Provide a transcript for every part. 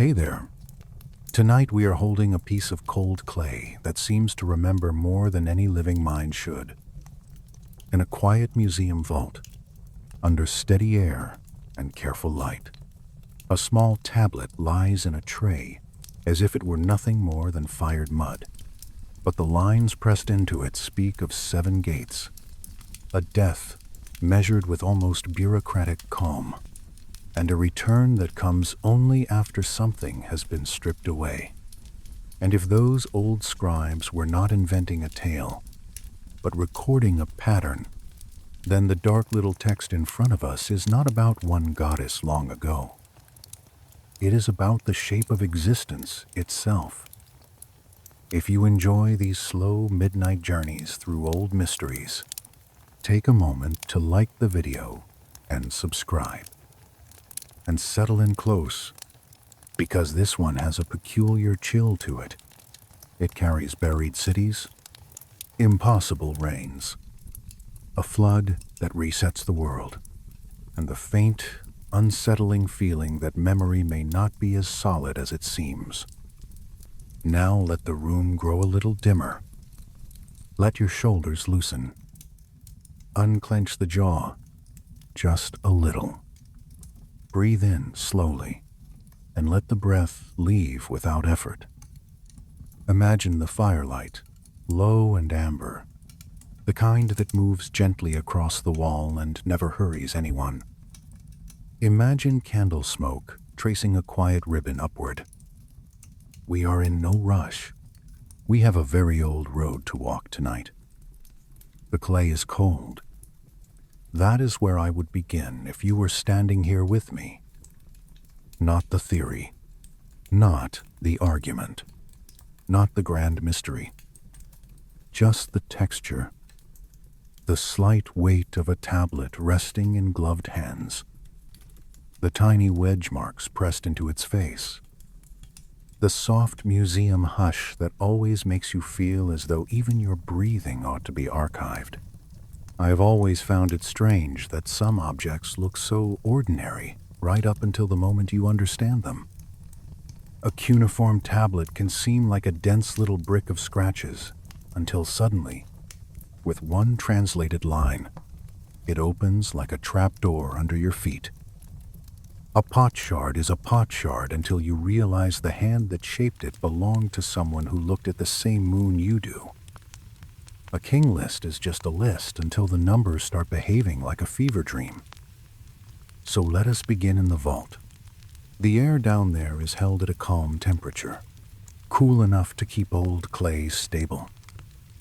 Hey there. Tonight we are holding a piece of cold clay that seems to remember more than any living mind should. In a quiet museum vault, under steady air and careful light, a small tablet lies in a tray as if it were nothing more than fired mud. But the lines pressed into it speak of 7 gates, a death measured with almost bureaucratic calm, and a return that comes only after something has been stripped away. And if those old scribes were not inventing a tale, but recording a pattern, then the dark little text in front of us is not about one goddess long ago. It is about the shape of existence itself. If you enjoy these slow midnight journeys through old mysteries, take a moment to like the video and subscribe. And settle in close, because this one has a peculiar chill to it. It carries buried cities, impossible rains, a flood that resets the world, and the faint, unsettling feeling that memory may not be as solid as it seems. Now let the room grow a little dimmer. Let your shoulders loosen. Unclench the jaw, just a little. Breathe in slowly, and let the breath leave without effort. Imagine the firelight, low and amber, the kind that moves gently across the wall and never hurries anyone. Imagine candle smoke tracing a quiet ribbon upward. We are in no rush. We have a very old road to walk tonight. The clay is cold. That is where I would begin if you were standing here with me. Not the theory, not the argument, not the grand mystery. Just the texture, the slight weight of a tablet resting in gloved hands, the tiny wedge marks pressed into its face, the soft museum hush that always makes you feel as though even your breathing ought to be archived. I have always found it strange that some objects look so ordinary right up until the moment you understand them. A cuneiform tablet can seem like a dense little brick of scratches until suddenly, with one translated line, it opens like a trapdoor under your feet. A pot shard is a pot shard until you realize the hand that shaped it belonged to someone who looked at the same moon you do. A king list is just a list until the numbers start behaving like a fever dream. So let us begin in the vault. The air down there is held at a calm temperature, cool enough to keep old clay stable,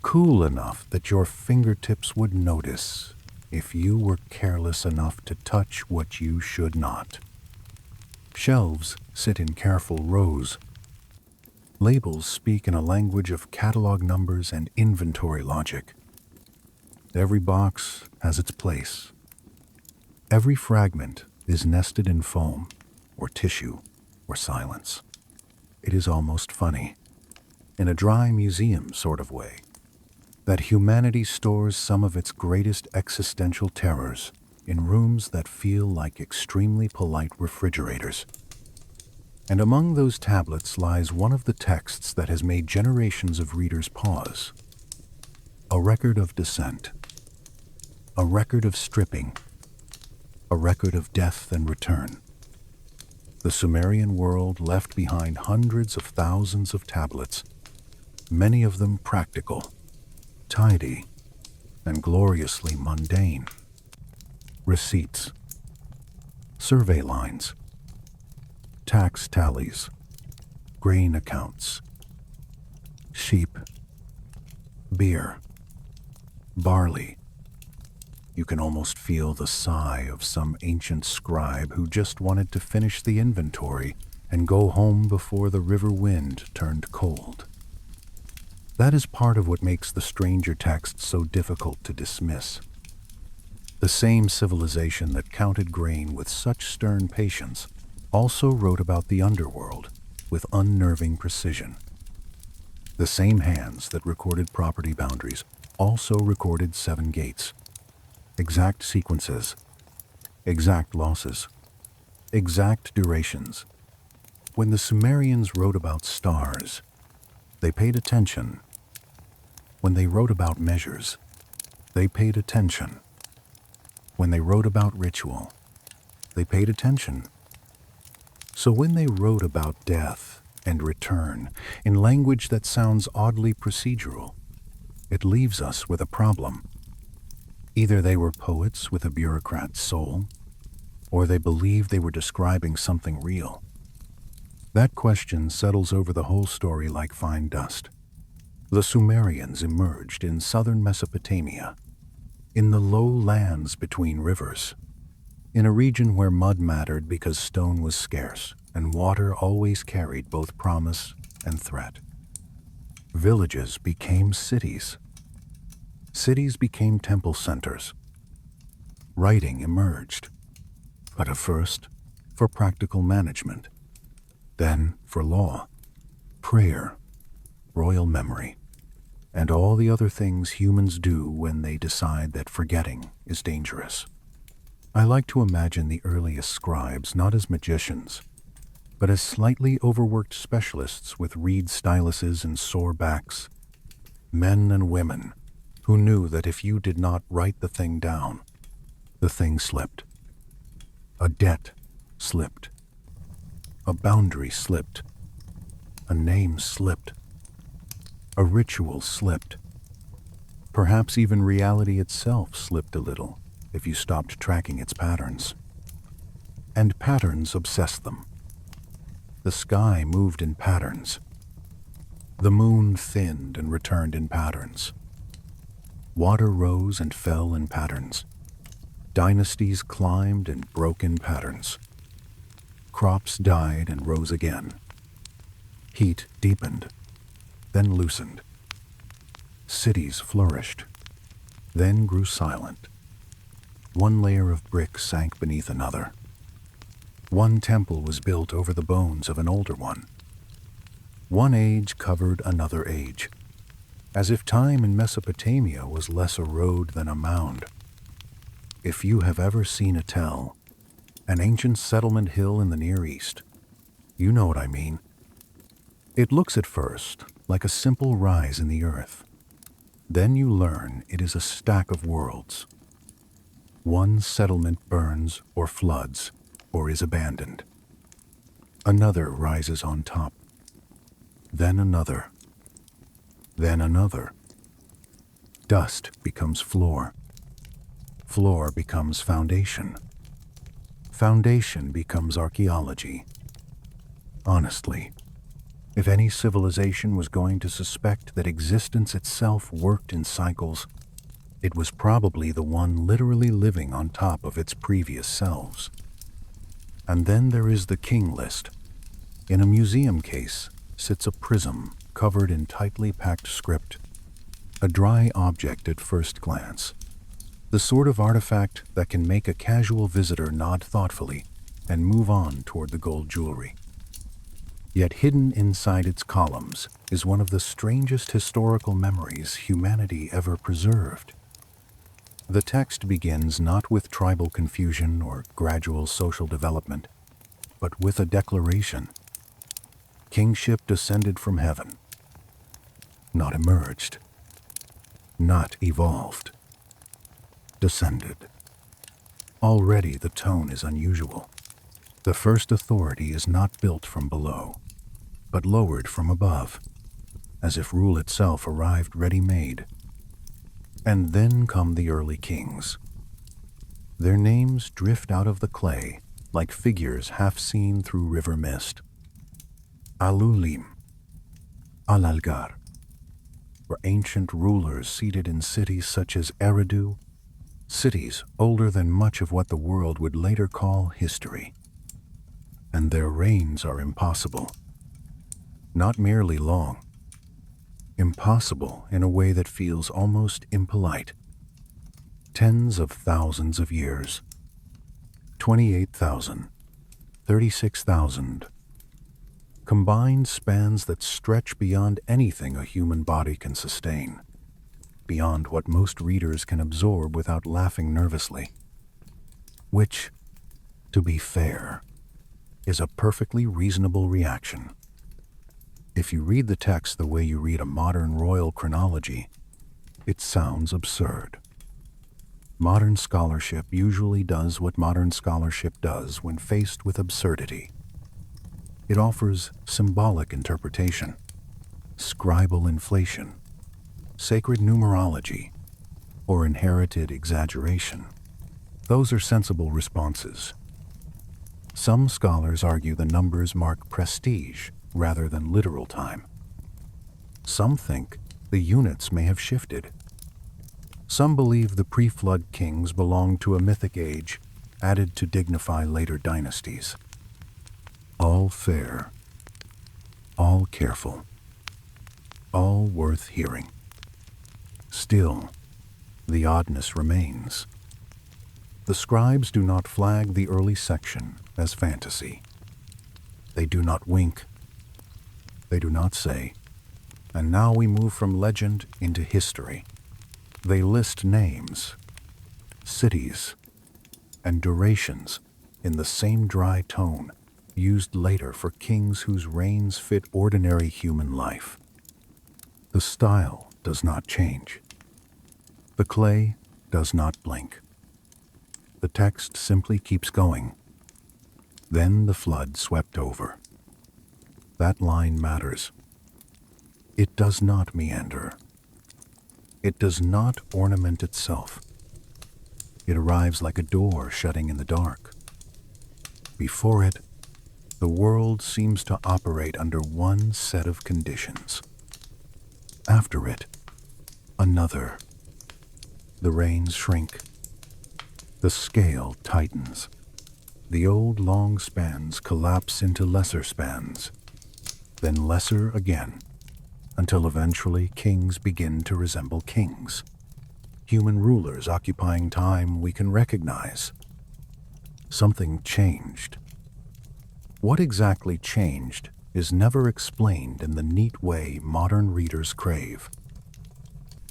cool enough that your fingertips would notice if you were careless enough to touch what you should not. Shelves sit in careful rows. Labels speak in a language of catalog numbers and inventory logic. Every box has its place. Every fragment is nested in foam, or tissue, or silence. It is almost funny, in a dry museum sort of way, that humanity stores some of its greatest existential terrors in rooms that feel like extremely polite refrigerators. And among those tablets lies one of the texts that has made generations of readers pause. A record of descent. A record of stripping. A record of death and return. The Sumerian world left behind hundreds of thousands of tablets, many of them practical, tidy, and gloriously mundane. Receipts. Survey lines. Tax tallies, grain accounts, sheep, beer, barley. You can almost feel the sigh of some ancient scribe who just wanted to finish the inventory and go home before the river wind turned cold. That is part of what makes the stranger text so difficult to dismiss. The same civilization that counted grain with such stern patience also wrote about the underworld with unnerving precision. The same hands that recorded property boundaries also recorded 7 gates, exact sequences, exact losses, exact durations, When the Sumerians wrote about stars, they paid attention. When they wrote about measures, they paid attention. When they wrote about ritual, they paid attention. So when they wrote about death and return in language that sounds oddly procedural, it leaves us with a problem. Either they were poets with a bureaucrat's soul, or they believed they were describing something real. That question settles over the whole story like fine dust. The Sumerians emerged in southern Mesopotamia, in the low lands between rivers, in a region where mud mattered because stone was scarce and water always carried both promise and threat. Villages became cities. Cities became temple centers. Writing emerged, but at first for practical management, then for law, prayer, royal memory, and all the other things humans do when they decide that forgetting is dangerous. I like to imagine the earliest scribes not as magicians, but as slightly overworked specialists with reed styluses and sore backs, men and women who knew that if you did not write the thing down, the thing slipped. A debt slipped. A boundary slipped. A name slipped. A ritual slipped. Perhaps even reality itself slipped a little if you stopped tracking its patterns. And patterns obsessed them. The sky moved in patterns. The moon thinned and returned in patterns. Water rose and fell in patterns. Dynasties climbed and broke in patterns. Crops died and rose again. Heat deepened, then loosened. Cities flourished, then grew silent. One layer of brick sank beneath another. One temple was built over the bones of an older one. One age covered another age, as if time in Mesopotamia was less a road than a mound. If you have ever seen a tell, an ancient settlement hill in the Near East, you know what I mean. It looks at first like a simple rise in the earth. Then you learn it is a stack of worlds. One settlement burns or floods or is abandoned. Another rises on top. Then another. Then another. Dust becomes floor. Floor becomes foundation. Foundation becomes archaeology. Honestly, if any civilization was going to suspect that existence itself worked in cycles, it was probably the one literally living on top of its previous selves. And then there is the king list. In a museum case sits a prism covered in tightly packed script, a dry object at first glance, the sort of artifact that can make a casual visitor nod thoughtfully and move on toward the gold jewelry. Yet hidden inside its columns is one of the strangest historical memories humanity ever preserved. The text begins not with tribal confusion or gradual social development, but with a declaration. Kingship descended from heaven, not emerged, not evolved, descended. Already the tone is unusual. The first authority is not built from below, but lowered from above, as if rule itself arrived ready-made. And then come the early kings. Their names drift out of the clay like figures half seen through river mist. Alulim, Alalgar, were ancient rulers seated in cities such as Eridu, cities older than much of what the world would later call history. And their reigns are impossible. Not merely long. Impossible in a way that feels almost impolite. Tens of thousands of years. 28,000, 36,000. Combined spans that stretch beyond anything a human body can sustain. Beyond what most readers can absorb without laughing nervously. Which, to be fair, is a perfectly reasonable reaction. If you read the text the way you read a modern royal chronology, it sounds absurd. Modern scholarship usually does what modern scholarship does when faced with absurdity. It offers symbolic interpretation, scribal inflation, sacred numerology, or inherited exaggeration. Those are sensible responses. Some scholars argue the numbers mark prestige rather than literal time. Some think the units may have shifted. Some believe the pre-flood kings belonged to a mythic age added to dignify later dynasties. All fair, all careful, all worth hearing. Still, the oddness remains. The scribes do not flag the early section as fantasy. They do not wink. They do not say, and now we move from legend into history. They list names, cities, and durations in the same dry tone used later for kings whose reigns fit ordinary human life. The style does not change. The clay does not blink. The text simply keeps going. Then the flood swept over. That line matters. It does not meander. It does not ornament itself. It arrives like a door shutting in the dark. Before it, the world seems to operate under one set of conditions. After it, another. The rains shrink. The scale tightens. The old long spans collapse into lesser spans, then lesser again, until eventually kings begin to resemble kings. Human rulers occupying time we can recognize. Something changed. What exactly changed is never explained in the neat way modern readers crave.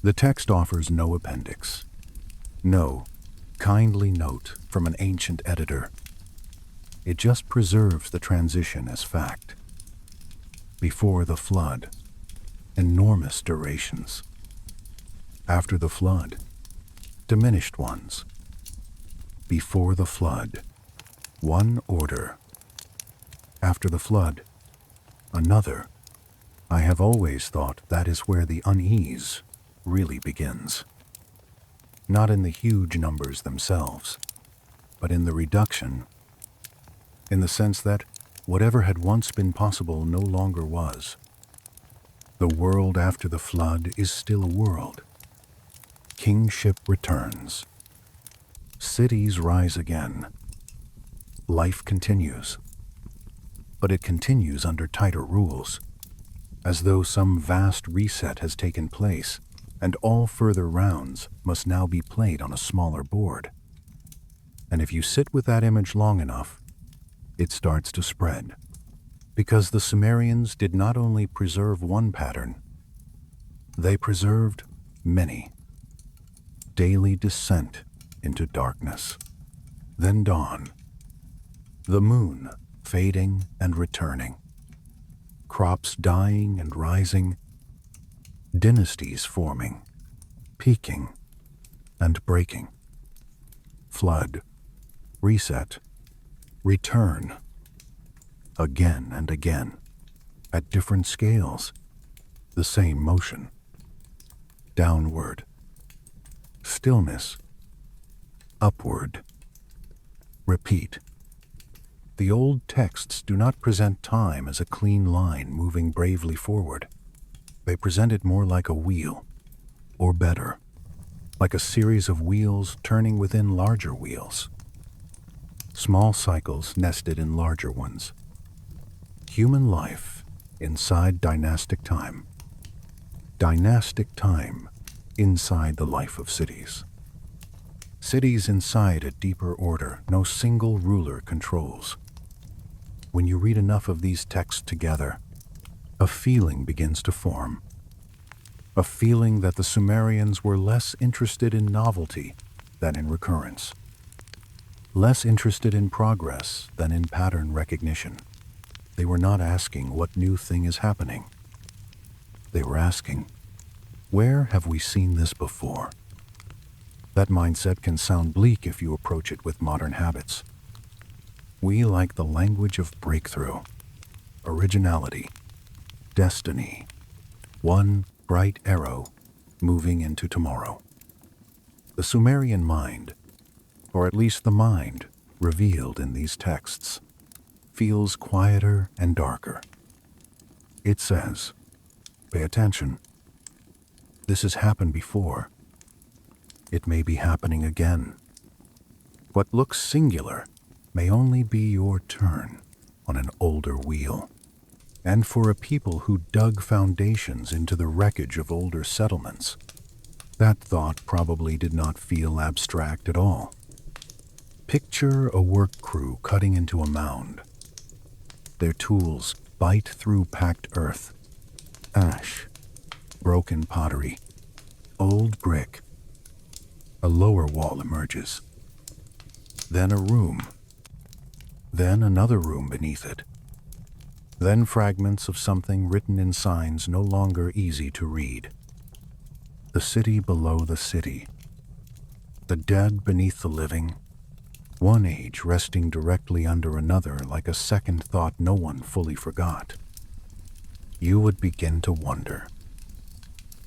The text offers no appendix, no kindly note from an ancient editor. It just preserves the transition as fact. Before the flood, enormous durations. After the flood, diminished ones. Before the flood, one order. After the flood, another. I have always thought that is where the unease really begins. Not in the huge numbers themselves, but in the reduction, in the sense that whatever had once been possible no longer was. The world after the flood is still a world. Kingship returns. Cities rise again. Life continues. But it continues under tighter rules, as though some vast reset has taken place, and all further rounds must now be played on a smaller board. And if you sit with that image long enough, it starts to spread. Because the Sumerians did not only preserve one pattern, they preserved many. Daily descent into darkness, then dawn. The moon fading and returning. Crops dying and rising. Dynasties forming, peaking, and breaking. Flood, reset, return. Again and again, at different scales, the same motion. Downward, stillness, upward, repeat. The old texts do not present time as a clean line moving bravely forward. They present it more like a wheel, or better, like a series of wheels turning within larger wheels. Small cycles nested in larger ones. Human life inside dynastic time. Dynastic time inside the life of cities. Cities inside a deeper order no single ruler controls. When you read enough of these texts together, a feeling begins to form. A feeling that the Sumerians were less interested in novelty than in recurrence. less interested in progress than in pattern recognition. They were not asking what new thing is happening. They were asking, where have we seen this before? That mindset can sound bleak if you approach it with modern habits. We like the language of breakthrough, originality, destiny, one bright arrow moving into tomorrow. The Sumerian mind, or at least the mind revealed in these texts, feels quieter and darker. It says, pay attention. This has happened before. It may be happening again. What looks singular may only be your turn on an older wheel. And for a people who dug foundations into the wreckage of older settlements, that thought probably did not feel abstract at all. Picture a work crew cutting into a mound. Their tools bite through packed earth, ash, broken pottery, old brick. A lower wall emerges. Then a room. Then another room beneath it. Then fragments of something written in signs no longer easy to read. The city below the city. The dead beneath the living. One age resting directly under another like a second thought no one fully forgot. You would begin to wonder.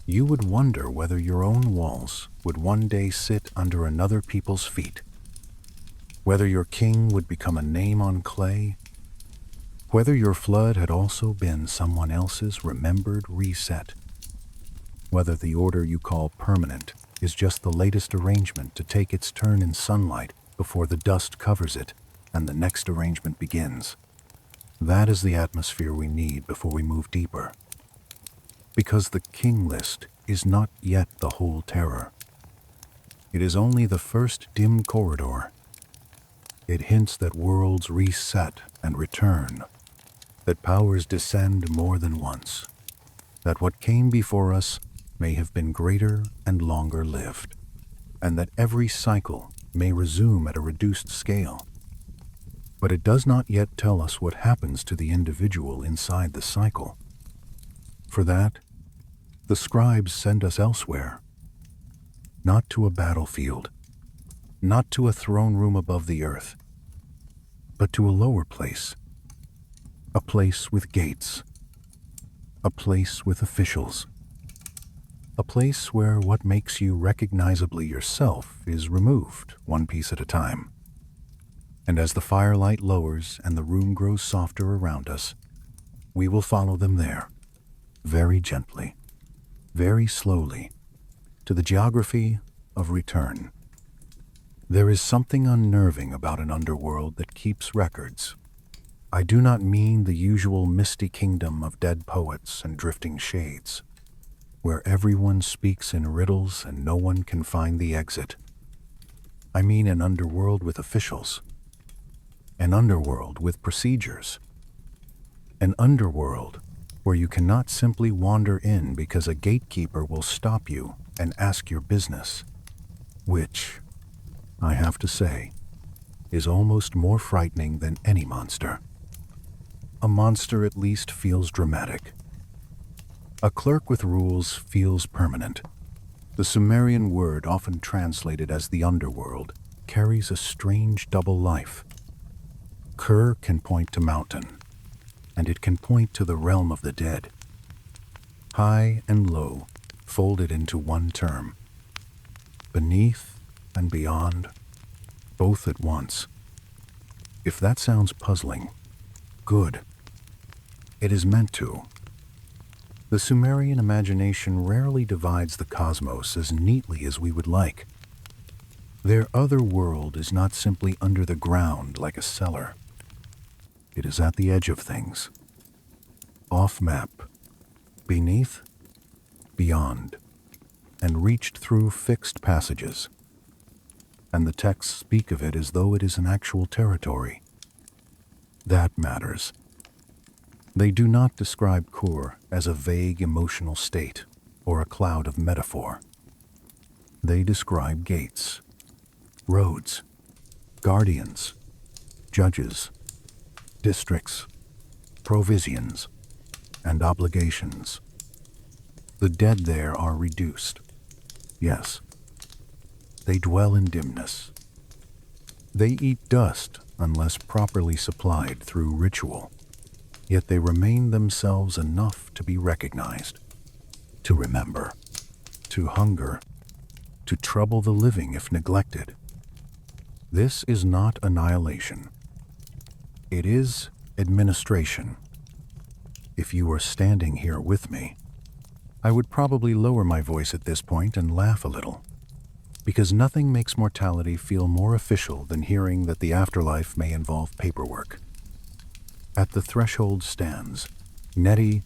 You would wonder whether your own walls would one day sit under another people's feet. Whether your king would become a name on clay. Whether your flood had also been someone else's remembered reset. Whether the order you call permanent is just the latest arrangement to take its turn in sunlight before the dust covers it and the next arrangement begins. That is the atmosphere we need before we move deeper. Because the king list is not yet the whole terror. It is only the first dim corridor. It hints that worlds reset and return, that powers descend more than once, that what came before us may have been greater and longer lived, and that every cycle may resume at a reduced scale. But it does not yet tell us what happens to the individual inside the cycle. For that, the scribes send us elsewhere, not to a battlefield, not to a throne room above the earth, but to a lower place, a place with gates, a place with officials, a place where what makes you recognizably yourself is removed one piece at a time. And as the firelight lowers and the room grows softer around us, we will follow them there, very gently, very slowly, to the geography of return. There is something unnerving about an underworld that keeps records. I do not mean the usual misty kingdom of dead poets and drifting shades, where everyone speaks in riddles and no one can find the exit. I mean an underworld with officials, an underworld with procedures, an underworld where you cannot simply wander in because a gatekeeper will stop you and ask your business, which, I have to say, is almost more frightening than any monster. A monster at least feels dramatic. A clerk with rules feels permanent. The Sumerian word, often translated as the underworld, carries a strange double life. Ker can point to mountain, and it can point to the realm of the dead. High and low, folded into one term. Beneath and beyond, both at once. If that sounds puzzling, good. It is meant to. The Sumerian imagination rarely divides the cosmos as neatly as we would like. Their other world is not simply under the ground like a cellar. It is at the edge of things. Off map, beneath, beyond, and reached through fixed passages. And the texts speak of it as though it is an actual territory. That matters. They do not describe Kur as a vague emotional state or a cloud of metaphor. They describe gates, roads, guardians, judges, districts, provisions, and obligations. The dead there are reduced. Yes, they dwell in dimness. They eat dust unless properly supplied through ritual, yet they remain themselves enough to be recognized, to remember, to hunger, to trouble the living if neglected. This is not annihilation. It is administration. If you were standing here with me, I would probably lower my voice at this point and laugh a little, because nothing makes mortality feel more official than hearing that the afterlife may involve paperwork. At the threshold stands Neti,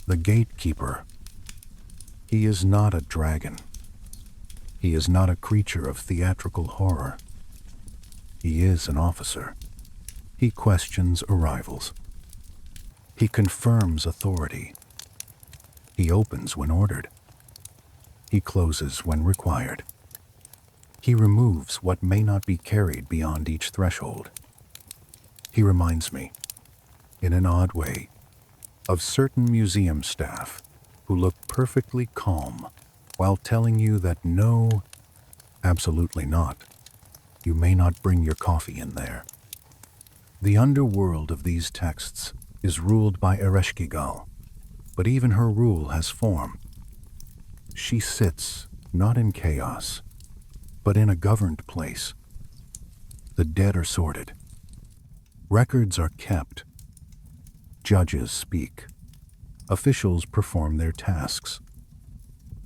the gatekeeper. He is not a dragon. He is not a creature of theatrical horror. He is an officer. He questions arrivals. He confirms authority. He opens when ordered. He closes when required. He removes what may not be carried beyond each threshold. He reminds me, in an odd way, of certain museum staff who look perfectly calm while telling you that no, absolutely not, you may not bring your coffee in there. The underworld of these texts is ruled by Ereshkigal, but even her rule has form. She sits not in chaos, but in a governed place. The dead are sorted. Records are kept. Judges speak. Officials perform their tasks.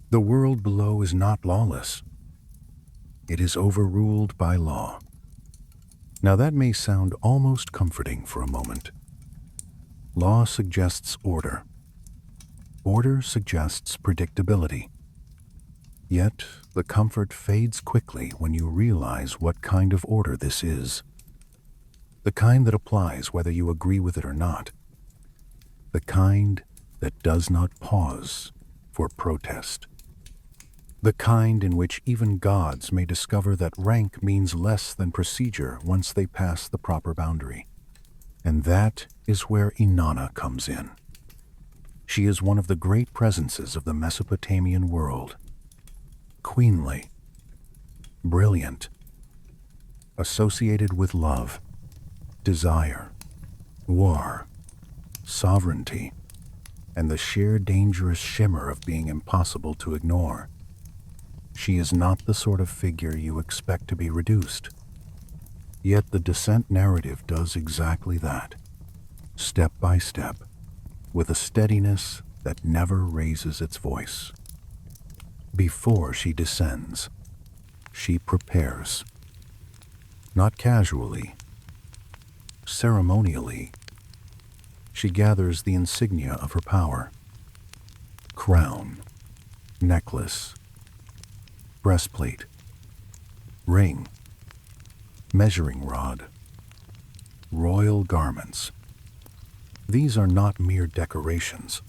The world below is not lawless. It is overruled by law. Now that may sound almost comforting for a moment. Law suggests order. Order suggests predictability. Yet, the comfort fades quickly when you realize what kind of order this is. The kind that applies whether you agree with it or not. The kind that does not pause for protest. The kind in which even gods may discover that rank means less than procedure once they pass the proper boundary. And that is where Inanna comes in. She is one of the great presences of the Mesopotamian world. Queenly, brilliant, associated with love, desire, war, sovereignty, and the sheer dangerous shimmer of being impossible to ignore. She is not the sort of figure you expect to be reduced. Yet the descent narrative does exactly that, step by step, with a steadiness that never raises its voice. Before she descends, she prepares. Not casually, ceremonially, she gathers the insignia of her power. Crown, necklace, breastplate, ring, measuring rod, royal garments. These are not mere decorations.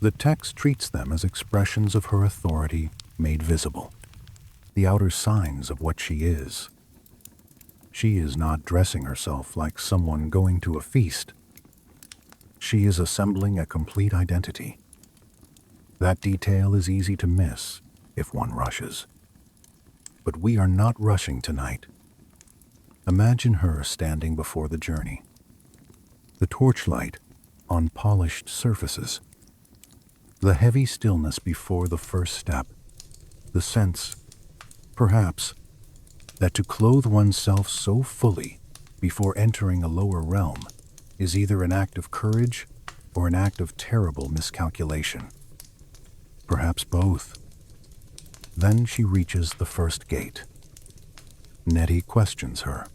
The text treats them as expressions of her authority made visible, the outer signs of what she is. She is not dressing herself like someone going to a feast. She is assembling a complete identity. That detail is easy to miss if one rushes. But we are not rushing tonight. Imagine her standing before the journey. The torchlight on polished surfaces. The heavy stillness before the first step. The sense, perhaps, that to clothe oneself so fully before entering a lower realm is either an act of courage or an act of terrible miscalculation. Perhaps both. Then she reaches the first gate. Neti questions her.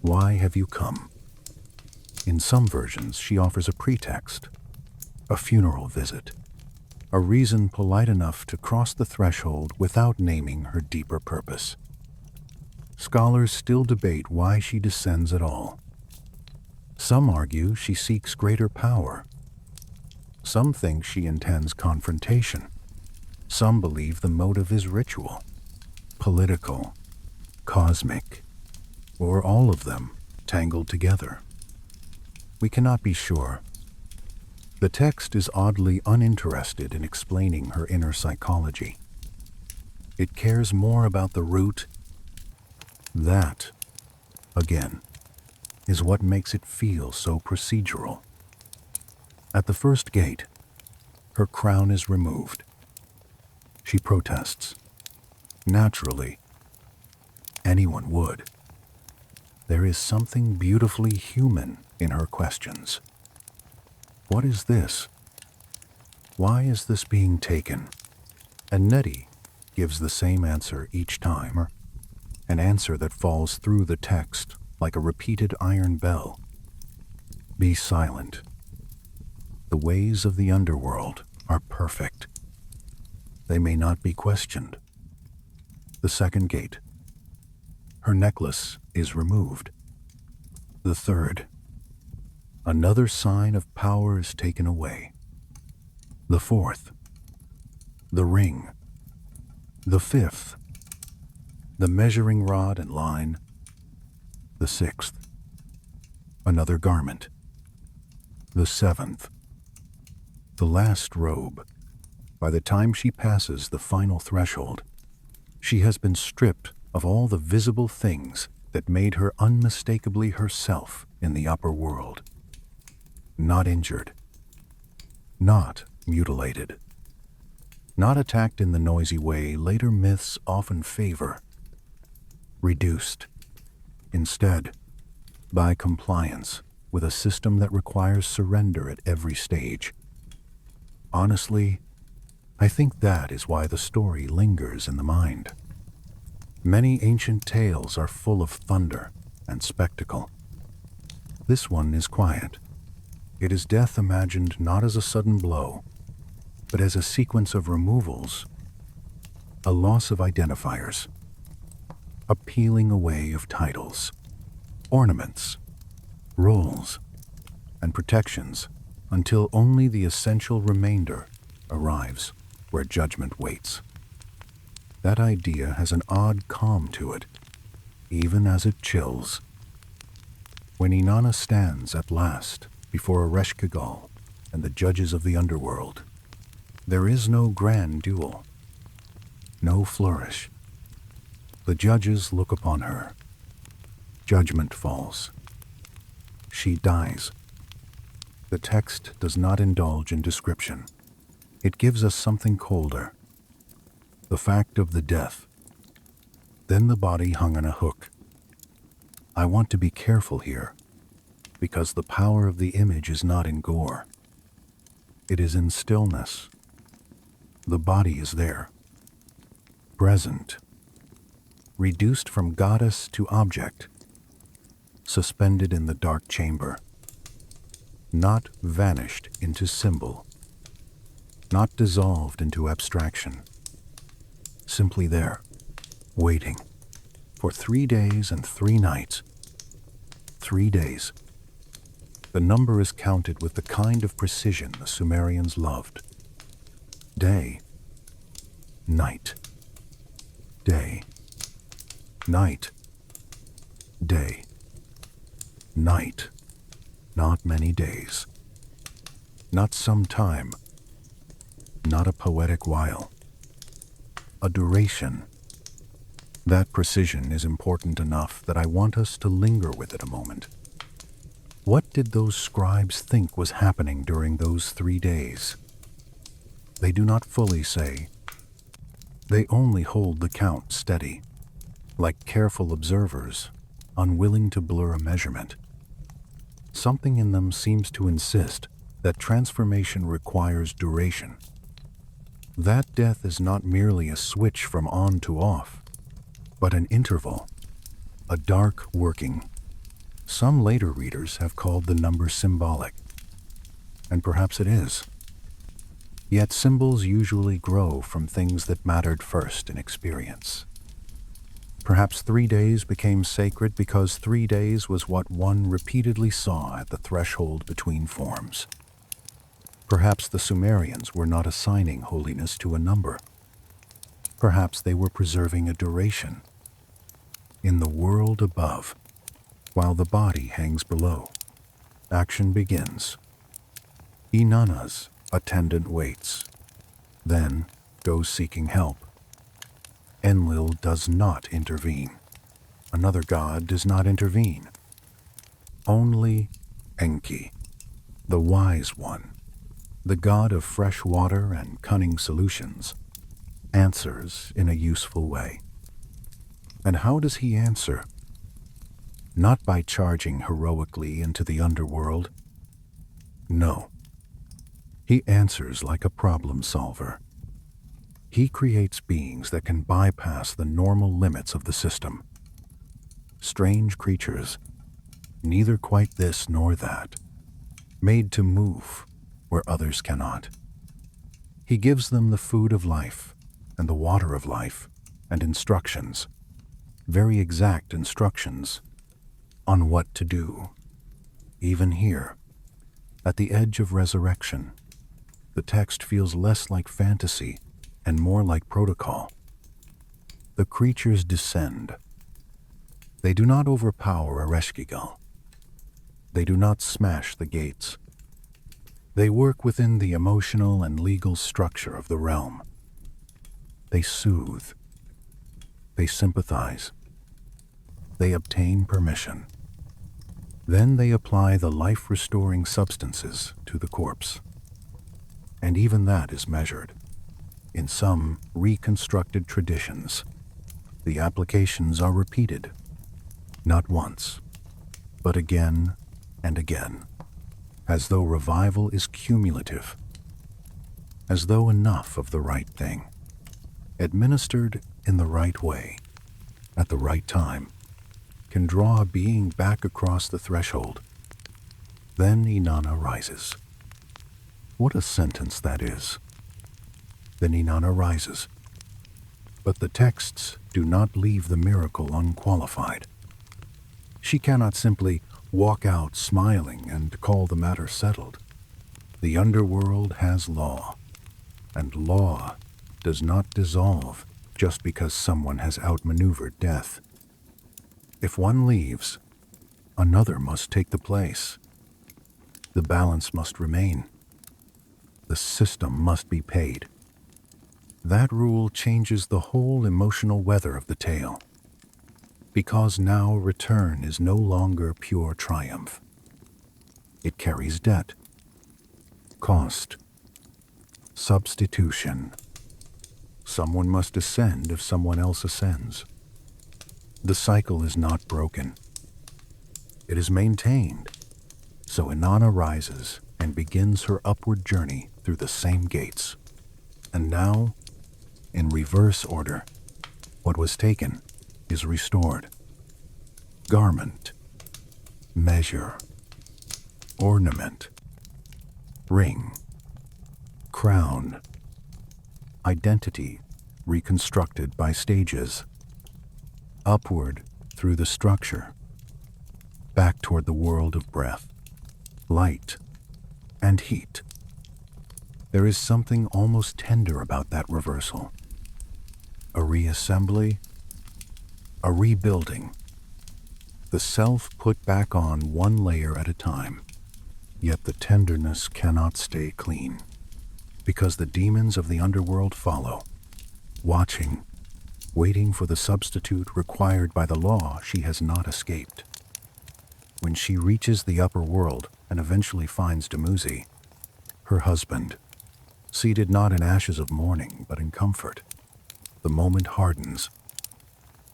Why have you come? In some versions, she offers a pretext, a funeral visit, a reason polite enough to cross the threshold without naming her deeper purpose. Scholars still debate why she descends at all. Some argue she seeks greater power. Some think she intends confrontation. Some believe the motive is ritual, political, cosmic, or all of them tangled together? We cannot be sure. The text is oddly uninterested in explaining her inner psychology. It cares more about the root. That, again, is what makes it feel so procedural. At the first gate, her crown is removed. She protests. Naturally, anyone would. There is something beautifully human in her questions. What is this? Why is this being taken? And Nettie gives the same answer each time, an answer that falls through the text like a repeated iron bell. Be silent. The ways of the underworld are perfect. They may not be questioned. The second gate. Her necklace is removed. The third. Another sign of power is taken away. The fourth. The ring. The fifth. The measuring rod and line. The sixth. Another garment. The seventh. The last robe. By the time she passes the final threshold, she has been stripped of all the visible things that made her unmistakably herself in the upper world. Not injured. Not mutilated. Not attacked in the noisy way later myths often favor. Reduced. Instead, by compliance with a system that requires surrender at every stage. Honestly, I think that is why the story lingers in the mind. Many ancient tales are full of thunder and spectacle. This one is quiet. It is death imagined not as a sudden blow, but as a sequence of removals, a loss of identifiers, a peeling away of titles, ornaments, roles, and protections until only the essential remainder arrives where judgment waits. That idea has an odd calm to it, even as it chills. When Inanna stands at last before Ereshkigal and the judges of the underworld, there is no grand duel, no flourish. The judges look upon her. Judgment falls. She dies. The text does not indulge in description. It gives us something colder. The fact of the death. Then the body hung on a hook. I want to be careful here, because the power of the image is not in gore. It is in stillness. The body is there, present, reduced from goddess to object, suspended in the dark chamber, not vanished into symbol, not dissolved into abstraction, simply there, waiting for 3 days and 3 nights. 3 days. The number is counted with the kind of precision the Sumerians loved. Day, night, day, night, day, night. Not many days. Not some time. Not a poetic while. A duration. That precision is important enough that I want us to linger with it a moment. What did those scribes think was happening during those 3 days? They do not fully say. They only hold the count steady, like careful observers, unwilling to blur a measurement. Something in them seems to insist that transformation requires duration. That death is not merely a switch from on to off, but an interval, a dark working. Some later readers have called the number symbolic, and perhaps it is. Yet symbols usually grow from things that mattered first in experience. Perhaps 3 days became sacred because 3 days was what one repeatedly saw at the threshold between forms. Perhaps the Sumerians were not assigning holiness to a number. Perhaps they were preserving a duration. In the world above, while the body hangs below. Action begins. Inanna's attendant waits, then goes seeking help. Enlil does not intervene. Another god does not intervene. Only Enki, the wise one, the god of fresh water and cunning solutions, answers in a useful way. And how does he answer? Not by charging heroically into the underworld. No. He answers like a problem solver. He creates beings that can bypass the normal limits of the system. Strange creatures, neither quite this nor that, made to move where others cannot. He gives them the food of life and the water of life and instructions, very exact instructions on what to do. Even here, at the edge of resurrection, the text feels less like fantasy and more like protocol. The creatures descend. They do not overpower Ereshkigal. They do not smash the gates. They work within the emotional and legal structure of the realm. They soothe. They sympathize. They obtain permission. Then they apply the life-restoring substances to the corpse. And even that is measured. In some reconstructed traditions, the applications are repeated, not once, but again and again, as though revival is cumulative, as though enough of the right thing, administered in the right way, at the right time, can draw a being back across the threshold. Then Inanna rises. What a sentence that is. Then Inanna rises. But the texts do not leave the miracle unqualified. She cannot simply walk out smiling and call the matter settled. The underworld has law, and law does not dissolve just because someone has outmaneuvered death. If one leaves, another must take the place. The balance must remain. The system must be paid. That rule changes the whole emotional weather of the tale, because now return is no longer pure triumph. It carries debt, cost, substitution. Someone must ascend if someone else ascends. The cycle is not broken. It is maintained. So Inanna rises and begins her upward journey through the same gates. And now, in reverse order, what was taken is restored. Garment, measure, ornament, ring, crown, identity reconstructed by stages. Upward through the structure, back toward the world of breath, light, and heat. There is something almost tender about that reversal. A reassembly, a rebuilding. The self put back on one layer at a time. Yet the tenderness cannot stay clean, because the demons of the underworld follow, watching, waiting for the substitute required by the law she has not escaped. When she reaches the upper world and eventually finds Dumuzi, her husband, seated not in ashes of mourning but in comfort, the moment hardens.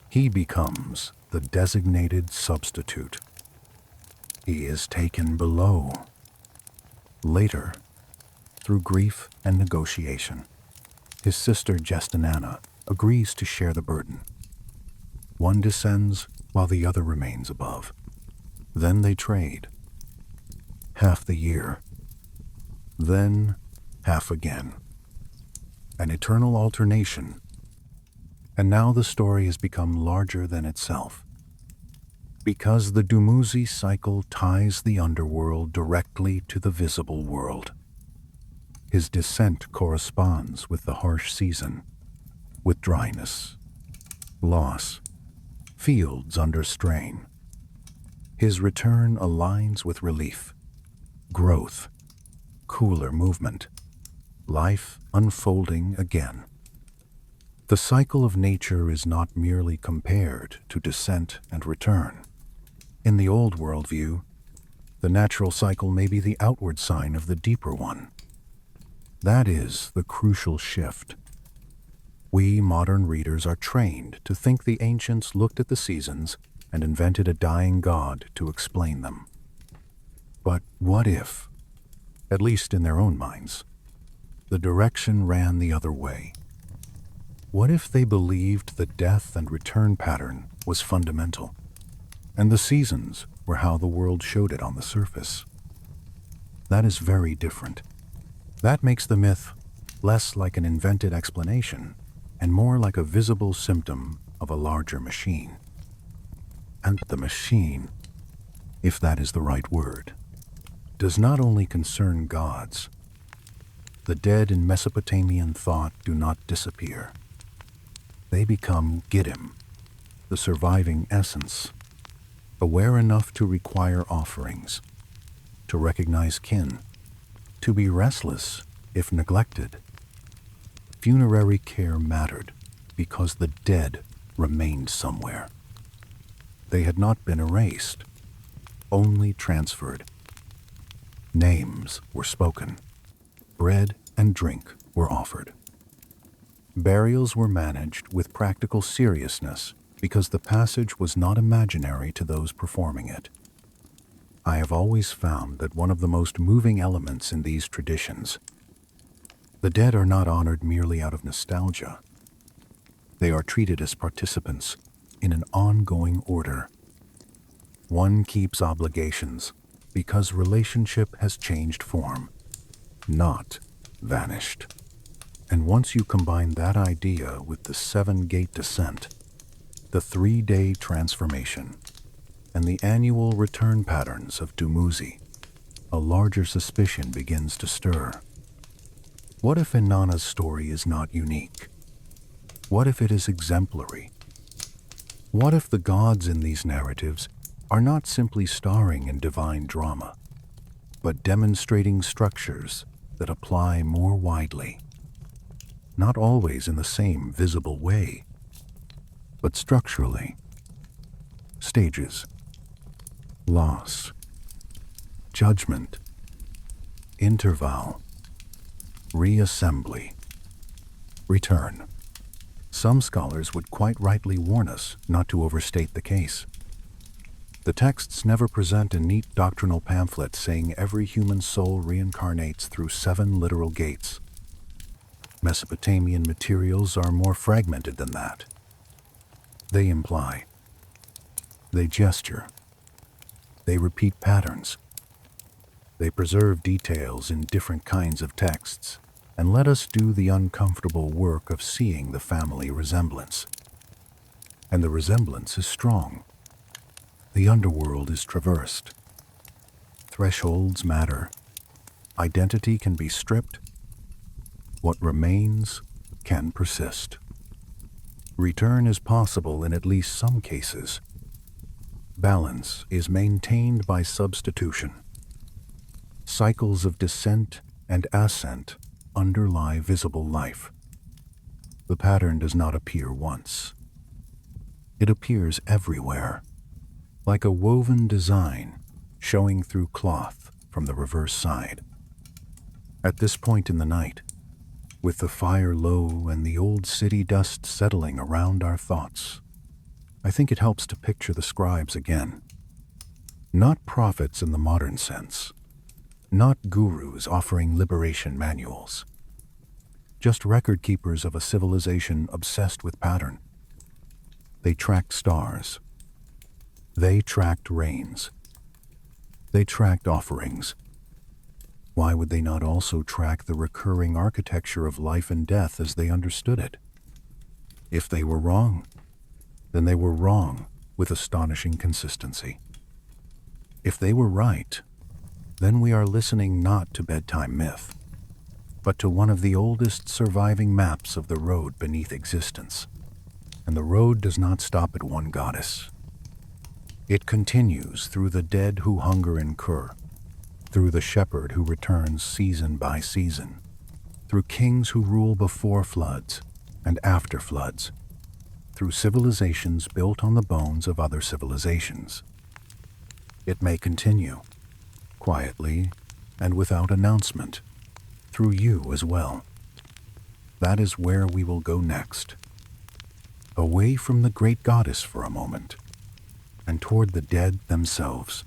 He becomes the designated substitute. He is taken below. Later, through grief and negotiation, his sister Jestinanna agrees to share the burden. One descends while the other remains above. Then they trade. Half the year. Then half again. An eternal alternation. And now the story has become larger than itself. Because the Dumuzi cycle ties the underworld directly to the visible world. His descent corresponds with the harsh season, with dryness, loss, fields under strain. His return aligns with relief, growth, cooler movement, life unfolding again. The cycle of nature is not merely compared to descent and return. In the old worldview, the natural cycle may be the outward sign of the deeper one. That is the crucial shift. We modern readers are trained to think the ancients looked at the seasons and invented a dying god to explain them. But what if, at least in their own minds, the direction ran the other way? What if they believed the death and return pattern was fundamental, and the seasons were how the world showed it on the surface? That is very different. That makes the myth less like an invented explanation and more like a visible symptom of a larger machine. And the machine, if that is the right word, does not only concern gods. The dead in Mesopotamian thought do not disappear. They become Giddim, the surviving essence, aware enough to require offerings, to recognize kin, to be restless if neglected. Funerary care mattered because the dead remained somewhere. They had not been erased, only transferred. Names were spoken. Bread and drink were offered. Burials were managed with practical seriousness because the passage was not imaginary to those performing it. I have always found that one of the most moving elements in these traditions, the dead are not honored merely out of nostalgia. They are treated as participants in an ongoing order. One keeps obligations because relationship has changed form, not vanished. And once you combine that idea with the 7-gate descent, the 3-day transformation, and the annual return patterns of Dumuzi, a larger suspicion begins to stir. What if Inanna's story is not unique? What if it is exemplary? What if the gods in these narratives are not simply starring in divine drama, but demonstrating structures that apply more widely? Not always in the same visible way, but structurally. Stages, loss, judgment, interval, reassembly, return. Some scholars would quite rightly warn us not to overstate the case. The texts never present a neat doctrinal pamphlet saying every human soul reincarnates through 7 literal gates. Mesopotamian materials are more fragmented than that. They imply, they gesture, they repeat patterns, they preserve details in different kinds of texts, and let us do the uncomfortable work of seeing the family resemblance. And the resemblance is strong. The underworld is traversed. Thresholds matter. Identity can be stripped. What remains can persist. Return is possible in at least some cases. Balance is maintained by substitution. Cycles of descent and ascent underlie visible life. The pattern does not appear once. It appears everywhere, like a woven design showing through cloth from the reverse side. At this point in the night, with the fire low and the old city dust settling around our thoughts, I think it helps to picture the scribes again. Not prophets in the modern sense, not gurus offering liberation manuals, just record keepers of a civilization obsessed with pattern. They tracked stars. They tracked rains. They tracked offerings. Why would they not also track the recurring architecture of life and death as they understood it? If they were wrong, then they were wrong with astonishing consistency. If they were right, then we are listening not to bedtime myth, but to one of the oldest surviving maps of the road beneath existence. And the road does not stop at one goddess. It continues through the dead who hunger in Kur, through the shepherd who returns season by season, through kings who rule before floods and after floods, through civilizations built on the bones of other civilizations. It may continue, quietly and without announcement, through you as well. That is where we will go next, away from the great goddess for a moment, and toward the dead themselves,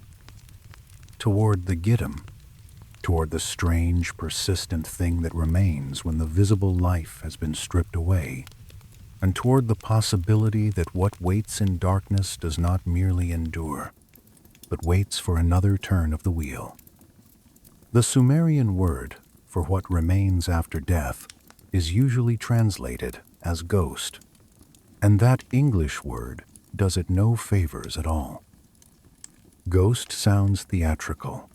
toward the Giddim, toward the strange, persistent thing that remains when the visible life has been stripped away, and toward the possibility that what waits in darkness does not merely endure, but waits for another turn of the wheel. The Sumerian word for what remains after death is usually translated as ghost, and that English word does it no favors at all. Ghost sounds theatrical.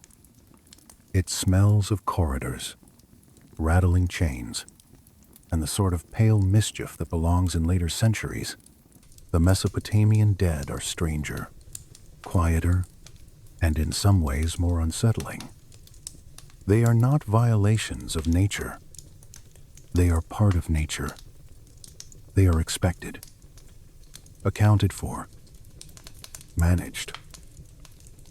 It smells of corridors, rattling chains, and the sort of pale mischief that belongs in later centuries. The Mesopotamian dead are stranger, quieter, and in some ways more unsettling. They are not violations of nature. They are part of nature. They are expected, accounted for, managed.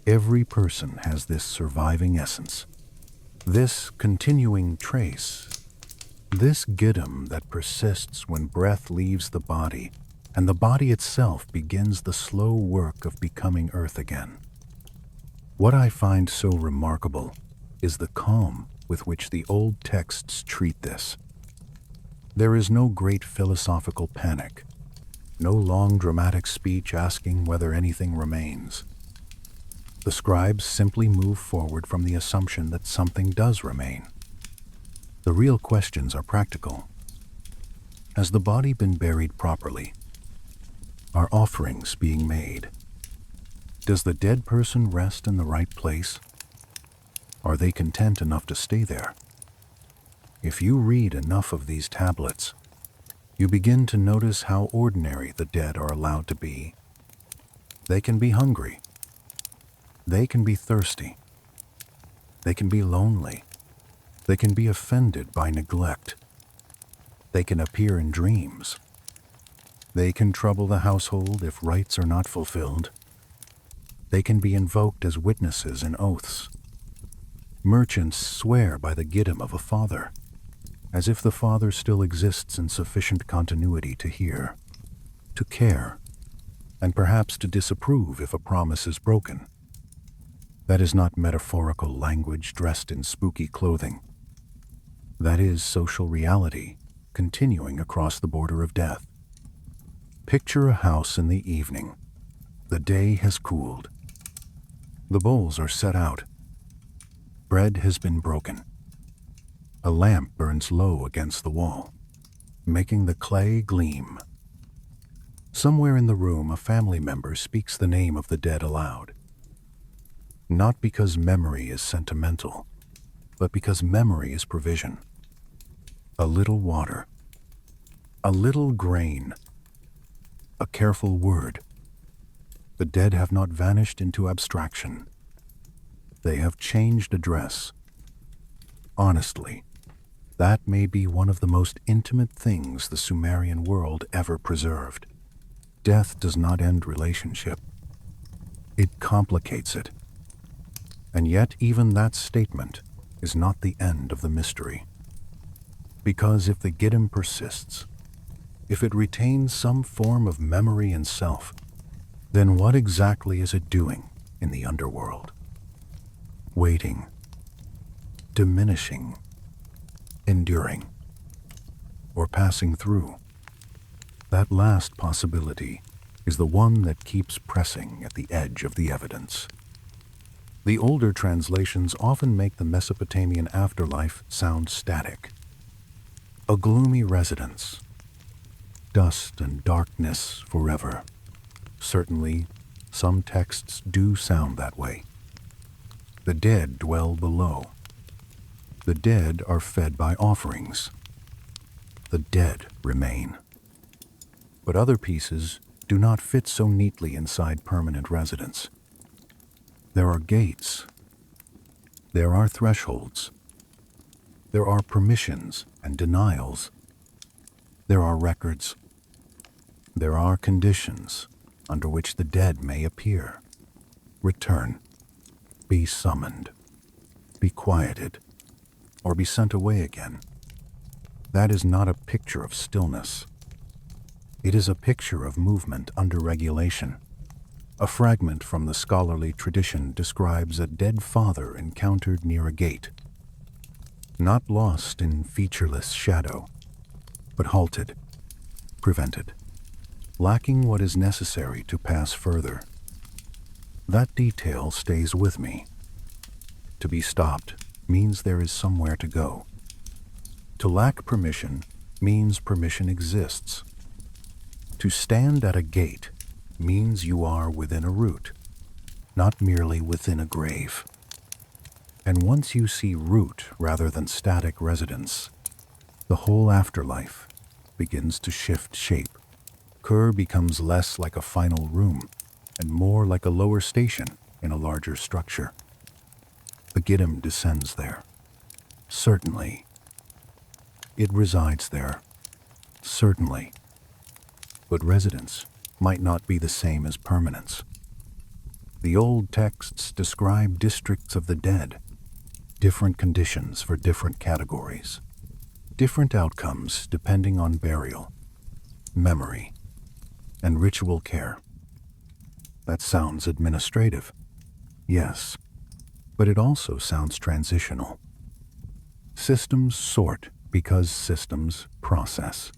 Every person has this surviving essence, this continuing trace, this Giddim that persists when breath leaves the body and the body itself begins the slow work of becoming earth again. What I find so remarkable is the calm with which the old texts treat this. There is no great philosophical panic, no long dramatic speech asking whether anything remains. The scribes simply move forward from the assumption that something does remain. The real questions are practical. Has the body been buried properly? Are offerings being made? Does the dead person rest in the right place? Are they content enough to stay there? If you read enough of these tablets, you begin to notice how ordinary the dead are allowed to be. They can be hungry. They can be thirsty. They can be lonely. They can be offended by neglect. They can appear in dreams. They can trouble the household if rites are not fulfilled. They can be invoked as witnesses in oaths. Merchants swear by the Giddim of a father, as if the father still exists in sufficient continuity to hear, to care, and perhaps to disapprove if a promise is broken. That is not metaphorical language dressed in spooky clothing. That is social reality continuing across the border of death. Picture a house in the evening. The day has cooled. The bowls are set out. Bread has been broken. A lamp burns low against the wall, making the clay gleam. Somewhere in the room, a family member speaks the name of the dead aloud. Not because memory is sentimental, but because memory is provision. A little water, a little grain, a careful word. The dead have not vanished into abstraction. They have changed address. Honestly, that may be one of the most intimate things the Sumerian world ever preserved. Death does not end relationship. It complicates it. And yet even that statement is not the end of the mystery. Because if the Giddim persists, if it retains some form of memory and self, then what exactly is it doing in the underworld? Waiting, diminishing, enduring, or passing through? That last possibility is the one that keeps pressing at the edge of the evidence. The older translations often make the Mesopotamian afterlife sound static. A gloomy residence, dust and darkness forever. Certainly, some texts do sound that way. The dead dwell below. The dead are fed by offerings. The dead remain. But other pieces do not fit so neatly inside permanent residence. There are gates. There are thresholds. There are permissions and denials. There are records. There are conditions under which the dead may appear, return, be summoned, be quieted, or be sent away again. That is not a picture of stillness. It is a picture of movement under regulation. A fragment from the scholarly tradition describes a dead father encountered near a gate, not lost in featureless shadow, but halted, prevented, lacking what is necessary to pass further. That detail stays with me. To be stopped means there is somewhere to go. To lack permission means permission exists. To stand at a gate means you are within a route, not merely within a grave. And once you see route rather than static residence, the whole afterlife begins to shift shape. Kur becomes less like a final room and more like a lower station in a larger structure. The Giddim descends there. Certainly. It resides there. Certainly. But residence might not be the same as permanence. The old texts describe districts of the dead, different conditions for different categories, different outcomes depending on burial, memory, and ritual care. That sounds administrative. Yes, but it also sounds transitional. Systems sort because systems process.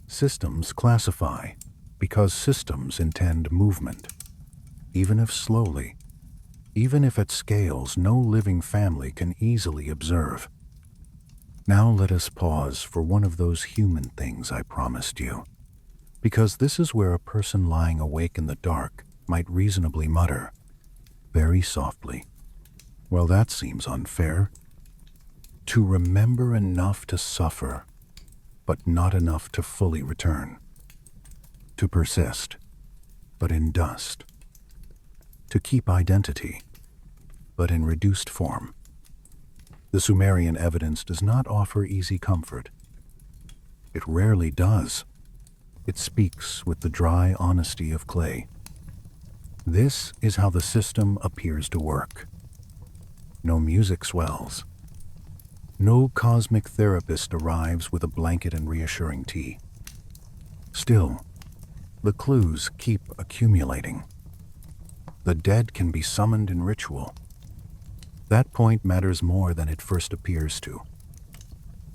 Systems classify because systems intend movement, even if slowly, even if at scales no living family can easily observe. Now let us pause for one of those human things I promised you, because this is where a person lying awake in the dark might reasonably mutter, very softly, "Well, that seems unfair. To remember enough to suffer, but not enough to fully return. To persist, but in dust. To keep identity, but in reduced form." The Sumerian evidence does not offer easy comfort. It rarely does. It speaks with the dry honesty of clay. This is how the system appears to work. No music swells. No cosmic therapist arrives with a blanket and reassuring tea. Still, the clues keep accumulating. The dead can be summoned in ritual. That point matters more than it first appears to.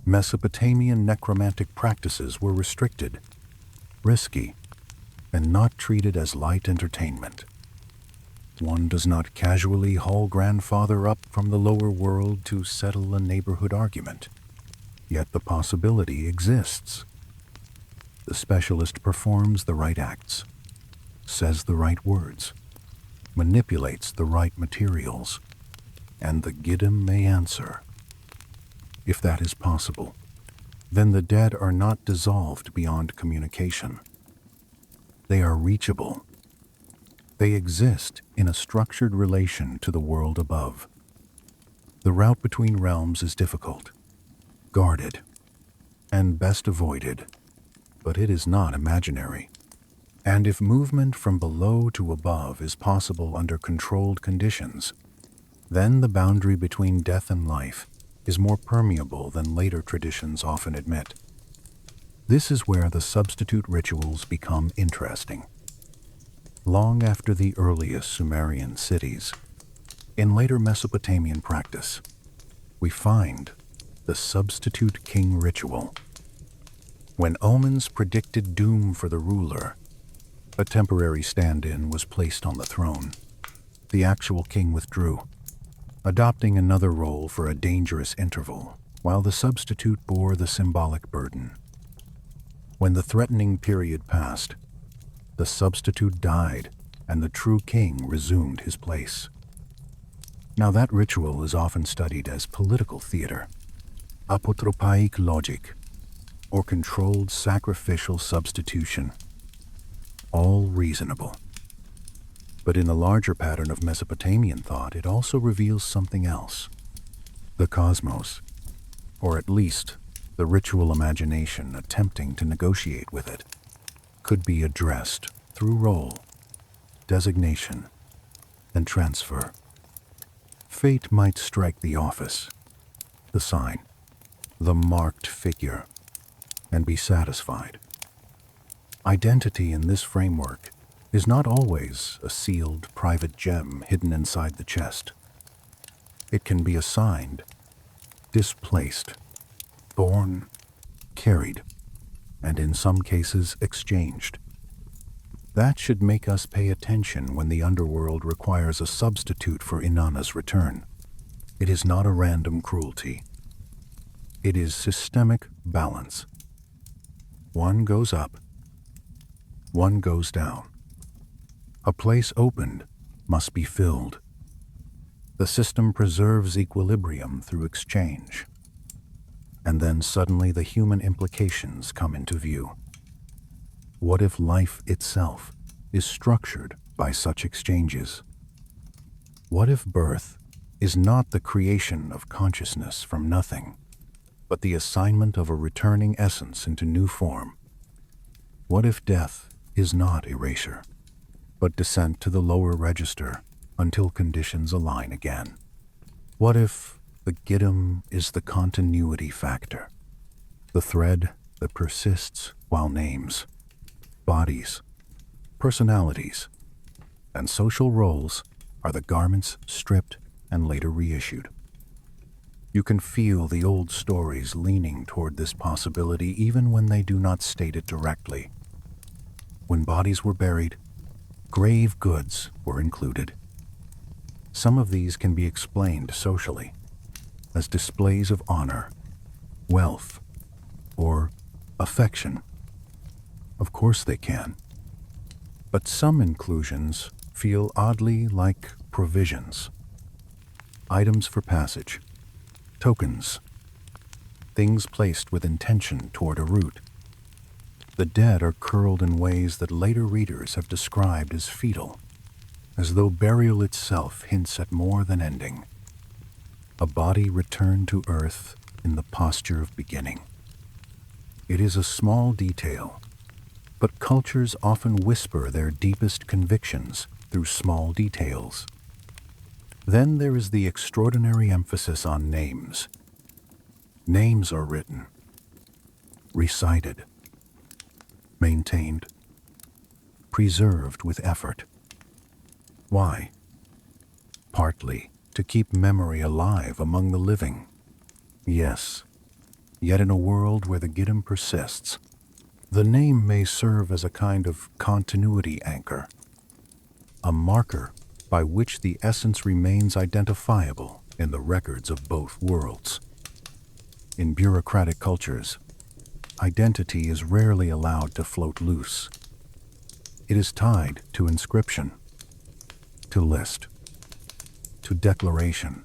Mesopotamian necromantic practices were restricted, risky, and not treated as light entertainment. One does not casually haul grandfather up from the lower world to settle a neighborhood argument. Yet the possibility exists. The specialist performs the right acts, says the right words, manipulates the right materials, and the Giddim may answer. If that is possible, then the dead are not dissolved beyond communication. They are reachable. They exist in a structured relation to the world above. The route between realms is difficult, guarded, and best avoided, but it is not imaginary. And if movement from below to above is possible under controlled conditions, then the boundary between death and life is more permeable than later traditions often admit. This is where the substitute rituals become interesting. Long after the earliest Sumerian cities, in later Mesopotamian practice, we find the substitute king ritual. When omens predicted doom for the ruler, a temporary stand-in was placed on the throne. The actual king withdrew, adopting another role for a dangerous interval, while the substitute bore the symbolic burden. When the threatening period passed, the substitute died, and the true king resumed his place. Now that ritual is often studied as political theater, apotropaic logic, or controlled sacrificial substitution. All reasonable. But in the larger pattern of Mesopotamian thought, it also reveals something else. The cosmos, or at least the ritual imagination attempting to negotiate with it, could be addressed through role, designation, and transfer. Fate might strike the office, the sign, the marked figure, and be satisfied. Identity in this framework is not always a sealed private gem hidden inside the chest. It can be assigned, displaced, born, carried, and in some cases exchanged. That should make us pay attention when the underworld requires a substitute for Inanna's return. It is not a random cruelty. It is systemic balance. One goes up, one goes down. A place opened must be filled. The system preserves equilibrium through exchange. And then suddenly the human implications come into view. What if life itself is structured by such exchanges? What if birth is not the creation of consciousness from nothing, but the assignment of a returning essence into new form? What if death is not erasure, but descent to the lower register until conditions align again? What if the Giddim is the continuity factor, the thread that persists while names, bodies, personalities, and social roles are the garments stripped and later reissued? You can feel the old stories leaning toward this possibility even when they do not state it directly. When bodies were buried, grave goods were included. Some of these can be explained socially as displays of honor, wealth, or affection. Of course they can. But some inclusions feel oddly like provisions. Items for passage, tokens, things placed with intention toward a route. The dead are curled in ways that later readers have described as fetal, as though burial itself hints at more than ending. A body returned to earth in the posture of beginning. It is a small detail, but cultures often whisper their deepest convictions through small details. Then there is the extraordinary emphasis on names. Names are written, recited, maintained, preserved with effort. Why? Partly to keep memory alive among the living. Yes, yet in a world where the Giddim persists, the name may serve as a kind of continuity anchor, a marker by which the essence remains identifiable in the records of both worlds. In bureaucratic cultures, identity is rarely allowed to float loose. It is tied to inscription, to list, to declaration.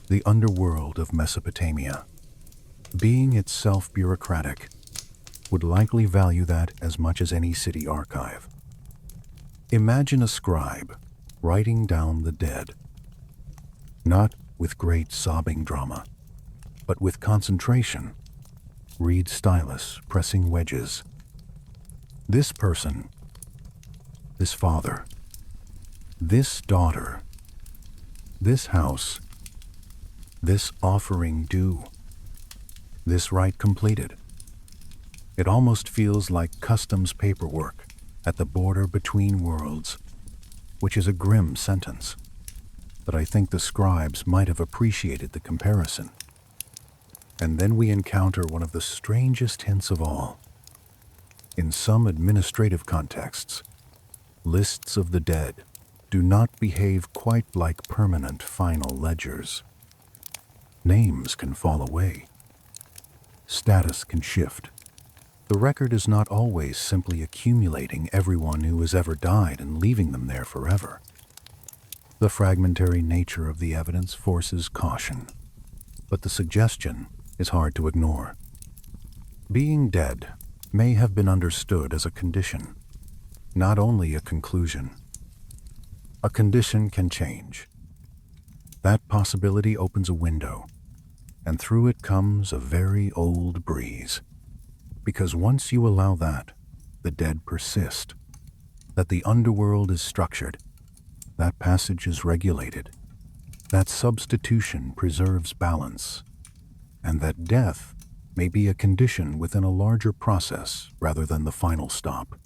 The underworld of Mesopotamia, being itself bureaucratic, would likely value that as much as any city archive. Imagine a scribe writing down the dead, not with great sobbing drama, but with concentration. Reed stylus pressing wedges. This person, this father, this daughter, this house, this offering due, this rite completed. It almost feels like customs paperwork at the border between worlds, which is a grim sentence, but I think the scribes might have appreciated the comparison. And then we encounter one of the strangest hints of all. In some administrative contexts, lists of the dead do not behave quite like permanent final ledgers. Names can fall away. Status can shift. The record is not always simply accumulating everyone who has ever died and leaving them there forever. The fragmentary nature of the evidence forces caution, but the suggestion is hard to ignore. Being dead may have been understood as a condition, not only a conclusion. A condition can change. That possibility opens a window, and through it comes a very old breeze. Because once you allow that, the dead persist, that the underworld is structured, that passage is regulated, that substitution preserves balance, and that death may be a condition within a larger process rather than the final stop,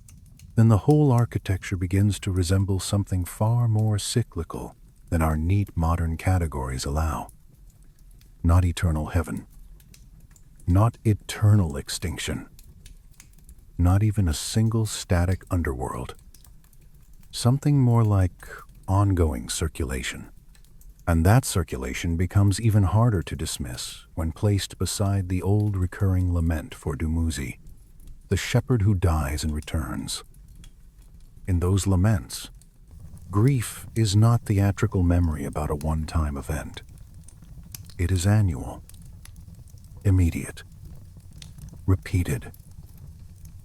then the whole architecture begins to resemble something far more cyclical than our neat modern categories allow. Not eternal heaven, not eternal extinction, not even a single static underworld. Something more like ongoing circulation. And that circulation becomes even harder to dismiss when placed beside the old recurring lament for Dumuzi, the shepherd who dies and returns. In those laments, grief is not theatrical memory about a one-time event. It is annual, immediate, repeated.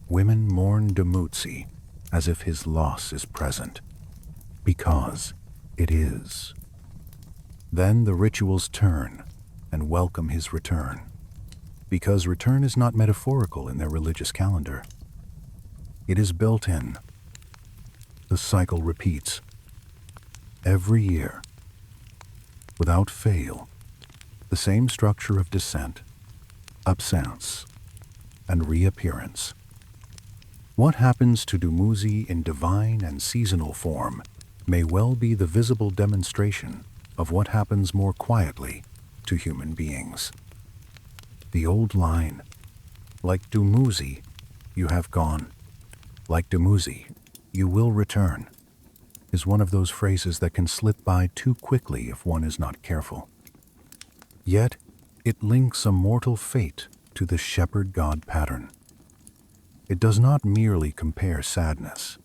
Women mourn Dumuzi as if his loss is present, because it is. Then the rituals turn and welcome his return, because return is not metaphorical in their religious calendar. It is built in. The cycle repeats. Every year, without fail, the same structure of descent, absence, and reappearance. What happens to Dumuzi in divine and seasonal form may well be the visible demonstration of what happens more quietly to human beings. The old line, like Dumuzi, you have gone. Like Dumuzi, you will return, is one of those phrases that can slip by too quickly if one is not careful. Yet, it links a mortal fate to the shepherd god pattern. It does not merely compare sadness.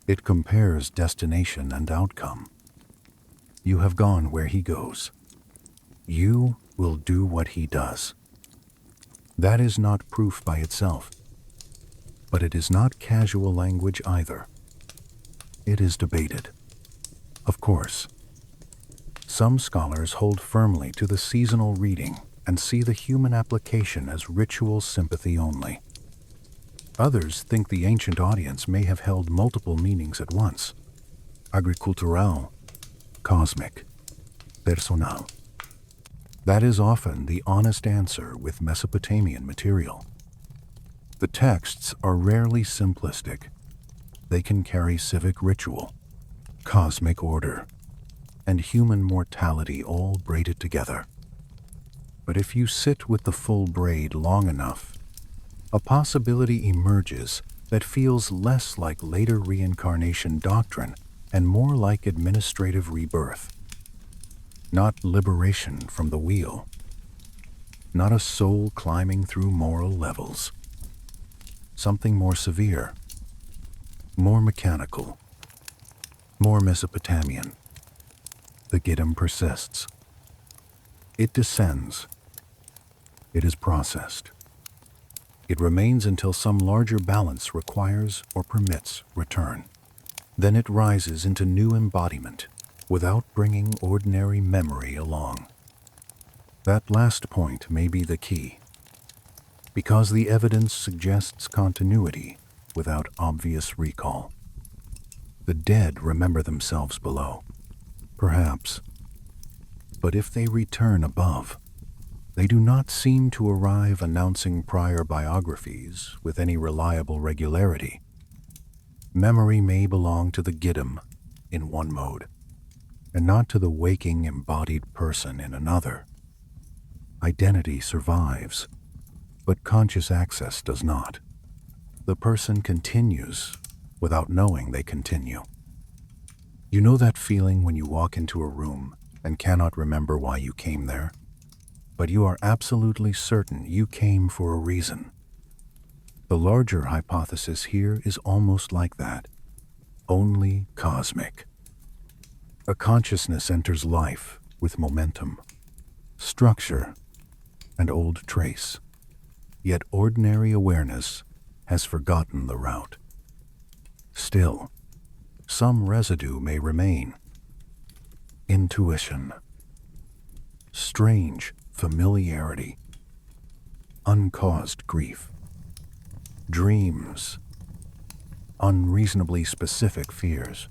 It compares destination and outcome. You have gone where he goes. You will do what he does. That is not proof by itself, but it is not casual language either. It is debated. Of course, some scholars hold firmly to the seasonal reading and see the human application as ritual sympathy only. Others think the ancient audience may have held multiple meanings at once: agricultural, cosmic, personal. That is often the honest answer with Mesopotamian material. The texts are rarely simplistic. They can carry civic ritual, cosmic order, and human mortality all braided together. But if you sit with the full braid long enough, a possibility emerges that feels less like later reincarnation doctrine and more like administrative rebirth. Not liberation from the wheel. Not a soul climbing through moral levels. Something more severe, more mechanical, more Mesopotamian. The Giddim persists. It descends. It is processed. It remains until some larger balance requires or permits return. Then it rises into new embodiment without bringing ordinary memory along. That last point may be the key, because the evidence suggests continuity without obvious recall. The dead remember themselves below, perhaps, but if they return above, they do not seem to arrive announcing prior biographies with any reliable regularity. Memory may belong to the Giddim in one mode, and not to the waking embodied person in another. Identity survives, but conscious access does not. The person continues without knowing they continue. You know that feeling when you walk into a room and cannot remember why you came there? But you are absolutely certain you came for a reason. The larger hypothesis here is almost like that, only cosmic. A consciousness enters life with momentum, structure, and old trace, yet ordinary awareness has forgotten the route. Still, some residue may remain. Intuition, strange familiarity, uncaused grief, dreams, unreasonably specific fears,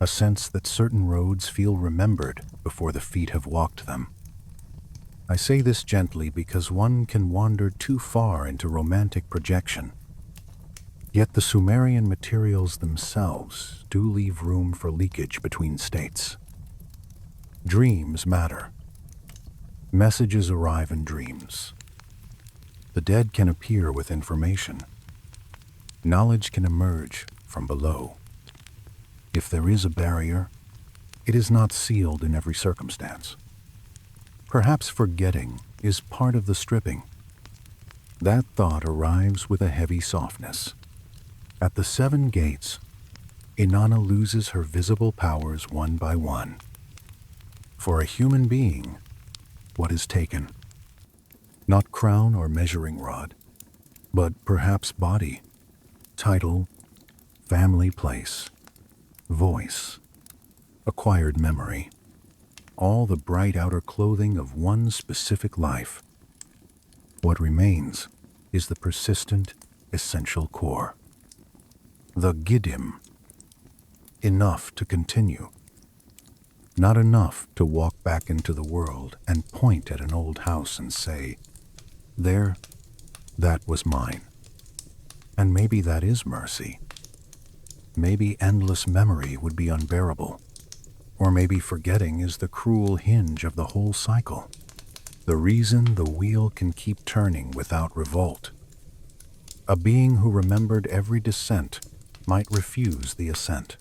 a sense that certain roads feel remembered before the feet have walked them. I say this gently because one can wander too far into romantic projection. Yet the Sumerian materials themselves do leave room for leakage between states. Dreams matter. Messages arrive in dreams. The dead can appear with information. Knowledge can emerge from below. If there is a barrier, it is not sealed in every circumstance. Perhaps forgetting is part of the stripping. That thought arrives with a heavy softness. At the 7 gates, Inanna loses her visible powers one by one. For a human being, what is taken? Not crown or measuring rod, but perhaps body, title, family place, voice, acquired memory, all the bright outer clothing of one specific life. What remains is the persistent, essential core. The Giddim. Enough to continue. Not enough to walk back into the world and point at an old house and say, "There, that was mine." And maybe that is mercy. Maybe endless memory would be unbearable. Or maybe forgetting is the cruel hinge of the whole cycle. The reason the wheel can keep turning without revolt. A being who remembered every descent might refuse the ascent.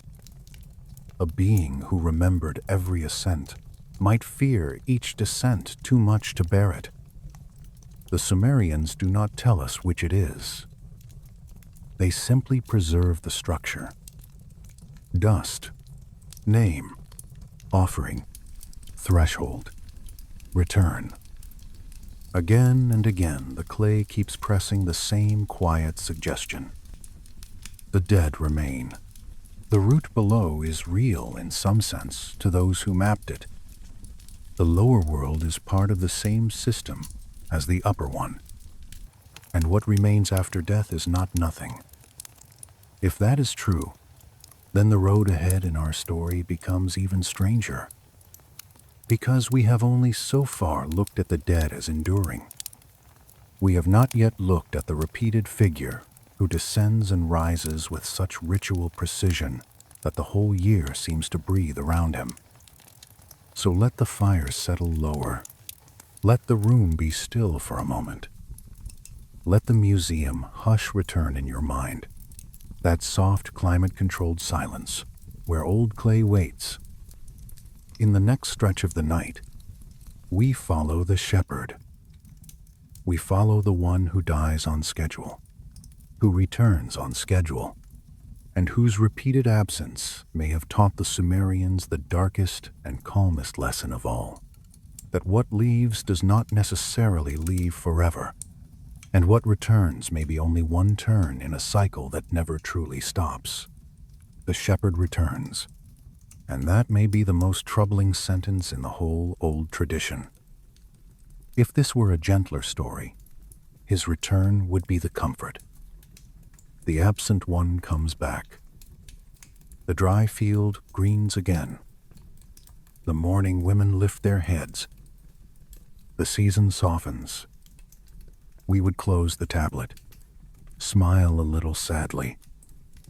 A being who remembered every ascent might fear each descent too much to bear it. The Sumerians do not tell us which it is. They simply preserve the structure. Dust, name, offering, threshold, return. Again and again, the clay keeps pressing the same quiet suggestion. The dead remain. The root below is real in some sense to those who mapped it. The lower world is part of the same system as the upper one. And what remains after death is not nothing. If that is true, then the road ahead in our story becomes even stranger. Because we have only so far looked at the dead as enduring. We have not yet looked at the repeated figure who descends and rises with such ritual precision that the whole year seems to breathe around him. So let the fire settle lower. Let the room be still for a moment. Let the museum hush return in your mind. That soft climate-controlled silence where old clay waits. In the next stretch of the night, we follow the shepherd. We follow the one who dies on schedule, who returns on schedule, and whose repeated absence may have taught the Sumerians the darkest and calmest lesson of all, that what leaves does not necessarily leave forever, and what returns may be only one turn in a cycle that never truly stops. The shepherd returns, and that may be the most troubling sentence in the whole old tradition. If this were a gentler story, his return would be the comfort. The absent one comes back. The dry field greens again. The mourning women lift their heads. The season softens. We would close the tablet, smile a little sadly,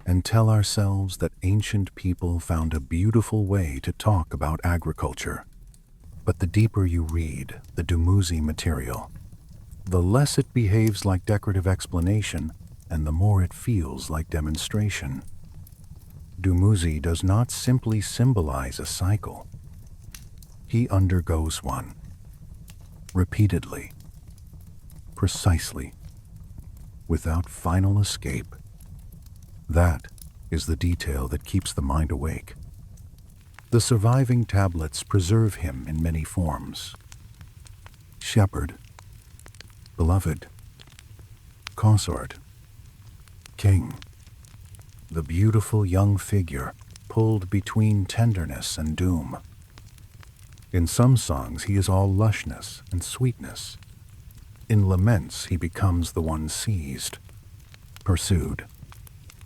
and tell ourselves that ancient people found a beautiful way to talk about agriculture. But the deeper you read the Dumuzi material, the less it behaves like decorative explanation and the more it feels like demonstration. Dumuzi does not simply symbolize a cycle. He undergoes one. Repeatedly. Precisely. Without final escape. That is the detail that keeps the mind awake. The surviving tablets preserve him in many forms. Shepherd, beloved, consort, king, the beautiful young figure pulled between tenderness and doom. In some songs, he is all lushness and sweetness. In laments, he becomes the one seized, pursued,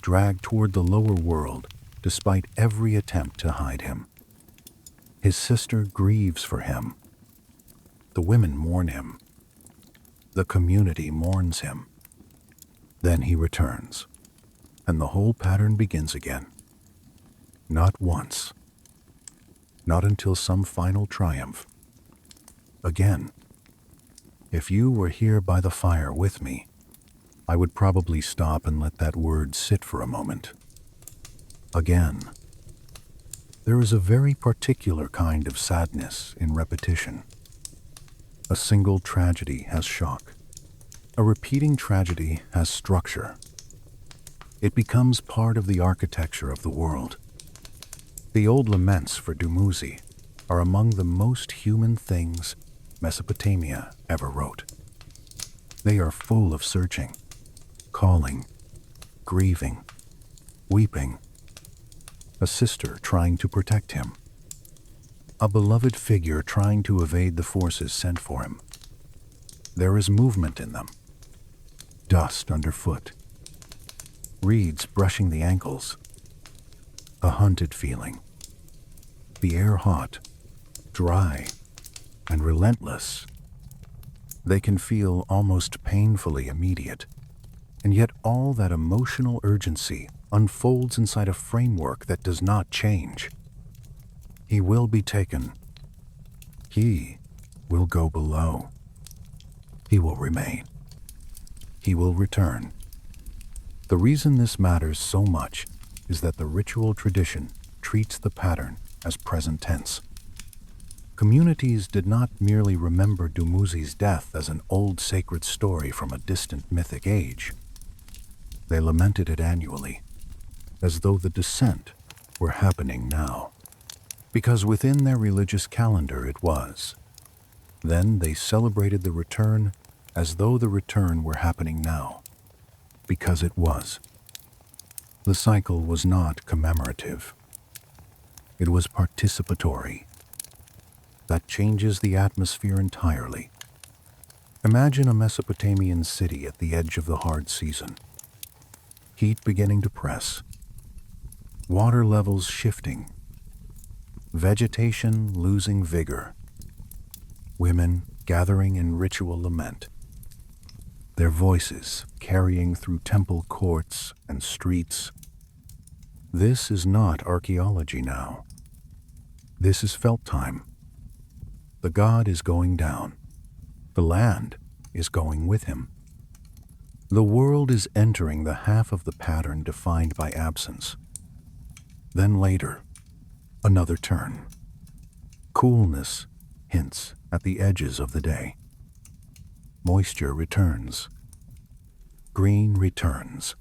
dragged toward the lower world despite every attempt to hide him. His sister grieves for him. The women mourn him. The community mourns him. Then he returns, and the whole pattern begins again. Not once. Not until some final triumph. Again. If you were here by the fire with me, I would probably stop and let that word sit for a moment. Again. There is a very particular kind of sadness in repetition. A single tragedy has shock. A repeating tragedy has structure. It becomes part of the architecture of the world. The old laments for Dumuzi are among the most human things Mesopotamia ever wrote. They are full of searching, calling, grieving, weeping. A sister trying to protect him. A beloved figure trying to evade the forces sent for him. There is movement in them. Dust underfoot. Reeds brushing the ankles. A hunted feeling. The air hot, dry, and relentless. They can feel almost painfully immediate, and yet all that emotional urgency unfolds inside a framework that does not change. He will be taken. He will go below. He will remain. He will return. The reason this matters so much is that the ritual tradition treats the pattern as present tense. Communities did not merely remember Dumuzi's death as an old sacred story from a distant mythic age. They lamented it annually, as though the descent were happening now, because within their religious calendar it was. Then they celebrated the return as though the return were happening now, because it was. The cycle was not commemorative. It was participatory. That changes the atmosphere entirely. Imagine a Mesopotamian city at the edge of the hard season. Heat beginning to press. Water levels shifting. Vegetation losing vigor. Women gathering in ritual lament. Their voices carrying through temple courts and streets. This is not archaeology now. This is felt time. The god is going down. The land is going with him. The world is entering the half of the pattern defined by absence. Then later, another turn. Coolness hints at the edges of the day. Moisture returns. Green returns.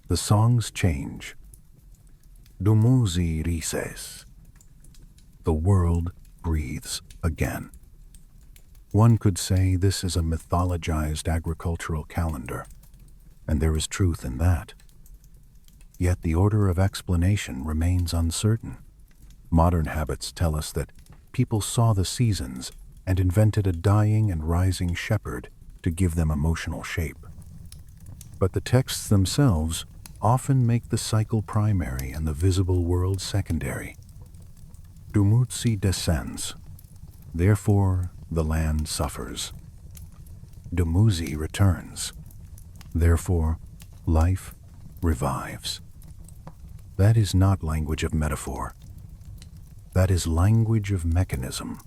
The songs change. Dumuzi rises. The world breathes again. One could say this is a mythologized agricultural calendar, and there is truth in that. Yet the order of explanation remains uncertain. Modern habits tell us that people saw the seasons and invented a dying and rising shepherd to give them emotional shape. But the texts themselves often make the cycle primary and the visible world secondary. Dumuzi descends. Therefore, the land suffers. Dumuzi returns. Therefore, life revives. That is not language of metaphor. That is language of mechanism.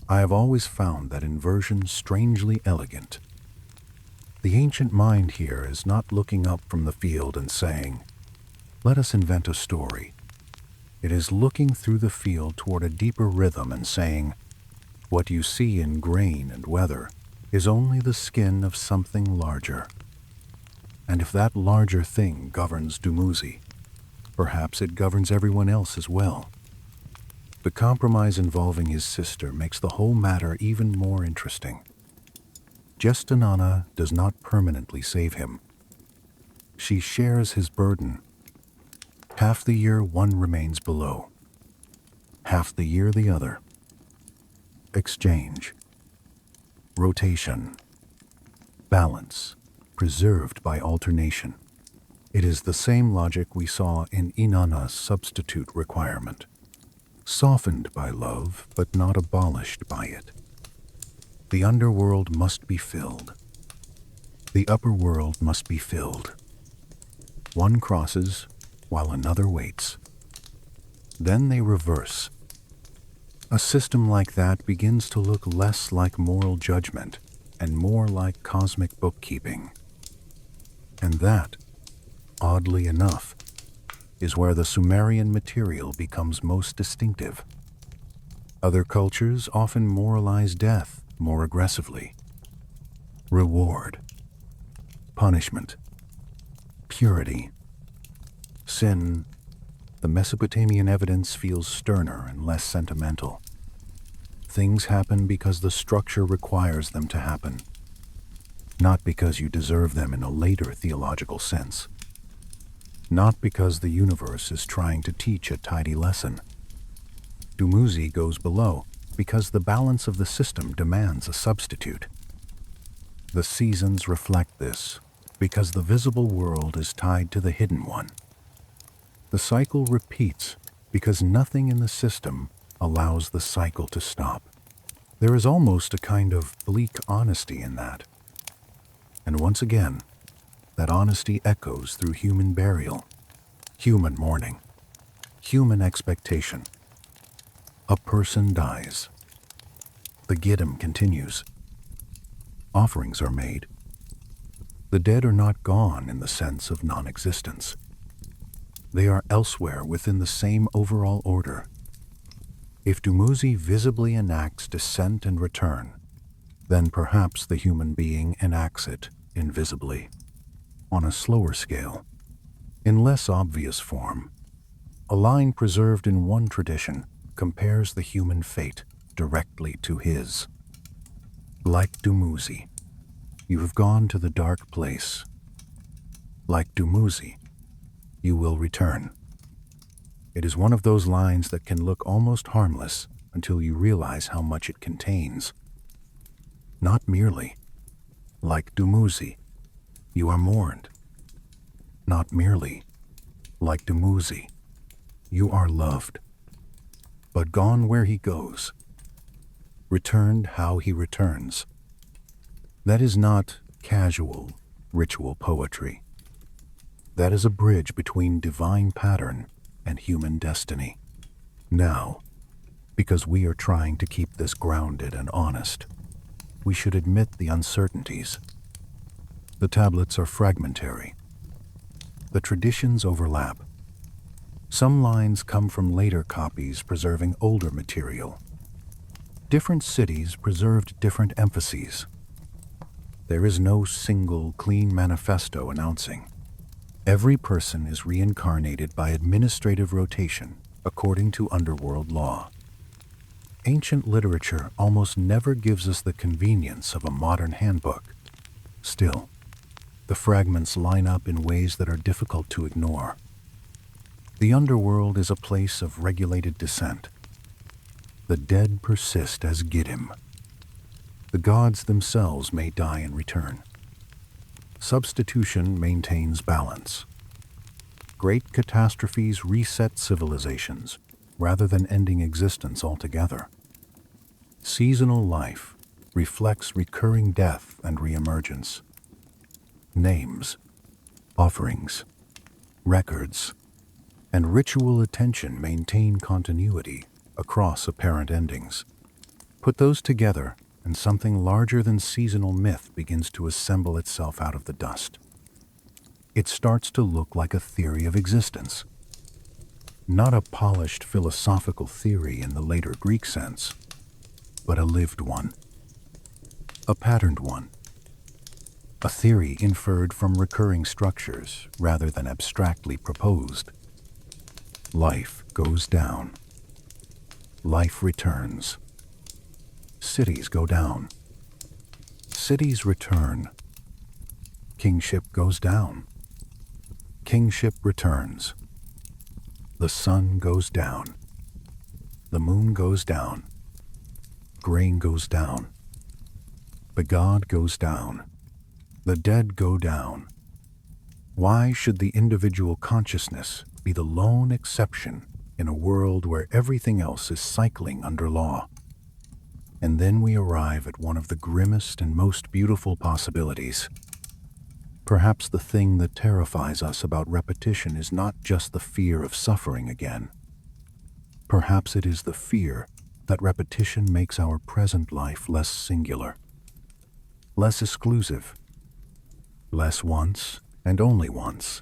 I have always found that inversion strangely elegant. The ancient mind here is not looking up from the field and saying, "Let us invent a story." It is looking through the field toward a deeper rhythm and saying, "What you see in grain and weather is only the skin of something larger." And if that larger thing governs Dumuzi, perhaps it governs everyone else as well. The compromise involving his sister makes the whole matter even more interesting. Gestanana does not permanently save him. She shares his burden. Half the year one remains below, half the year the other. Exchange, rotation, balance, preserved by alternation. It is the same logic we saw in Inanna's substitute requirement, softened by love but not abolished by it. The underworld must be filled. The upper world must be filled. One crosses while another waits. Then they reverse. A system like that begins to look less like moral judgment and more like cosmic bookkeeping. And that, oddly enough, is where the Sumerian material becomes most distinctive. Other cultures often moralize death more aggressively. Reward, punishment, purity, sin. The Mesopotamian evidence feels sterner and less sentimental. Things happen because the structure requires them to happen, not because you deserve them in a later theological sense. Not because the universe is trying to teach a tidy lesson. Dumuzi goes below because the balance of the system demands a substitute. The seasons reflect this because the visible world is tied to the hidden one. The cycle repeats because nothing in the system allows the cycle to stop. There is almost a kind of bleak honesty in that. And once again, that honesty echoes through human burial, human mourning, human expectation. A person dies. The Giddim continues. Offerings are made. The dead are not gone in the sense of non-existence. They are elsewhere within the same overall order. If Dumuzi visibly enacts descent and return, then perhaps the human being enacts it invisibly, on a slower scale, in less obvious form. A line preserved in one tradition compares the human fate directly to his. Like Dumuzi, you have gone to the dark place. Like Dumuzi, you will return. It is one of those lines that can look almost harmless until you realize how much it contains. Not merely, like Dumuzi, you are mourned. Not merely, like Dumuzi, you are loved. But gone where he goes, returned how he returns. That is not casual, ritual poetry. That is a bridge between divine pattern and human destiny. Now, because we are trying to keep this grounded and honest, we should admit the uncertainties. The tablets are fragmentary. The traditions overlap. Some lines come from later copies preserving older material. Different cities preserved different emphases. There is no single clean manifesto announcing. Every person is reincarnated by administrative rotation according to underworld law. Ancient literature almost never gives us the convenience of a modern handbook. Still, the fragments line up in ways that are difficult to ignore. The underworld is a place of regulated descent. The dead persist as Giddim. The gods themselves may die and return. Substitution maintains balance. Great catastrophes reset civilizations rather than ending existence altogether. Seasonal life reflects recurring death and reemergence. Names, offerings, records, and ritual attention maintain continuity across apparent endings. Put those together, and something larger than seasonal myth begins to assemble itself out of the dust. It starts to look like a theory of existence. Not a polished philosophical theory in the later Greek sense, but a lived one. A patterned one. A theory inferred from recurring structures rather than abstractly proposed. Life goes down. Life returns. Cities go down. Cities return. Kingship goes down. kingship returns. The sun goes down. The moon goes down. Grain goes down. The god goes down. The dead go down. Why should the individual consciousness be the lone exception in a world where everything else is cycling under law? And then we arrive at one of the grimmest and most beautiful possibilities. Perhaps the thing that terrifies us about repetition is not just the fear of suffering again. Perhaps it is the fear that repetition makes our present life less singular, less exclusive, less once and only once.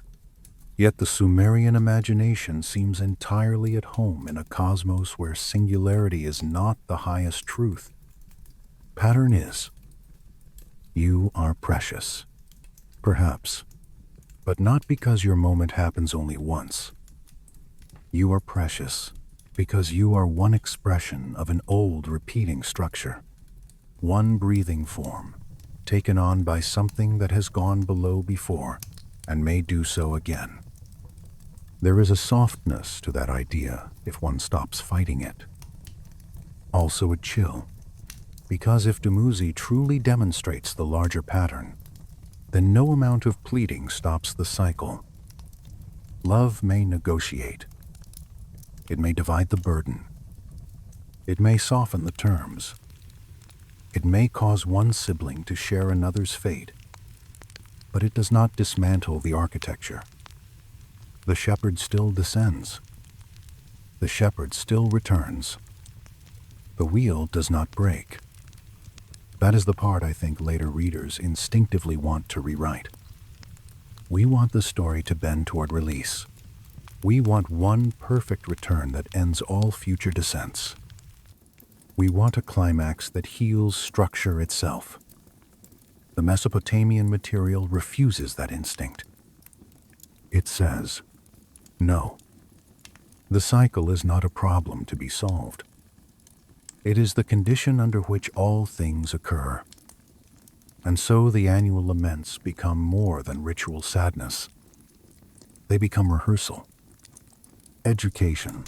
Yet the Sumerian imagination seems entirely at home in a cosmos where singularity is not the highest truth. Pattern is. You are precious. Perhaps, but not because your moment happens only once. You are precious because you are one expression of an old repeating structure, one breathing form, taken on by something that has gone below before and may do so again. There is a softness to that idea if one stops fighting it. Also a chill, because if Dumuzi truly demonstrates the larger pattern, then no amount of pleading stops the cycle. Love may negotiate. It may divide the burden. It may soften the terms. It may cause one sibling to share another's fate, but it does not dismantle the architecture. The shepherd still descends. The shepherd still returns. The wheel does not break. That is the part I think later readers instinctively want to rewrite. We want the story to bend toward release. We want one perfect return that ends all future descents. We want a climax that heals structure itself. The Mesopotamian material refuses that instinct. It says, no. The cycle is not a problem to be solved. It is the condition under which all things occur. And so the annual laments become more than ritual sadness. They become rehearsal, education,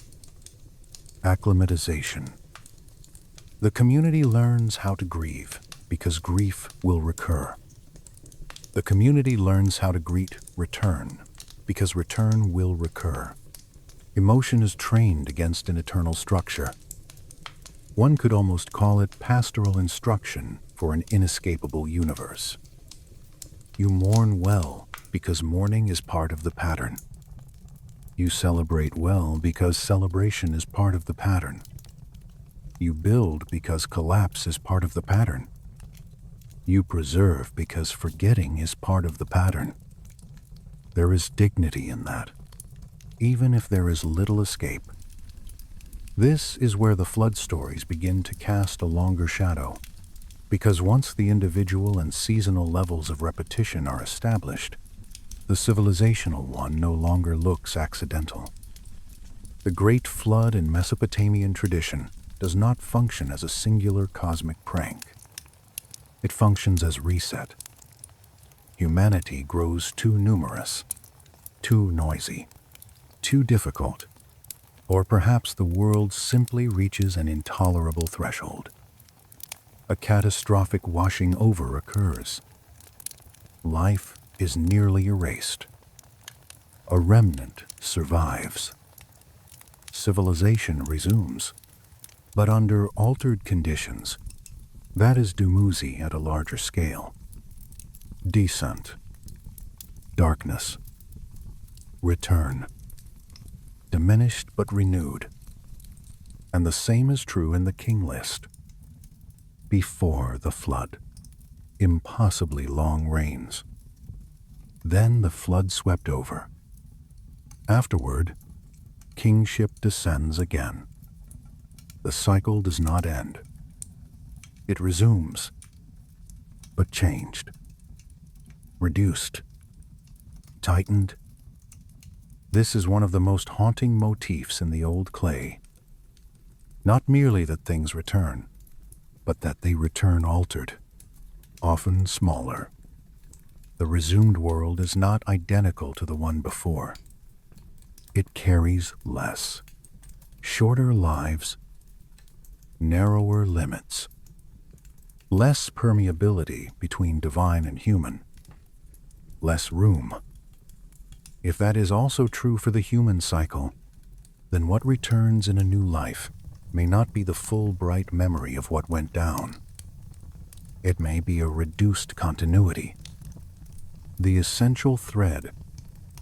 acclimatization. The community learns how to grieve because grief will recur. The community learns how to greet return because return will recur. Emotion is trained against an eternal structure. One could almost call it pastoral instruction for an inescapable universe. You mourn well because mourning is part of the pattern. You celebrate well because celebration is part of the pattern. You build because collapse is part of the pattern. You preserve because forgetting is part of the pattern. There is dignity in that, even if there is little escape. This is where the flood stories begin to cast a longer shadow, because once the individual and seasonal levels of repetition are established, the civilizational one no longer looks accidental. The great flood in Mesopotamian tradition does not function as a singular cosmic prank. It functions as reset. Humanity grows too numerous, too noisy, too difficult, or perhaps the world simply reaches an intolerable threshold. A catastrophic washing over occurs. Life is nearly erased. A remnant survives. Civilization resumes, but under altered conditions. That is Dumuzi at a larger scale. Descent, darkness, return, diminished but renewed. And the same is true in the king list. Before the flood, impossibly long reigns. Then the flood swept over. Afterward, kingship descends again. The cycle does not end. It resumes, but changed, reduced, tightened. This is one of the most haunting motifs in the old clay. Not merely that things return, but that they return altered, often smaller. The resumed world is not identical to the one before. It carries less, shorter lives, narrower limits, less permeability between divine and human, less room. If that is also true for the human cycle, then what returns in a new life may not be the full bright memory of what went down. It may be a reduced continuity. The essential thread,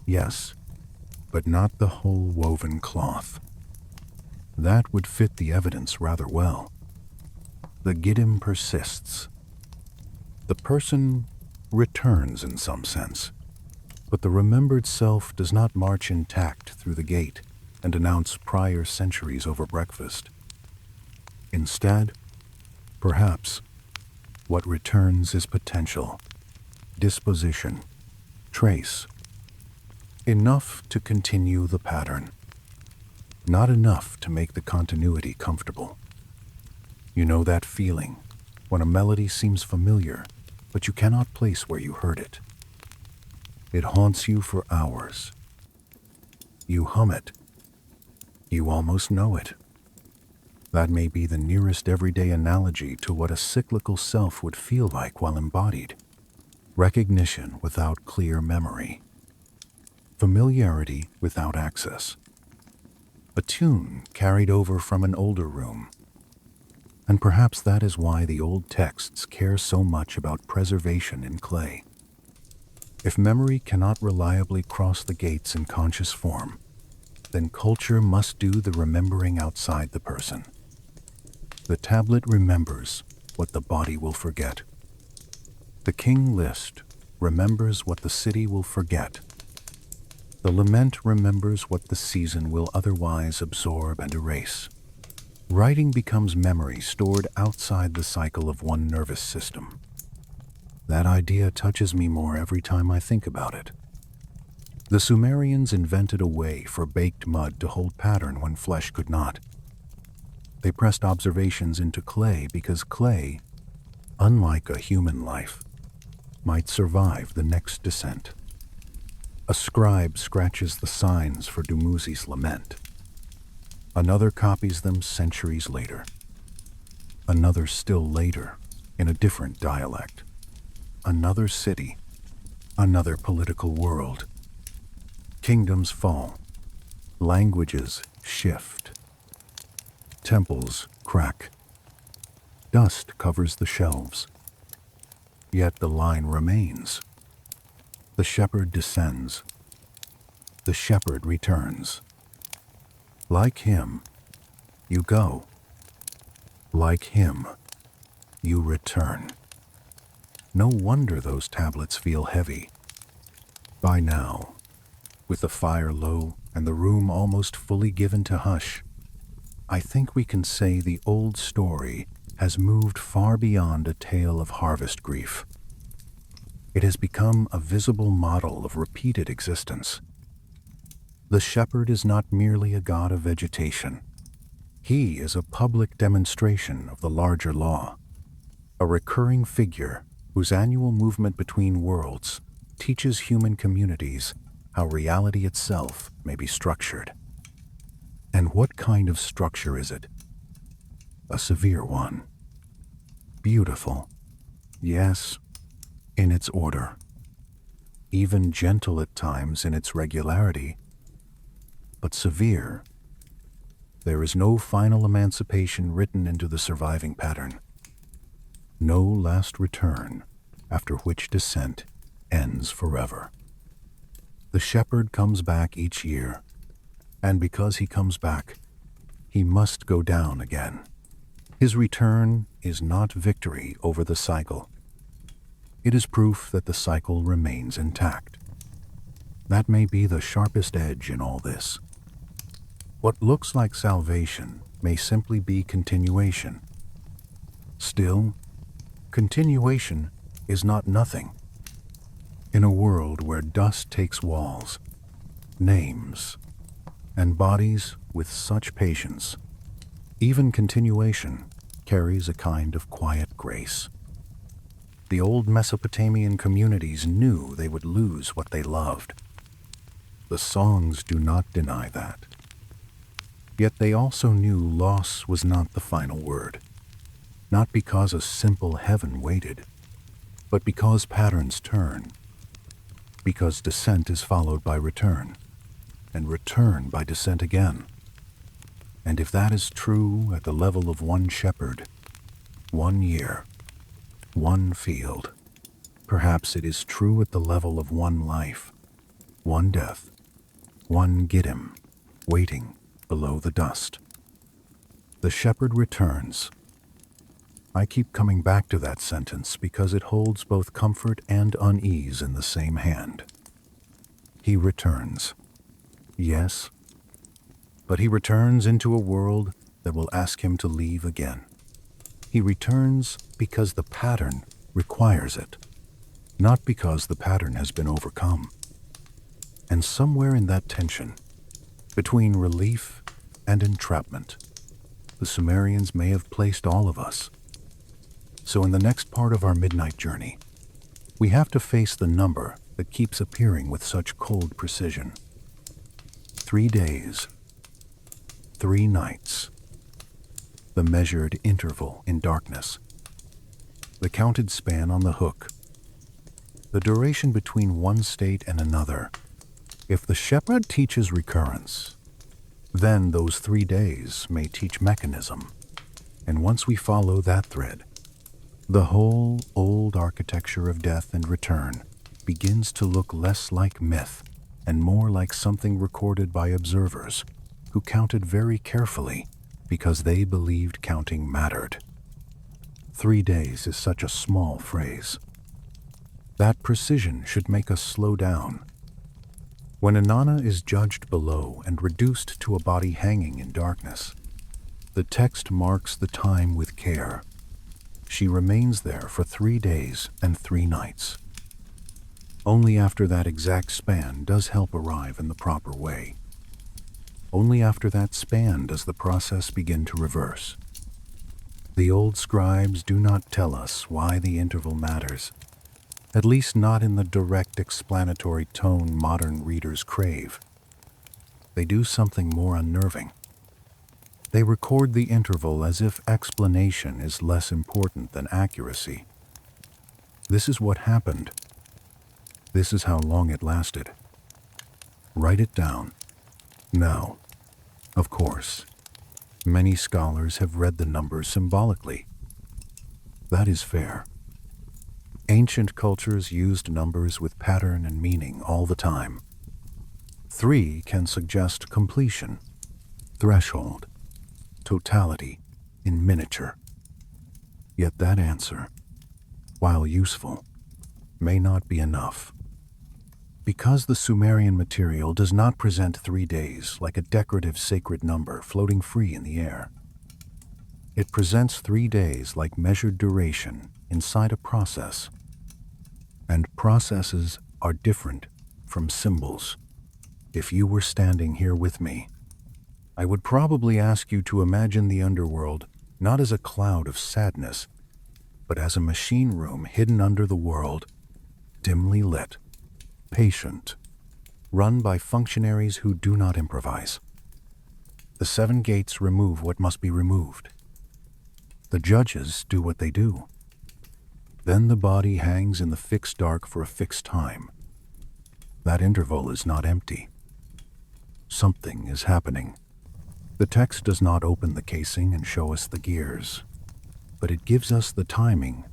yes, but not the whole woven cloth. That would fit the evidence rather well. The Giddim persists. The person returns in some sense, but the remembered self does not march intact through the gate and announce prior centuries over breakfast. Instead, perhaps, what returns is potential, disposition, trace. Enough to continue the pattern. Not enough to make the continuity comfortable. You know that feeling when a melody seems familiar, but you cannot place where you heard it. It haunts you for hours. You hum it. You almost know it. That may be the nearest everyday analogy to what a cyclical self would feel like while embodied. Recognition without clear memory. Familiarity without access. A tune carried over from an older room. And perhaps that is why the old texts care so much about preservation in clay. If memory cannot reliably cross the gates in conscious form, then culture must do the remembering outside the person. The tablet remembers what the body will forget. The king list remembers what the city will forget. The lament remembers what the season will otherwise absorb and erase. Writing becomes memory stored outside the cycle of one nervous system. That idea touches me more every time I think about it. The Sumerians invented a way for baked mud to hold pattern when flesh could not. They pressed observations into clay because clay, unlike a human life, might survive the next descent. A scribe scratches the signs for Dumuzi's lament. Another copies them centuries later. Another still later, in a different dialect. Another city, another political world. Kingdoms fall. Languages shift. Temples crack. Dust covers the shelves. Yet the line remains. The shepherd descends. The shepherd returns. Like him, you go. Like him, you return. No wonder those tablets feel heavy. By now, with the fire low and the room almost fully given to hush, I think we can say the old story has moved far beyond a tale of harvest grief. It has become a visible model of repeated existence. The shepherd is not merely a god of vegetation. He is a public demonstration of the larger law, a recurring figure whose annual movement between worlds teaches human communities how reality itself may be structured. And what kind of structure is it? A severe one. Beautiful. Yes, in its order. Even gentle at times in its regularity, but severe. There is no final emancipation written into the surviving pattern. No last return, after which descent ends forever. The shepherd comes back each year, and because he comes back, he must go down again. His return is not victory over the cycle. It is proof that the cycle remains intact. That may be the sharpest edge in all this. What looks like salvation may simply be continuation. Still, continuation is not nothing. In a world where dust takes walls, names, and bodies with such patience, even continuation carries a kind of quiet grace. The old Mesopotamian communities knew they would lose what they loved. The songs do not deny that. Yet they also knew loss was not the final word, not because a simple heaven waited, but because patterns turn, because descent is followed by return, and return by descent again. And if that is true at the level of one shepherd, 1 year, 1 field, perhaps it is true at the level of 1 life, 1 death, 1 Giddim, waiting below the dust. The shepherd returns. I keep coming back to that sentence because it holds both comfort and unease in the same hand. He returns. Yes, but he returns into a world that will ask him to leave again. He returns because the pattern requires it, not because the pattern has been overcome. And somewhere in that tension, between relief and entrapment, the Sumerians may have placed all of us. So in the next part of our midnight journey, we have to face the number that keeps appearing with such cold precision. 3 days, 3 nights, the measured interval in darkness, the counted span on the hook, the duration between one state and another. If the shepherd teaches recurrence, then those 3 days may teach mechanism. And once we follow that thread, the whole old architecture of death and return begins to look less like myth and more like something recorded by observers who counted very carefully because they believed counting mattered. 3 days is such a small phrase. That precision should make us slow down. When Inanna is judged below and reduced to a body hanging in darkness, the text marks the time with care. She remains there for 3 days and 3 nights. Only after that exact span does help arrive in the proper way. Only after that span does the process begin to reverse. The old scribes do not tell us why the interval matters, at least not in the direct explanatory tone modern readers crave. They do something more unnerving. They record the interval as if explanation is less important than accuracy. This is what happened. This is how long it lasted. Write it down. Now, of course, many scholars have read the numbers symbolically. That is fair. Ancient cultures used numbers with pattern and meaning all the time. 3 can suggest completion, threshold, totality in miniature. Yet that answer, while useful, may not be enough. Because the Sumerian material does not present 3 days like a decorative sacred number floating free in the air. It presents 3 days like measured duration inside a process. And processes are different from symbols. If you were standing here with me, I would probably ask you to imagine the underworld not as a cloud of sadness, but as a machine room hidden under the world, dimly lit, patient, run by functionaries who do not improvise. The 7 gates remove what must be removed. The judges do what they do. Then the body hangs in the fixed dark for a fixed time. That interval is not empty. Something is happening. The text does not open the casing and show us the gears, but it gives us the timing,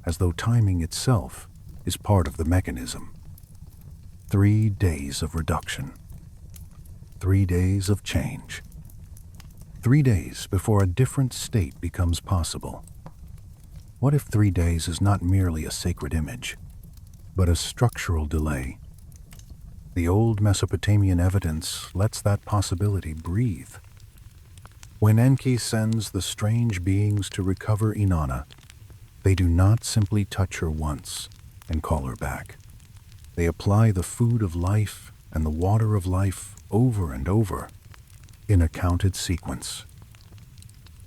as though timing itself is part of the mechanism. 3 days of reduction. 3 days of change. 3 days before a different state becomes possible. What if 3 days is not merely a sacred image, but a structural delay? The old Mesopotamian evidence lets that possibility breathe. When Enki sends the strange beings to recover Inanna, they do not simply touch her once and call her back. They apply the food of life and the water of life over and over in a counted sequence.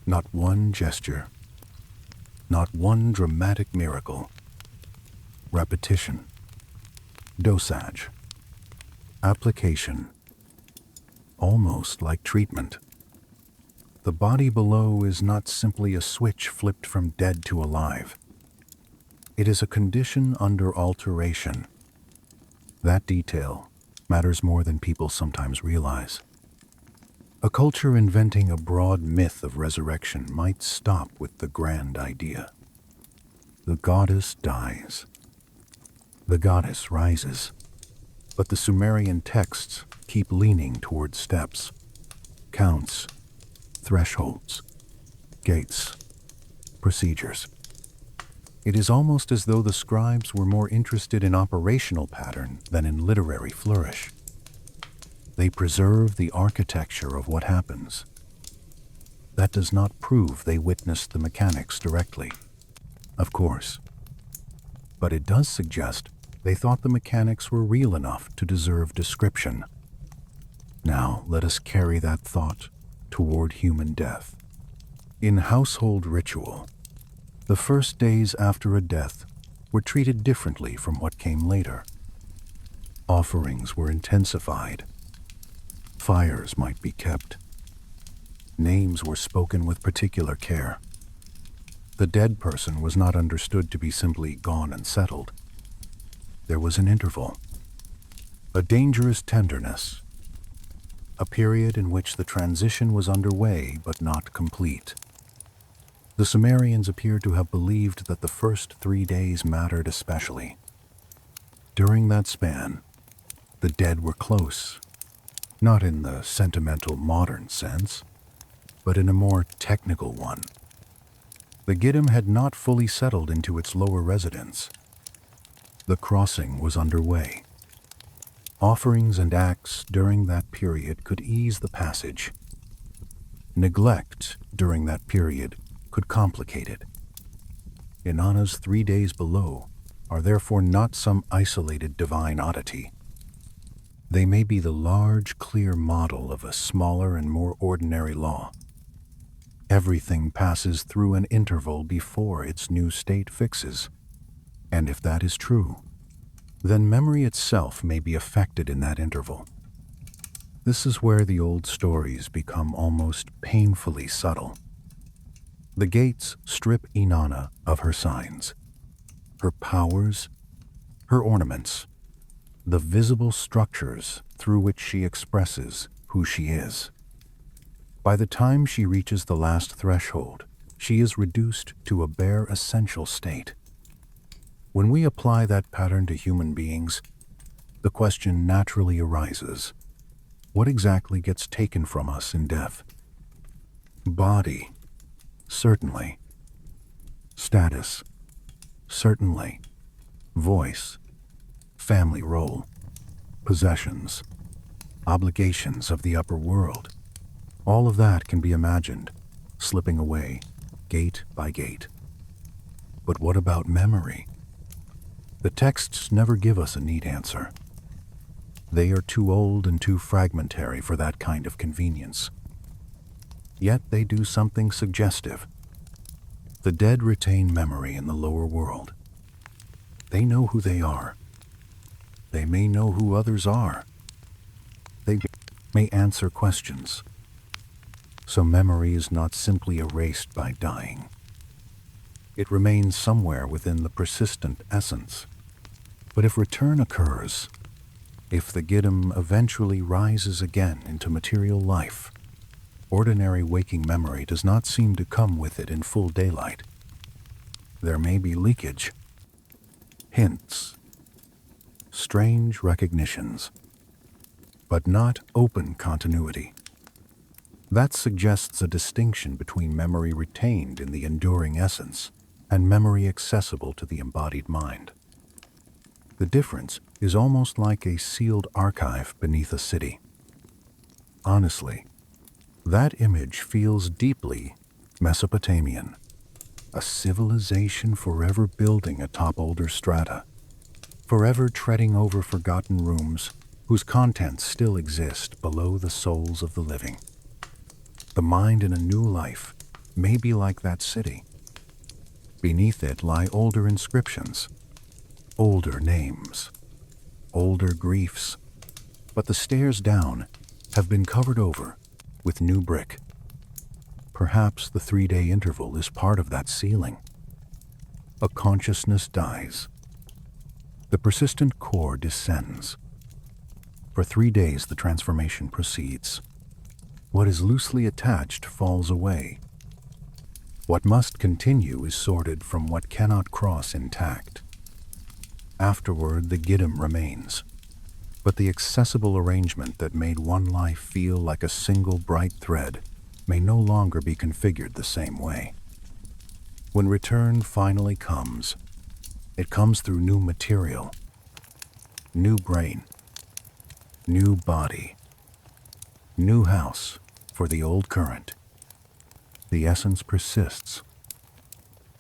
Not one gesture, not one dramatic miracle, repetition, dosage, application, almost like treatment. The body below is not simply a switch flipped from dead to alive. It is a condition under alteration. That detail matters more than people sometimes realize. A culture inventing a broad myth of resurrection might stop with the grand idea. The goddess dies. The goddess rises. But the Sumerian texts keep leaning toward steps, counts, thresholds, gates, procedures. It is almost as though the scribes were more interested in operational pattern than in literary flourish. They preserve the architecture of what happens. That does not prove they witnessed the mechanics directly, of course. But it does suggest they thought the mechanics were real enough to deserve description. Now let us carry that thought toward human death. In household ritual, the first days after a death were treated differently from what came later. Offerings were intensified. Fires might be kept. Names were spoken with particular care. The dead person was not understood to be simply gone and settled. There was an interval, a dangerous tenderness, a period in which the transition was underway but not complete. The Sumerians appear to have believed that the first 3 days mattered especially. During that span, the dead were close, not in the sentimental modern sense, but in a more technical one. The Giddim had not fully settled into its lower residence. The crossing was underway. Offerings and acts during that period could ease the passage. Neglect during that period could complicate it. Inanna's 3 days below are therefore not some isolated divine oddity. They may be the large, clear model of a smaller and more ordinary law. Everything passes through an interval before its new state fixes. And if that is true, then memory itself may be affected in that interval. This is where the old stories become almost painfully subtle. The gates strip Inanna of her signs, her powers, her ornaments, the visible structures through which she expresses who she is. By the time she reaches the last threshold, she is reduced to a bare essential state. When we apply that pattern to human beings, the question naturally arises: what exactly gets taken from us in death? Body, certainly. Status, certainly. Voice, family role, possessions, obligations of the upper world. All of that can be imagined, slipping away, gate by gate. But what about memory? The texts never give us a neat answer. They are too old and too fragmentary for that kind of convenience. Yet they do something suggestive. The dead retain memory in the lower world. They know who they are. They may know who others are. They may answer questions. So memory is not simply erased by dying. It remains somewhere within the persistent essence. But if return occurs, if the Giddim eventually rises again into material life, ordinary waking memory does not seem to come with it in full daylight. There may be leakage, hints, strange recognitions, but not open continuity. That suggests a distinction between memory retained in the enduring essence and memory accessible to the embodied mind. The difference is almost like a sealed archive beneath a city. Honestly, that image feels deeply Mesopotamian, a civilization forever building atop older strata, forever treading over forgotten rooms whose contents still exist below the souls of the living. The mind in a new life may be like that city. Beneath it lie older inscriptions, older names, older griefs, but the stairs down have been covered over with new brick. Perhaps the 3-day interval is part of that sealing. A consciousness dies. The persistent core descends. For 3 days the transformation proceeds. What is loosely attached falls away. What must continue is sorted from what cannot cross intact. Afterward, the Giddim remains, but the accessible arrangement that made one life feel like a single bright thread may no longer be configured the same way. When return finally comes, it comes through new material, new brain, new body, new house for the old current. The essence persists.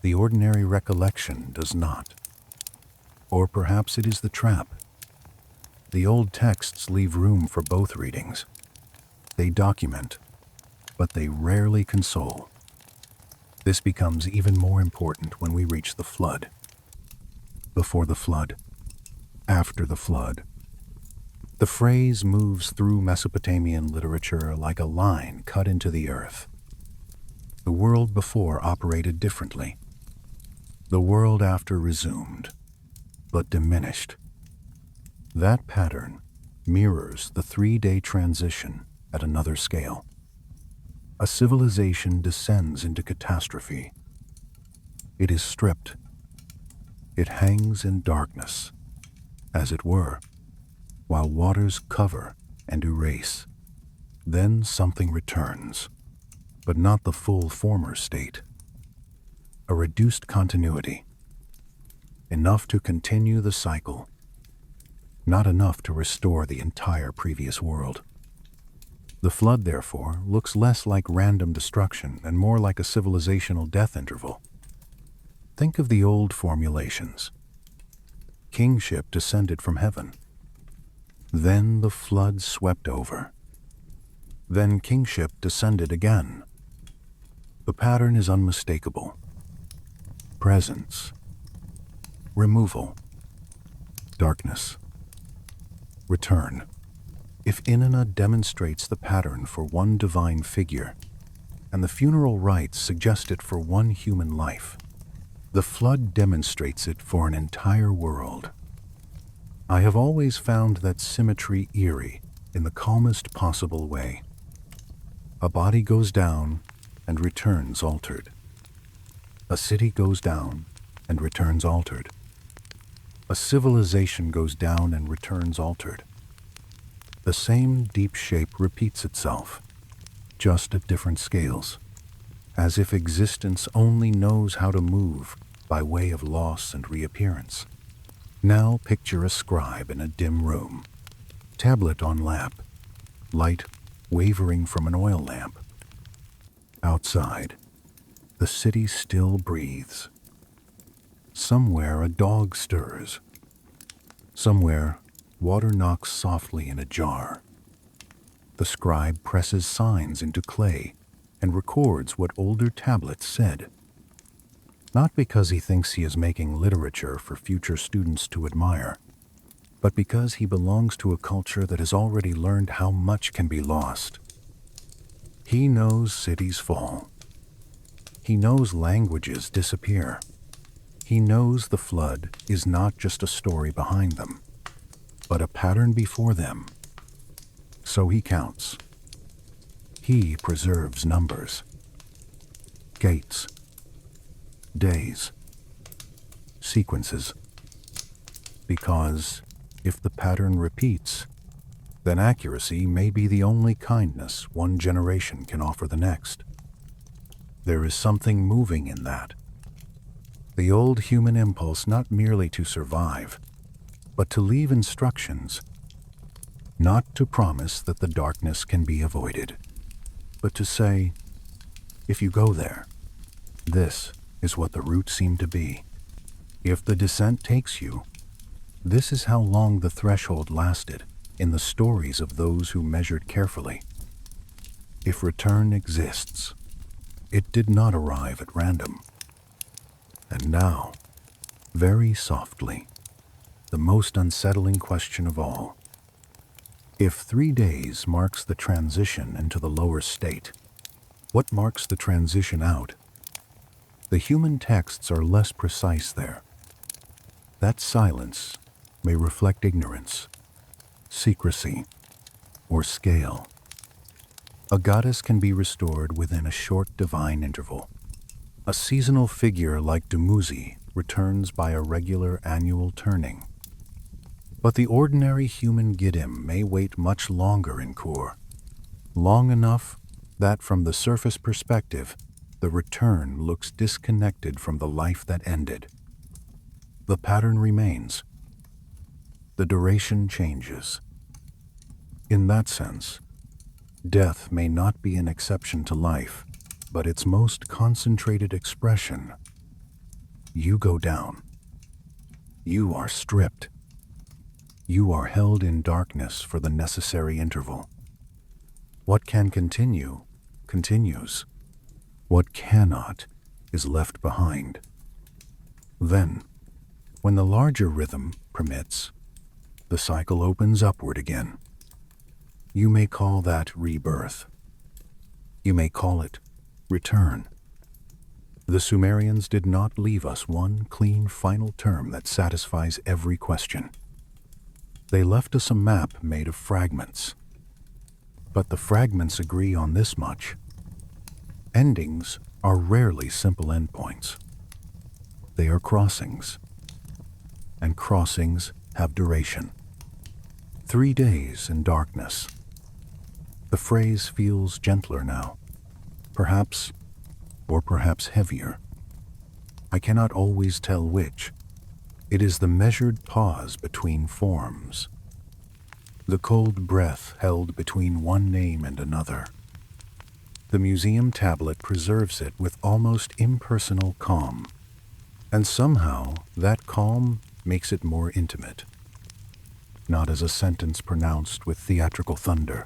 The ordinary recollection does not. Or perhaps it is the trap. The old texts leave room for both readings. They document, but they rarely console. This becomes even more important when we reach the flood. Before the flood, after the flood. The phrase moves through Mesopotamian literature like a line cut into the earth. The world before operated differently. The world after resumed, but diminished. That pattern mirrors the 3-day transition at another scale. A civilization descends into catastrophe. It is stripped. It hangs in darkness, as it were, while waters cover and erase. Then something returns, but not the full former state. A reduced continuity, enough to continue the cycle, not enough to restore the entire previous world. The flood, therefore, looks less like random destruction and more like a civilizational death interval. Think of the old formulations. Kingship descended from heaven. Then the flood swept over. Then kingship descended again. The pattern is unmistakable. Presence. Removal. Darkness. Return. If Inanna demonstrates the pattern for one divine figure, and the funeral rites suggest it for one human life, the flood demonstrates it for an entire world. I have always found that symmetry eerie in the calmest possible way. A body goes down and returns altered. A city goes down and returns altered. A civilization goes down and returns altered. The same deep shape repeats itself, just at different scales, as if existence only knows how to move by way of loss and reappearance. Now picture a scribe in a dim room, tablet on lap, light wavering from an oil lamp. Outside, the city still breathes. Somewhere a dog stirs. Somewhere water knocks softly in a jar. The scribe presses signs into clay and records what older tablets said. Not because he thinks he is making literature for future students to admire, but because he belongs to a culture that has already learned how much can be lost. He knows cities fall. He knows languages disappear. He knows the flood is not just a story behind them, but a pattern before them. So he counts. He preserves numbers. Gates. Days. Sequences. Because if the pattern repeats, then accuracy may be the only kindness one generation can offer the next. There is something moving in that. The old human impulse not merely to survive, but to leave instructions, not to promise that the darkness can be avoided, but to say, if you go there, this is what the route seemed to be. If the descent takes you, this is how long the threshold lasted in the stories of those who measured carefully. If return exists, it did not arrive at random. And now, very softly, the most unsettling question of all. If 3 days marks the transition into the lower state, what marks the transition out? The human texts are less precise there. That silence may reflect ignorance, secrecy, or scale. A goddess can be restored within a short divine interval. A seasonal figure like Dumuzi returns by a regular annual turning. But the ordinary human Giddim may wait much longer in Kur, long enough that from the surface perspective, the return looks disconnected from the life that ended. The pattern remains. The duration changes. In that sense, death may not be an exception to life, but its most concentrated expression. You go down. You are stripped. You are held in darkness for the necessary interval. What can continue, continues. What cannot is left behind. Then, when the larger rhythm permits, the cycle opens upward again. You may call that rebirth. You may call it return. The Sumerians did not leave us one clean final term that satisfies every question. They left us a map made of fragments. But the fragments agree on this much. Endings are rarely simple endpoints. They are crossings. And crossings have duration. 3 days in darkness. The phrase feels gentler now. Perhaps, or perhaps heavier. I cannot always tell which. It is the measured pause between forms. The cold breath held between one name and another. The museum tablet preserves it with almost impersonal calm. And somehow, that calm makes it more intimate. Not as a sentence pronounced with theatrical thunder,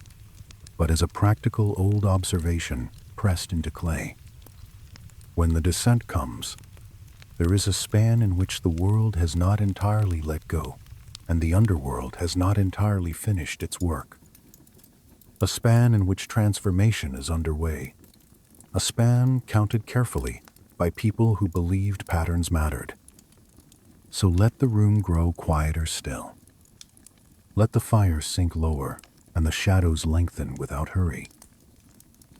but as a practical old observation pressed into clay. When the descent comes, there is a span in which the world has not entirely let go, and the underworld has not entirely finished its work. A span in which transformation is underway. A span counted carefully by people who believed patterns mattered. So let the room grow quieter still. Let the fire sink lower and the shadows lengthen without hurry.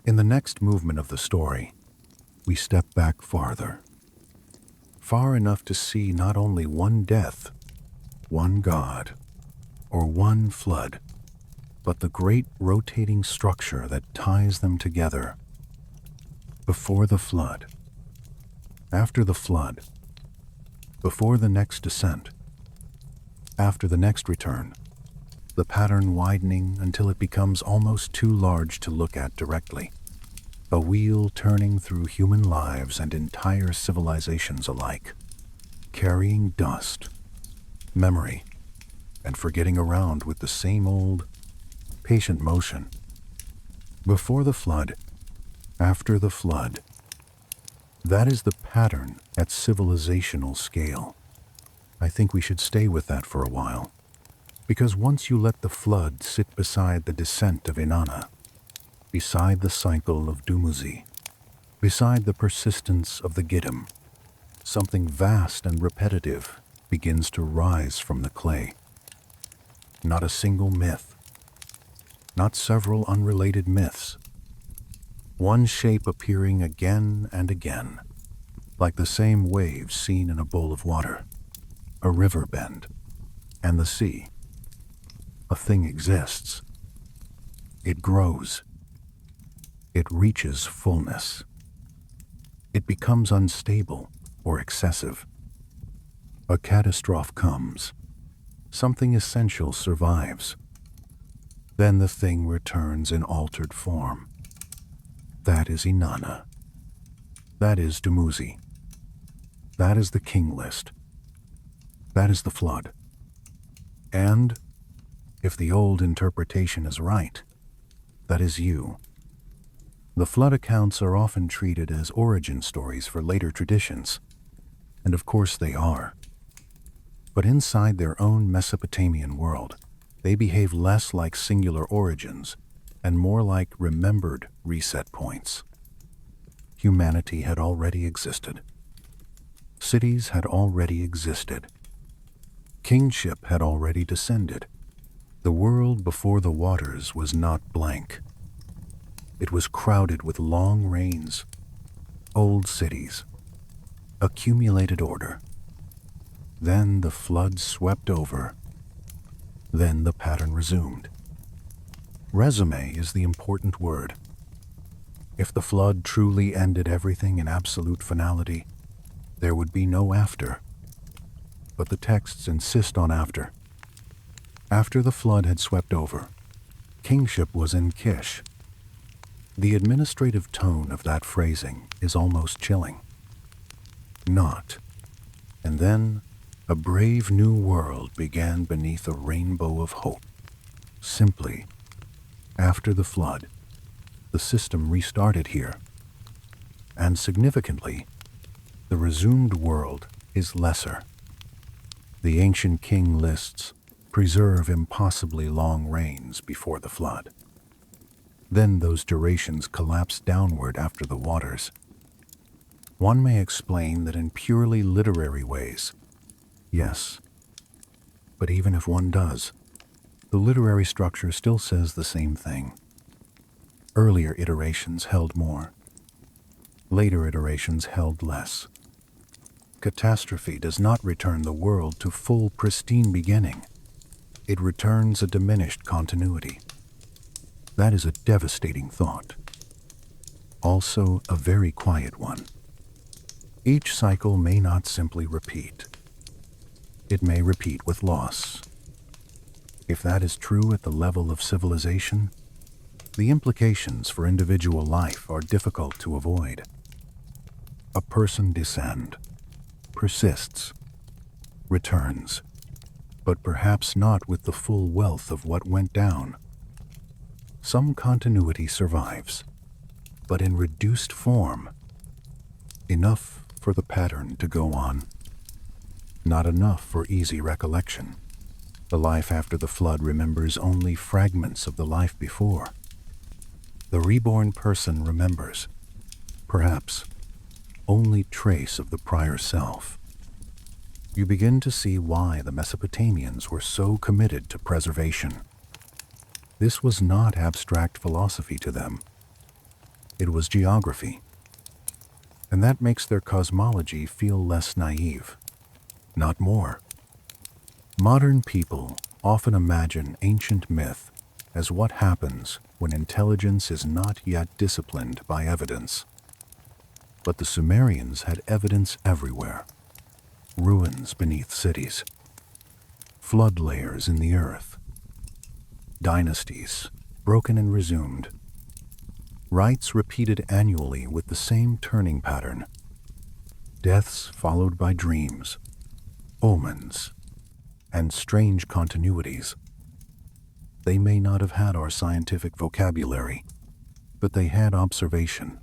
In the next movement of the story, we step back farther. Far enough to see not only one death, one god, or one flood, but the great rotating structure that ties them together. Before the flood, after the flood, before the next descent, after the next return, the pattern widening until it becomes almost too large to look at directly. A wheel turning through human lives and entire civilizations alike, carrying dust, memory, and forgetting around with the same old, patient motion. Before the flood, after the flood. That is the pattern at civilizational scale. I think we should stay with that for a while, because once you let the flood sit beside the descent of Inanna, beside the cycle of Dumuzi, beside the persistence of the Giddim, something vast and repetitive begins to rise from the clay. Not a single myth, not several unrelated myths. One shape appearing again and again, like the same waves seen in a bowl of water, a river bend, and the sea. A thing exists. It grows. It reaches fullness. It becomes unstable or excessive. A catastrophe comes. Something essential survives. Then the thing returns in altered form. That is Inanna. That is Dumuzi. That is the king list. That is the flood. And, if the old interpretation is right, that is you. The flood accounts are often treated as origin stories for later traditions, and of course they are. But inside their own Mesopotamian world, they behave less like singular origins and more like remembered reset points. Humanity had already existed. Cities had already existed. Kingship had already descended. The world before the waters was not blank. It was crowded with long reigns, old cities, accumulated order. Then the flood swept over. Then the pattern resumed. Resume is the important word. If the flood truly ended everything in absolute finality, there would be no after. But the texts insist on after. After the flood had swept over, kingship was in Kish. The administrative tone of that phrasing is almost chilling. Not. And then a brave new world began beneath a rainbow of hope. Simply, after the flood, the system restarted here. And significantly, the resumed world is lesser. The ancient king lists preserve impossibly long reigns before the flood. Then those durations collapse downward after the waters. One may explain that in purely literary ways, yes. But even if one does, the literary structure still says the same thing. Earlier iterations held more. Later iterations held less. Catastrophe does not return the world to full, pristine beginning. It returns a diminished continuity. That is a devastating thought. Also a very quiet one. Each cycle may not simply repeat. It may repeat with loss. If that is true at the level of civilization, the implications for individual life are difficult to avoid. A person descends, persists, returns, but perhaps not with the full wealth of what went down. Some continuity survives, but in reduced form, enough for the pattern to go on. Not enough for easy recollection. The life after the flood remembers only fragments of the life before. The reborn person remembers, perhaps, only trace of the prior self. You begin to see why the Mesopotamians were so committed to preservation. This was not abstract philosophy to them. It was geography. And that makes their cosmology feel less naive, not more. Modern people often imagine ancient myth as what happens when intelligence is not yet disciplined by evidence. But the Sumerians had evidence everywhere. Ruins beneath cities, flood layers in the earth, dynasties broken and resumed, rites repeated annually with the same turning pattern, deaths followed by dreams, omens, and strange continuities. They may not have had our scientific vocabulary, but they had observation,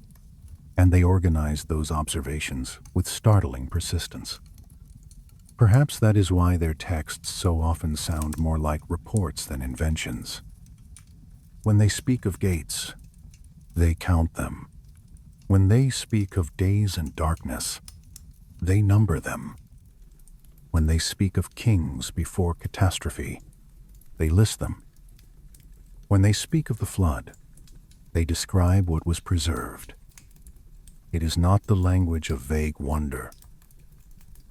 and they organized those observations with startling persistence. Perhaps that is why their texts so often sound more like reports than inventions. When they speak of gates, they count them. When they speak of days and darkness, they number them. When they speak of kings before catastrophe, they list them. When they speak of the flood, they describe what was preserved. It is not the language of vague wonder.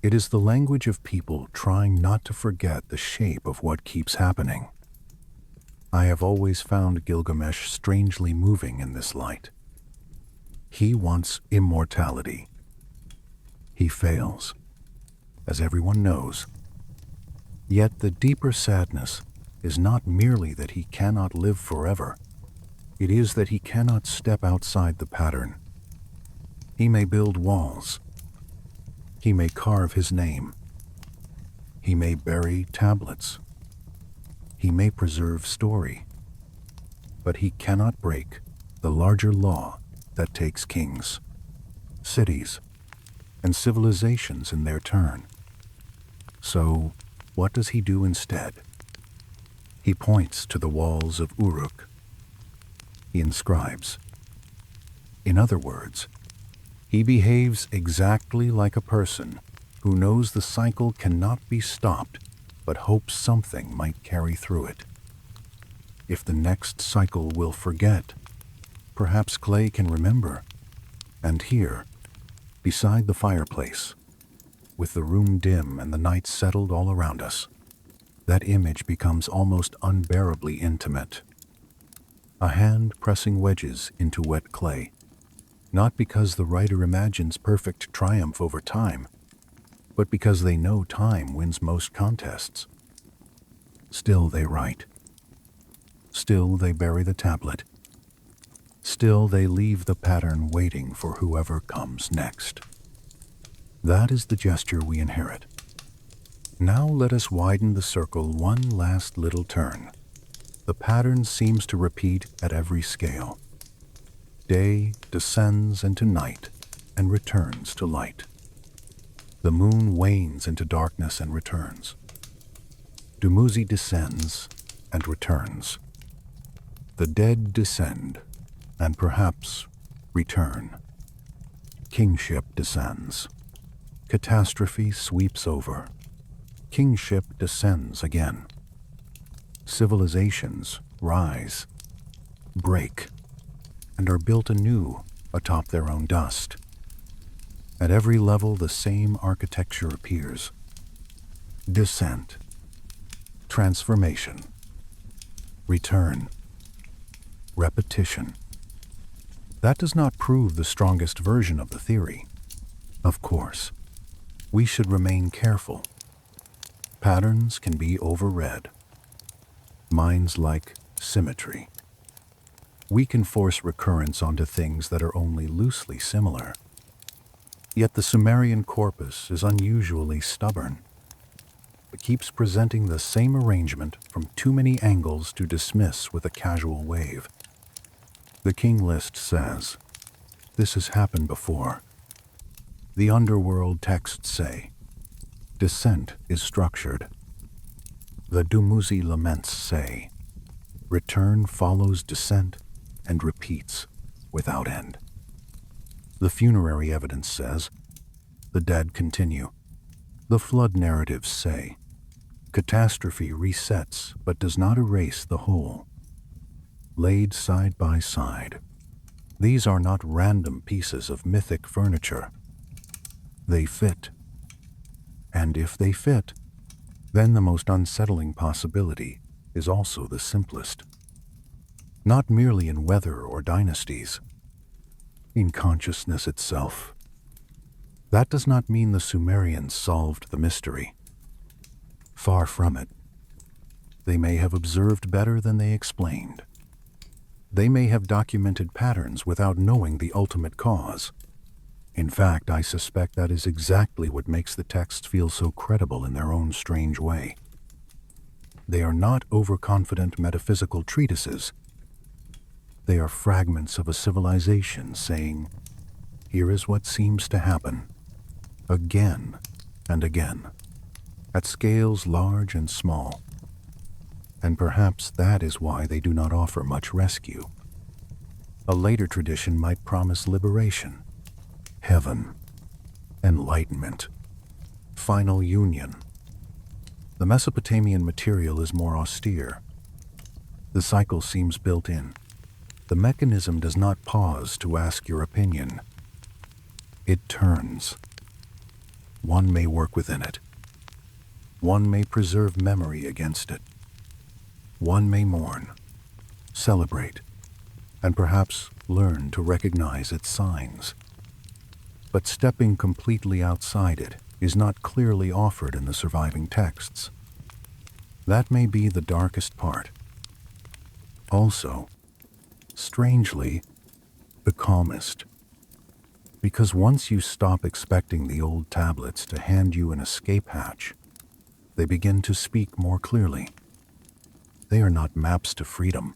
It is the language of people trying not to forget the shape of what keeps happening. I have always found Gilgamesh strangely moving in this light. He wants immortality. He fails, as everyone knows. Yet the deeper sadness is not merely that he cannot live forever. It is that he cannot step outside the pattern. He may build walls. He may carve his name. He may bury tablets. He may preserve story. But he cannot break the larger law that takes kings, cities, and civilizations in their turn. So, what does he do instead? He points to the walls of Uruk. He inscribes. In other words, he behaves exactly like a person who knows the cycle cannot be stopped but hopes something might carry through it. If the next cycle will forget, perhaps Clay can remember. And here, beside the fireplace, with the room dim and the night settled all around us, that image becomes almost unbearably intimate. A hand pressing wedges into wet clay, not because the writer imagines perfect triumph over time, but because they know time wins most contests. Still they write. Still they bury the tablet. Still they leave the pattern waiting for whoever comes next. That is the gesture we inherit. Now let us widen the circle one last little turn. The pattern seems to repeat at every scale. Day descends into night and returns to light. The moon wanes into darkness and returns. Dumuzi descends and returns. The dead descend and perhaps return. Kingship descends. Catastrophe sweeps over. Kingship descends again. Civilizations rise, break, and are built anew atop their own dust. At every level, the same architecture appears. Descent, transformation, return, repetition. That does not prove the strongest version of the theory. Of course, we should remain careful. Patterns can be overread. Minds like symmetry. We can force recurrence onto things that are only loosely similar. Yet the Sumerian corpus is unusually stubborn. It keeps presenting the same arrangement from too many angles to dismiss with a casual wave. The king list says, this has happened before. The underworld texts say, descent is structured. The Dumuzi laments say, return follows descent and repeats without end. The funerary evidence says, the dead continue. The flood narratives say, catastrophe resets but does not erase the whole. Laid side by side, these are not random pieces of mythic furniture. They fit. And if they fit, then the most unsettling possibility is also the simplest. Not merely in weather or dynasties, in consciousness itself. That does not mean the Sumerians solved the mystery. Far from it. They may have observed better than they explained. They may have documented patterns without knowing the ultimate cause. In fact, I suspect that is exactly what makes the texts feel so credible in their own strange way. They are not overconfident metaphysical treatises. They are fragments of a civilization saying, here is what seems to happen, again and again, at scales large and small. And perhaps that is why they do not offer much rescue. A later tradition might promise liberation, heaven, enlightenment, final union. The Mesopotamian material is more austere. The cycle seems built in. The mechanism does not pause to ask your opinion. It turns. One may work within it. One may preserve memory against it. One may mourn, celebrate, and perhaps learn to recognize its signs. But stepping completely outside it is not clearly offered in the surviving texts. That may be the darkest part. Also, strangely, the calmest. Because once you stop expecting the old tablets to hand you an escape hatch, they begin to speak more clearly. They are not maps to freedom.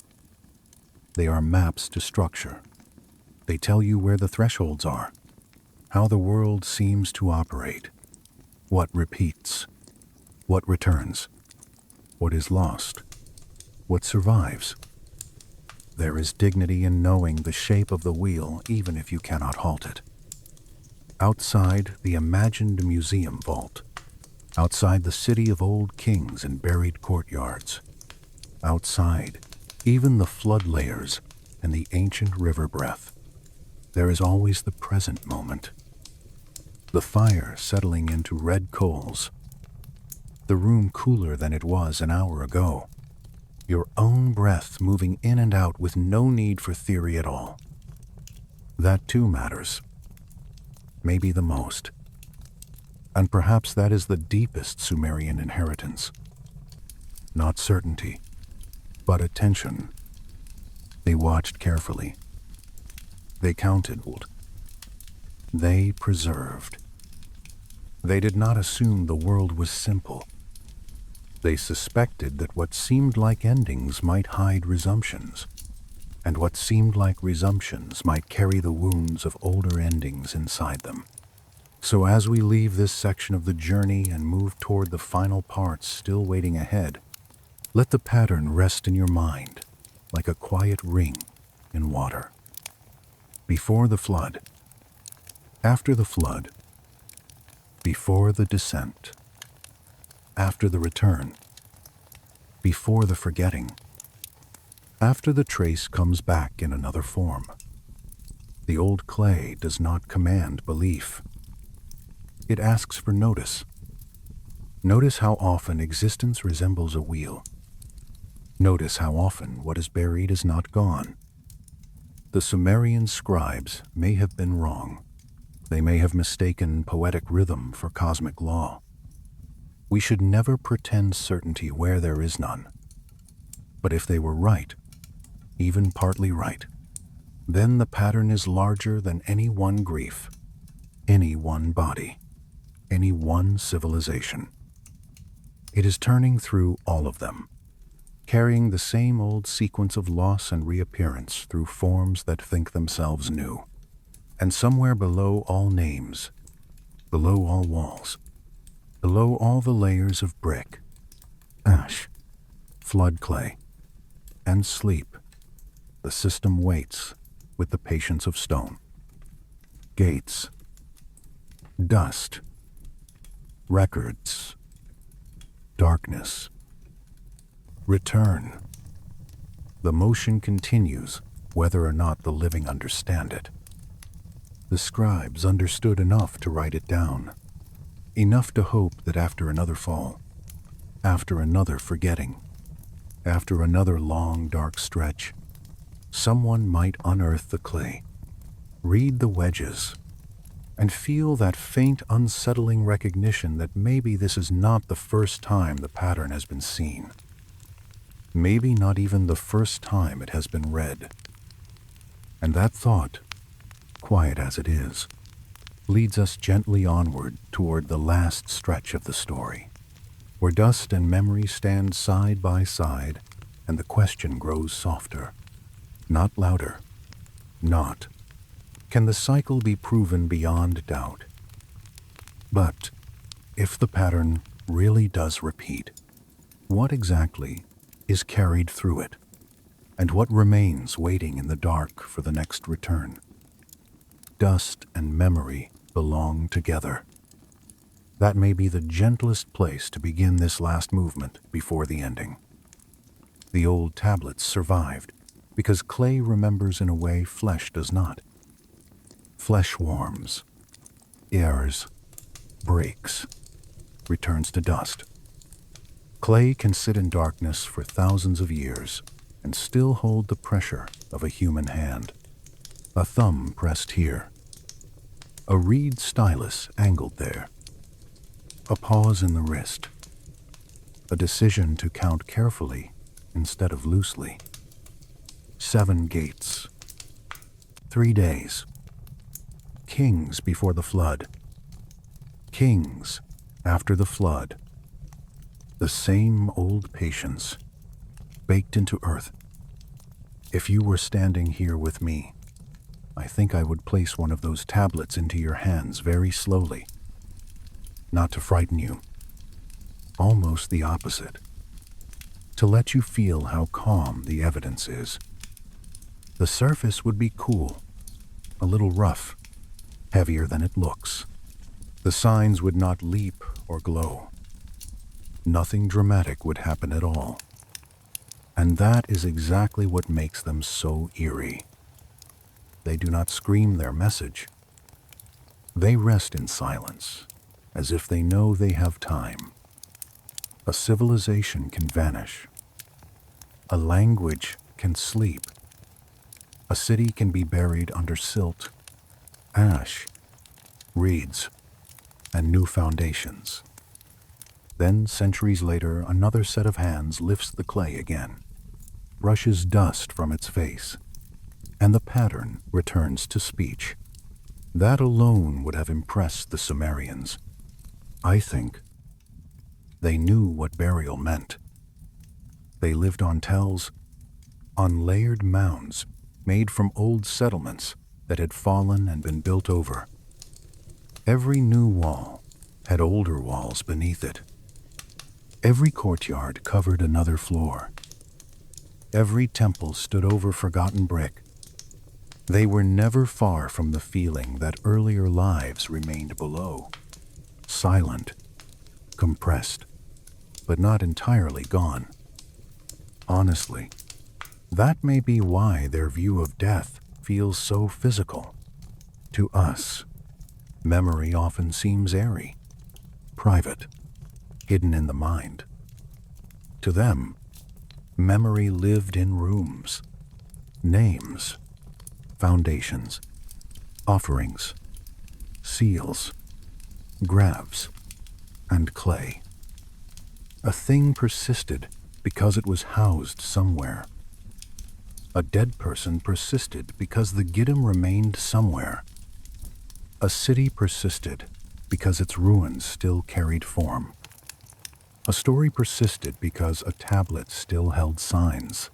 They are maps to structure. They tell you where the thresholds are, how the world seems to operate, what repeats, What returns? What is lost? What survives? There is dignity in knowing the shape of the wheel even if you cannot halt it. Outside the imagined museum vault. Outside the city of old kings and buried courtyards. Outside even the flood layers and the ancient river breath. There is always the present moment. The fire settling into red coals. The room cooler than it was an hour ago. Your own breath moving in and out with no need for theory at all. That too matters. Maybe the most. And perhaps that is the deepest Sumerian inheritance. Not certainty, but attention. They watched carefully. They counted. They preserved. They did not assume the world was simple. They suspected that what seemed like endings might hide resumptions, and what seemed like resumptions might carry the wounds of older endings inside them. So as we leave this section of the journey and move toward the final parts still waiting ahead, let the pattern rest in your mind like a quiet ring in water. Before the flood, after the flood, before the descent, after the return, before the forgetting, after the trace comes back in another form. The old clay does not command belief. It asks for notice. Notice how often existence resembles a wheel. Notice how often what is buried is not gone. The Sumerian scribes may have been wrong. They may have mistaken poetic rhythm for cosmic law. We should never pretend certainty where there is none. But if they were right, even partly right, then the pattern is larger than any one grief, any one body, any one civilization. It is turning through all of them, carrying the same old sequence of loss and reappearance through forms that think themselves new. And somewhere below all names, below all walls, below all the layers of brick, ash, flood clay, and sleep, the system waits with the patience of stone. Gates, dust, records, darkness. Return. The motion continues whether or not the living understand it. The scribes understood enough to write it down, enough to hope that after another fall, after another forgetting, after another long dark stretch, someone might unearth the clay, read the wedges, and feel that faint unsettling recognition that maybe this is not the first time the pattern has been seen. Maybe not even the first time it has been read. And that thought, quiet as it is, leads us gently onward toward the last stretch of the story, where dust and memory stand side by side and the question grows softer, not louder, not, can the cycle be proven beyond doubt? But if the pattern really does repeat, what exactly is carried through it, and what remains waiting in the dark for the next return? Dust and memory belong together. That may be the gentlest place to begin this last movement before the ending. The old tablets survived because clay remembers in a way flesh does not. Flesh warms, errs, breaks, returns to dust. Clay can sit in darkness for thousands of years and still hold the pressure of a human hand. A thumb pressed here, a reed stylus angled there, a pause in the wrist, a decision to count carefully instead of loosely. 7 gates, 3 days, kings before the flood, kings after the flood. The same old patience, baked into earth. If you were standing here with me, I think I would place one of those tablets into your hands very slowly, not to frighten you, almost the opposite, to let you feel how calm the evidence is. The surface would be cool, a little rough, heavier than it looks. The signs would not leap or glow. Nothing dramatic would happen at all. And that is exactly what makes them so eerie. They do not scream their message. They rest in silence, as if they know they have time. A civilization can vanish. A language can sleep. A city can be buried under silt, ash, reeds, and new foundations. Then, centuries later, another set of hands lifts the clay again, brushes dust from its face, and the pattern returns to speech. That alone would have impressed the Sumerians. I think they knew what burial meant. They lived on tells, on layered mounds made from old settlements that had fallen and been built over. Every new wall had older walls beneath it. Every courtyard covered another floor. Every temple stood over forgotten brick. They were never far from the feeling that earlier lives remained below, silent, compressed, but not entirely gone. Honestly, that may be why their view of death feels so physical. To us, memory often seems airy, private, hidden in the mind. To them, memory lived in rooms, names, foundations, offerings, seals, graves, and clay. A thing persisted because it was housed somewhere. A dead person persisted because the Giddim remained somewhere. A city persisted because its ruins still carried form. A story persisted because a tablet still held signs.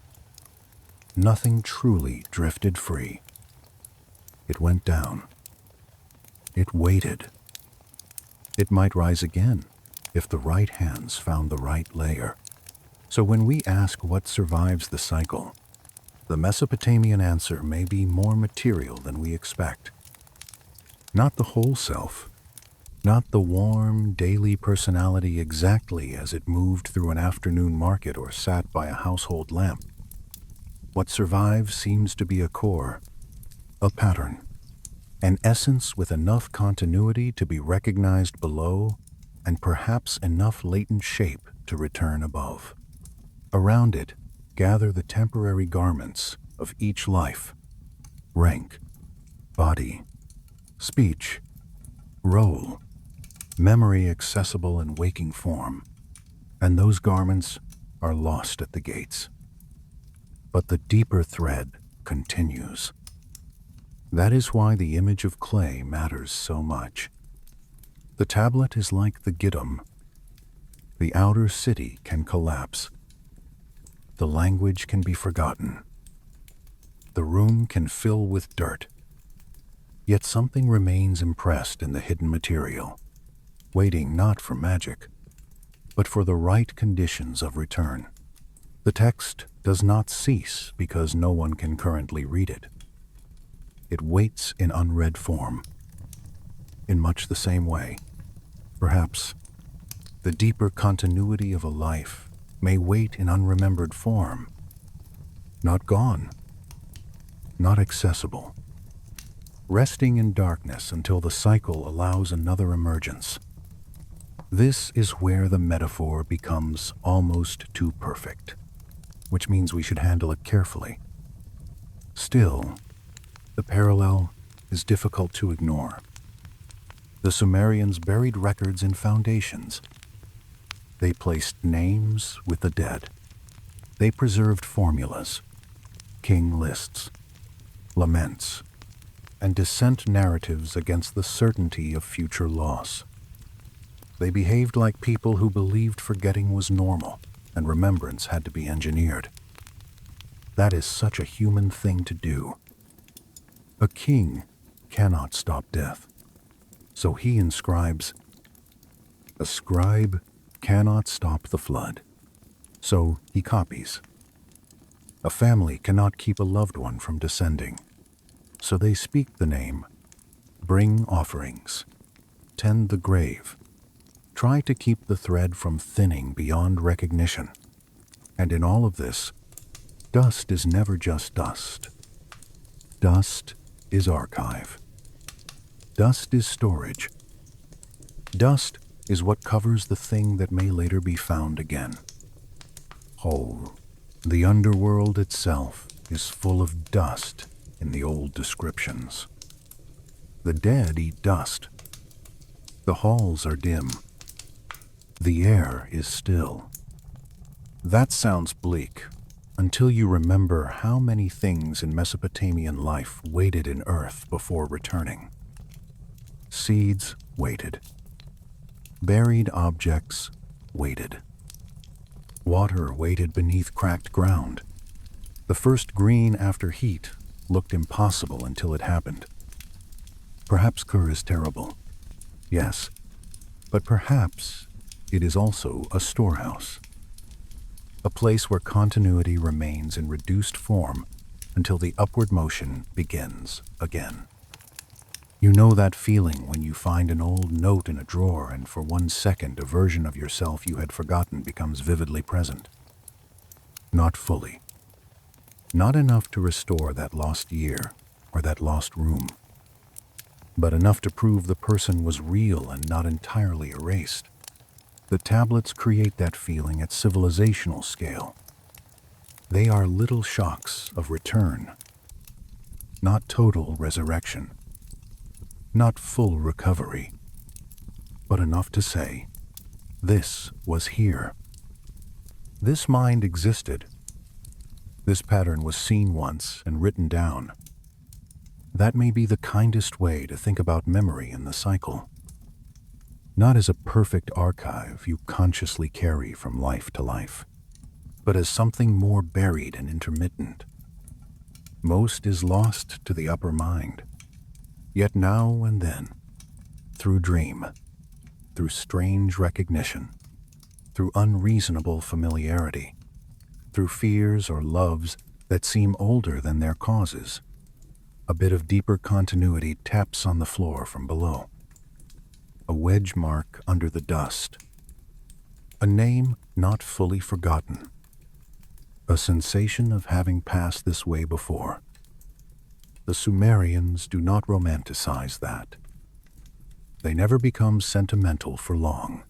Nothing truly drifted free. It went down. It waited. It might rise again if the right hands found the right layer. So when we ask what survives the cycle, the Mesopotamian answer may be more material than we expect. Not the whole self, not the warm, daily personality exactly as it moved through an afternoon market or sat by a household lamp. What survives seems to be a core, a pattern, an essence with enough continuity to be recognized below and perhaps enough latent shape to return above. Around it, gather the temporary garments of each life: rank, body, speech, role, memory accessible in waking form, and those garments are lost at the gates. But the deeper thread continues. That is why the image of clay matters so much. The tablet is like the Giddim. The outer city can collapse. The language can be forgotten. The room can fill with dirt. Yet something remains impressed in the hidden material, waiting not for magic, but for the right conditions of return. The text does not cease because no one can currently read it. It waits in unread form. In much the same way, perhaps, the deeper continuity of a life may wait in unremembered form, not gone, not accessible, resting in darkness until the cycle allows another emergence. This is where the metaphor becomes almost too perfect, which means we should handle it carefully. Still, the parallel is difficult to ignore. The Sumerians buried records in foundations. They placed names with the dead. They preserved formulas, king lists, laments, and descent narratives against the certainty of future loss. They behaved like people who believed forgetting was normal and remembrance had to be engineered. That is such a human thing to do. A king cannot stop death, so he inscribes. A scribe but cannot stop the flood. So he copies. A family cannot keep a loved one from descending. So they speak the name, bring offerings, tend the grave, try to keep the thread from thinning beyond recognition. And in all of this, dust is never just dust. Dust is archive. Dust is storage. Dust is what covers the thing that may later be found again. Whole. The underworld itself is full of dust in the old descriptions. The dead eat dust. The halls are dim. The air is still. That sounds bleak, until you remember how many things in Mesopotamian life waited in earth before returning. Seeds waited. Buried objects waited. Water waited beneath cracked ground. The first green after heat looked impossible until it happened. Perhaps Kur is terrible. Yes, but perhaps it is also a storehouse. A place where continuity remains in reduced form until the upward motion begins again. You know that feeling when you find an old note in a drawer and for 1 second a version of yourself you had forgotten becomes vividly present. Not fully. Not enough to restore that lost year or that lost room, but enough to prove the person was real and not entirely erased. The tablets create that feeling at civilizational scale. They are little shocks of return, not total resurrection, not full recovery, but enough to say, this was here. This mind existed. This pattern was seen once and written down. That may be the kindest way to think about memory in the cycle. Not as a perfect archive you consciously carry from life to life, but as something more buried and intermittent. Most is lost to the upper mind. Yet now and then, through dream, through strange recognition, through unreasonable familiarity, through fears or loves that seem older than their causes, a bit of deeper continuity taps on the floor from below. A wedge mark under the dust. A name not fully forgotten. A sensation of having passed this way before. The Sumerians do not romanticize that. They never become sentimental for long.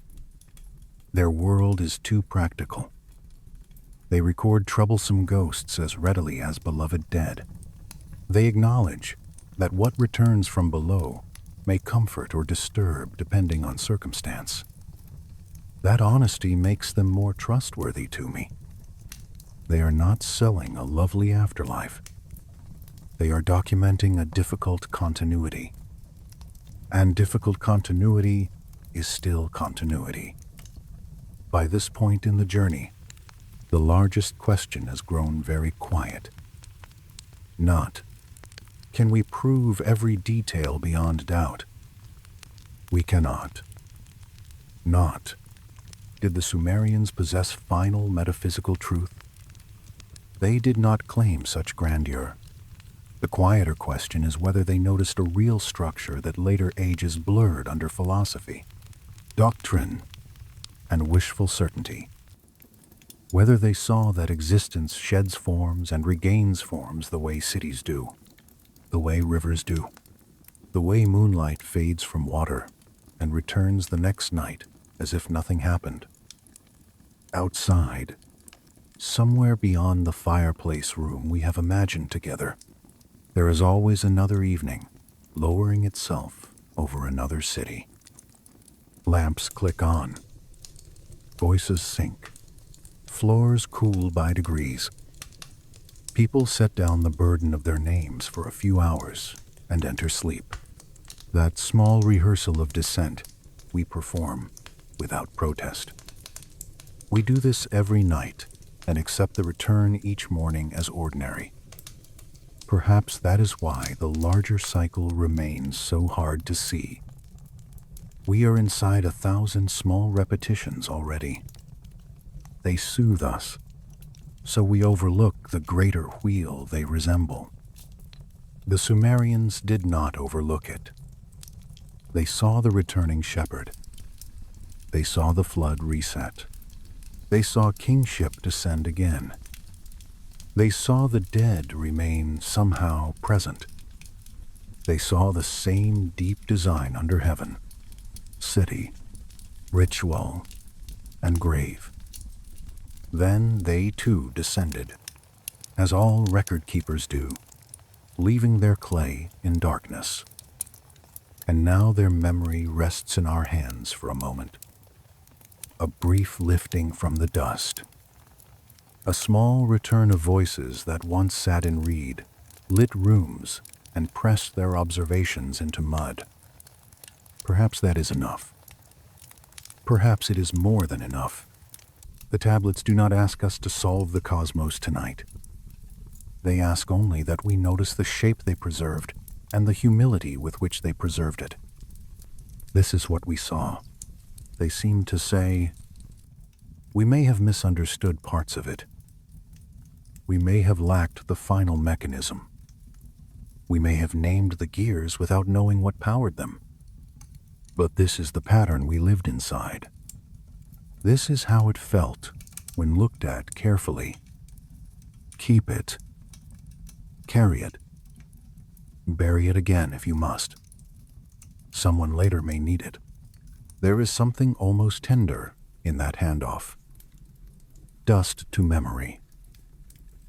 Their world is too practical. They record troublesome ghosts as readily as beloved dead. They acknowledge that what returns from below may comfort or disturb depending on circumstance. That honesty makes them more trustworthy to me. They are not selling a lovely afterlife. They are documenting a difficult continuity. And difficult continuity is still continuity. By this point in the journey, the largest question has grown very quiet. Not, can we prove every detail beyond doubt? We cannot. Not, did the Sumerians possess final metaphysical truth? They did not claim such grandeur. The quieter question is whether they noticed a real structure that later ages blurred under philosophy, doctrine, and wishful certainty. Whether they saw that existence sheds forms and regains forms the way cities do, the way rivers do, the way moonlight fades from water and returns the next night as if nothing happened. Outside, somewhere beyond the fireplace room we have imagined together, there is always another evening, lowering itself over another city. Lamps click on. Voices sink. Floors cool by degrees. People set down the burden of their names for a few hours and enter sleep. That small rehearsal of descent we perform without protest. We do this every night and accept the return each morning as ordinary. Perhaps that is why the larger cycle remains so hard to see. We are inside 1,000 small repetitions already. They soothe us, so we overlook the greater wheel they resemble. The Sumerians did not overlook it. They saw the returning shepherd. They saw the flood reset. They saw kingship descend again. They saw the dead remain somehow present. They saw the same deep design under heaven: city, ritual, and grave. Then they too descended, as all record keepers do, leaving their clay in darkness. And now their memory rests in our hands for a moment. A brief lifting from the dust. A small return of voices that once sat in reed, lit rooms, and pressed their observations into mud. Perhaps that is enough. Perhaps it is more than enough. The tablets do not ask us to solve the cosmos tonight. They ask only that we notice the shape they preserved and the humility with which they preserved it. This is what we saw. They seemed to say, we may have misunderstood parts of it. We may have lacked the final mechanism. We may have named the gears without knowing what powered them. But this is the pattern we lived inside. This is how it felt when looked at carefully. Keep it. Carry it. Bury it again if you must. Someone later may need it. There is something almost tender in that handoff. Dust to memory.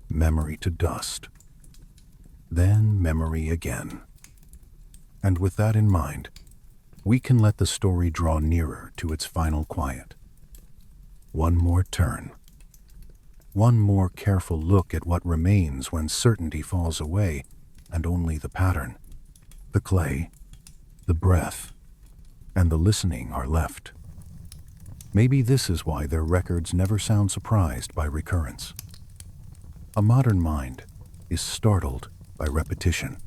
Memory to dust. Then memory again. And with that in mind, we can let the story draw nearer to its final quiet. One more turn. One more careful look at what remains when certainty falls away, and only the pattern, the clay, the breath, and the listening are left. Maybe this is why their records never sound surprised by recurrence. A modern mind is startled by repetition.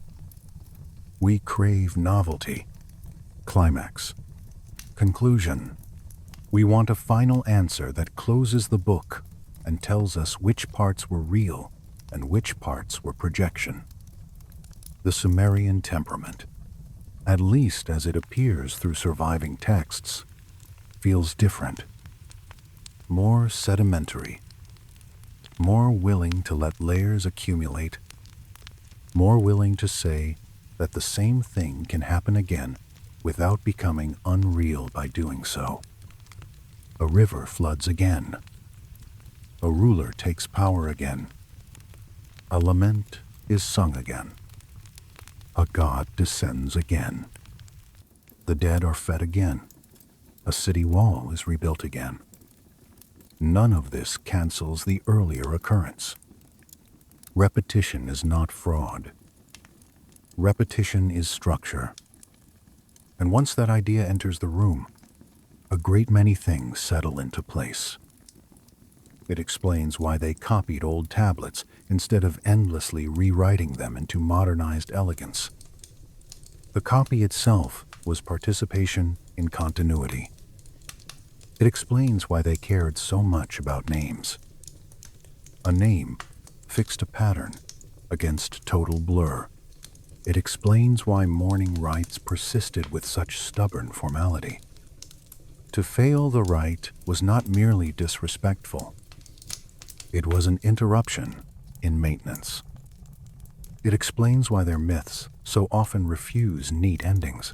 We crave novelty, climax, conclusion. We want a final answer that closes the book and tells us which parts were real and which parts were projection. The Sumerian temperament, at least as it appears through surviving texts, feels different, more sedimentary, more willing to let layers accumulate, more willing to say that the same thing can happen again without becoming unreal by doing so. A river floods again. A ruler takes power again. A lament is sung again. A god descends again. The dead are fed again. A city wall is rebuilt again. None of this cancels the earlier occurrence. Repetition is not fraud. Repetition is structure. And once that idea enters the room, a great many things settle into place. It explains why they copied old tablets instead of endlessly rewriting them into modernized elegance. The copy itself was participation in continuity. It explains why they cared so much about names. A name fixed a pattern against total blur. It explains why mourning rites persisted with such stubborn formality. To fail the rite was not merely disrespectful. It was an interruption in maintenance. It explains why their myths so often refuse neat endings.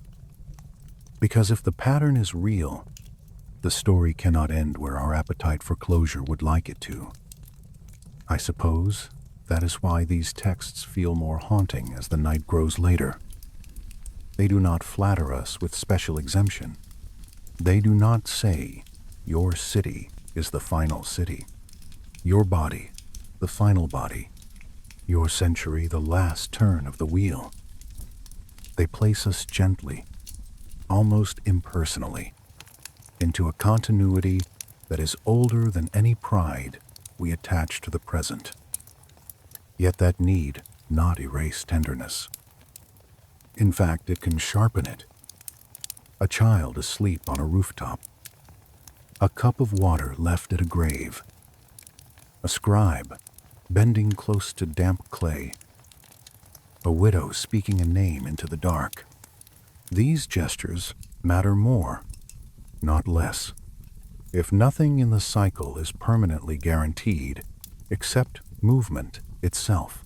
Because if the pattern is real, the story cannot end where our appetite for closure would like it to. I suppose that is why these texts feel more haunting as the night grows later. They do not flatter us with special exemption. They do not say, your city is the final city. Your body, the final body. Your century, the last turn of the wheel. They place us gently, almost impersonally, into a continuity that is older than any pride we attach to the present. Yet that need not erase tenderness. In fact, it can sharpen it. a child asleep on a rooftop, a cup of water left at a grave, a scribe bending close to damp clay, a widow speaking a name into the dark. These gestures matter more, not less. If nothing in the cycle is permanently guaranteed except movement itself,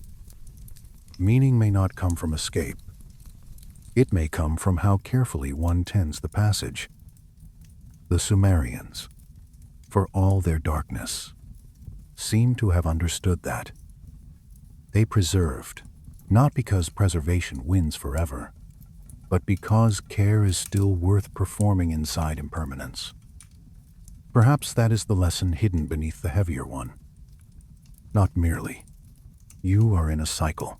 meaning may not come from escape. It may come from how carefully one tends the passage. The Sumerians, for all their darkness, seem to have understood that. They preserved, not because preservation wins forever, but because care is still worth performing inside impermanence. Perhaps that is the lesson hidden beneath the heavier one. Not merely, you are in a cycle,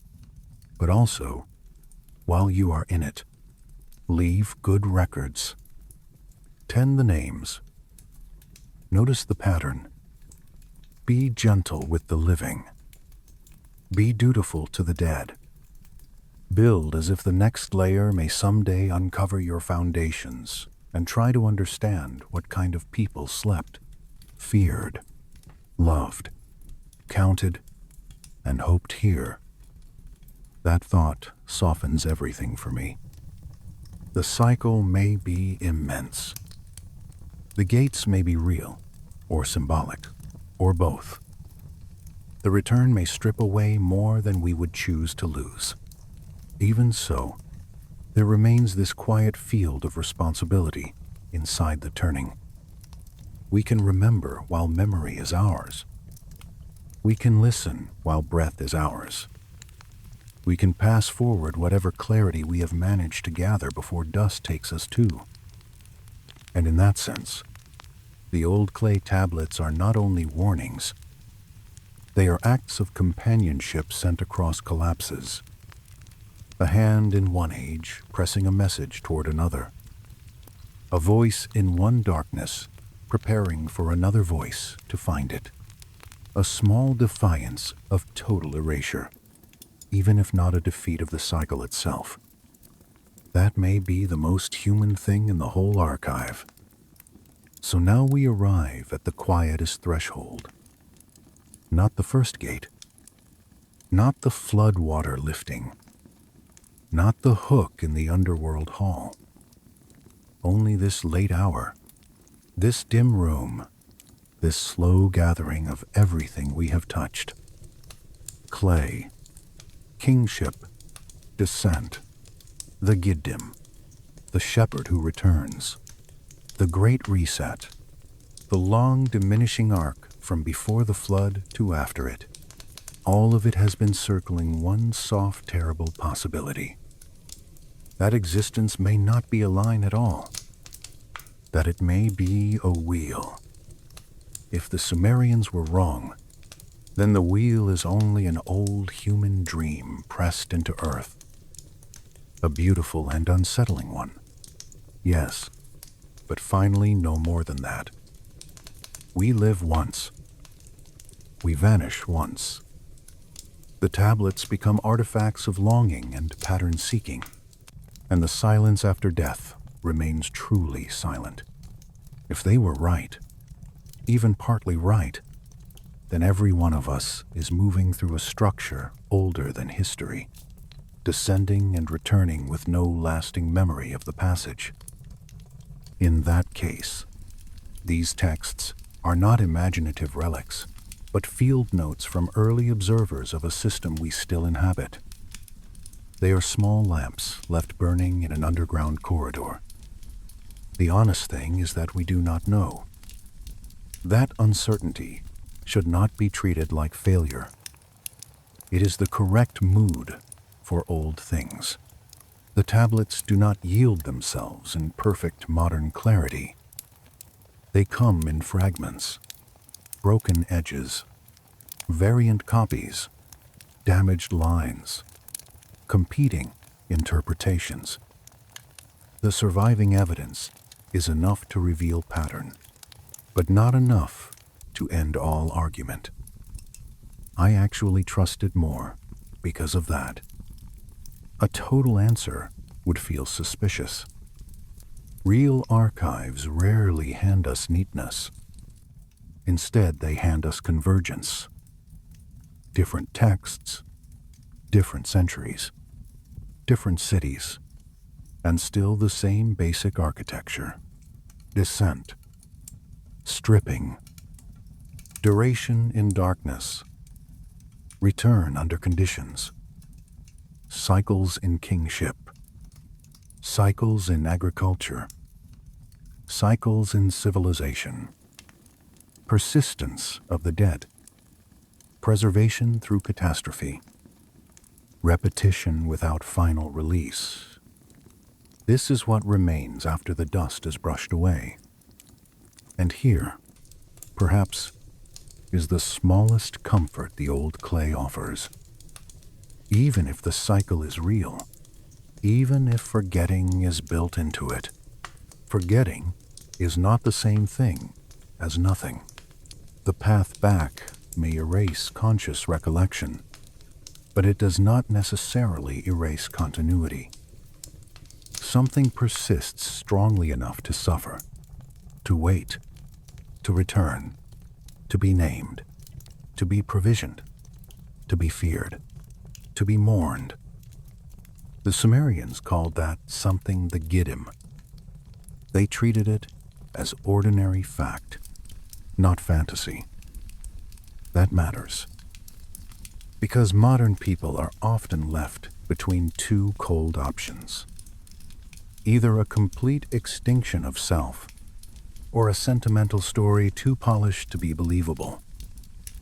but also, while you are in it, leave good records. Tend the names. Notice the pattern. Be gentle with the living. Be dutiful to the dead. Build as if the next layer may someday uncover your foundations and try to understand what kind of people slept, feared, loved, counted, and hoped here. That thought softens everything for me. The cycle may be immense. The gates may be real, or symbolic, or both. The return may strip away more than we would choose to lose. Even so, there remains this quiet field of responsibility inside the turning. We can remember while memory is ours. We can listen while breath is ours. We can pass forward whatever clarity we have managed to gather before dust takes us too. And in that sense, the old clay tablets are not only warnings, they are acts of companionship sent across collapses. A hand in one age pressing a message toward another. A voice in one darkness preparing for another voice to find it. A small defiance of total erasure, even if not a defeat of the cycle itself. That may be the most human thing in the whole archive. So now we arrive at the quietest threshold. Not the first gate. Not the flood water lifting. Not the hook in the underworld hall. Only this late hour, this dim room, this slow gathering of everything we have touched. Clay, kingship, descent, the Giddim, the shepherd who returns, the great reset, the long diminishing arc from before the flood to after it. All of it has been circling one soft, terrible possibility. That existence may not be a line at all. That it may be a wheel. If the Sumerians were wrong, then the wheel is only an old human dream pressed into earth. A beautiful and unsettling one. Yes, but finally no more than that. We live once. We vanish once. The tablets become artifacts of longing and pattern seeking, and the silence after death remains truly silent. If they were right, even partly right, then every one of us is moving through a structure older than history, descending and returning with no lasting memory of the passage. In that case, these texts are not imaginative relics, but field notes from early observers of a system we still inhabit. They are small lamps left burning in an underground corridor. The honest thing is that we do not know. That uncertainty should not be treated like failure. It is the correct mood for old things. The tablets do not yield themselves in perfect modern clarity. They come in fragments, broken edges, variant copies, damaged lines, competing interpretations. The surviving evidence is enough to reveal pattern, but not enough to end all argument. I actually trusted more because of that. A total answer would feel suspicious. Real archives rarely hand us neatness. Instead, they hand us convergence. Different texts, different centuries, different cities, and still the same basic architecture. Descent, stripping, duration in darkness, return under conditions, cycles in kingship, cycles in agriculture, cycles in civilization, persistence of the dead, preservation through catastrophe, repetition without final release. This is what remains after the dust is brushed away. And here, perhaps, is the smallest comfort the old clay offers. Even if the cycle is real, even if forgetting is built into it, forgetting is not the same thing as nothing. The path back may erase conscious recollection, but it does not necessarily erase continuity. Something persists strongly enough to suffer, to wait, to return, to be named, to be provisioned, to be feared, to be mourned. The Sumerians called that something the Giddim. They treated it as ordinary fact, not fantasy. That matters, because modern people are often left between two cold options. Either a complete extinction of self, or a sentimental story too polished to be believable.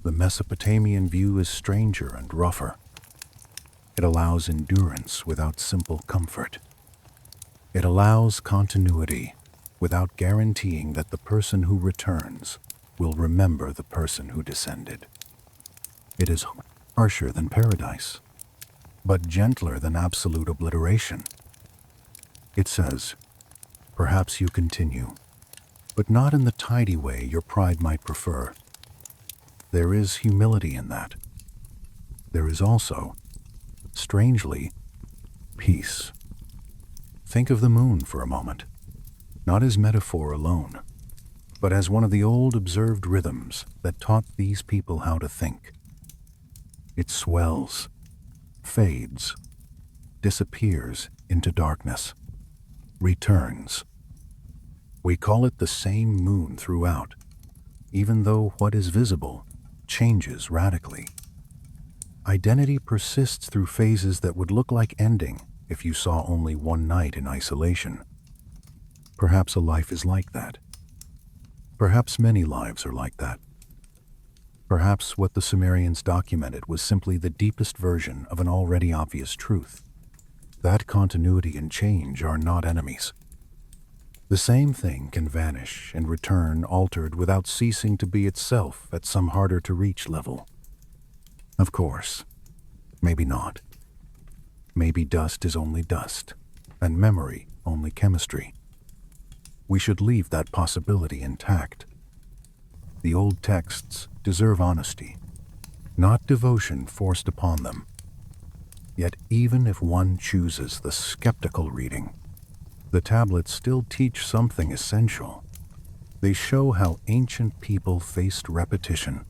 The Mesopotamian view is stranger and rougher. It allows endurance without simple comfort. It allows continuity without guaranteeing that the person who returns will remember the person who descended. It is harsher than paradise, but gentler than absolute obliteration. It says, perhaps you continue, but not in the tidy way your pride might prefer. There is humility in that. There is also, strangely, peace. Think of the moon for a moment, not as metaphor alone, but as one of the old observed rhythms that taught these people how to think. It swells, fades, disappears into darkness, returns. We call it the same moon throughout, even though what is visible changes radically. Identity persists through phases that would look like ending if you saw only one night in isolation. Perhaps a life is like that. Perhaps many lives are like that. Perhaps what the Sumerians documented was simply the deepest version of an already obvious truth. That continuity and change are not enemies. The same thing can vanish and return altered without ceasing to be itself at some harder-to-reach level. Of course, maybe not. Maybe dust is only dust, and memory only chemistry. We should leave that possibility intact. The old texts deserve honesty, not devotion forced upon them. Yet even if one chooses the skeptical reading, the tablets still teach something essential. They show how ancient people faced repetition,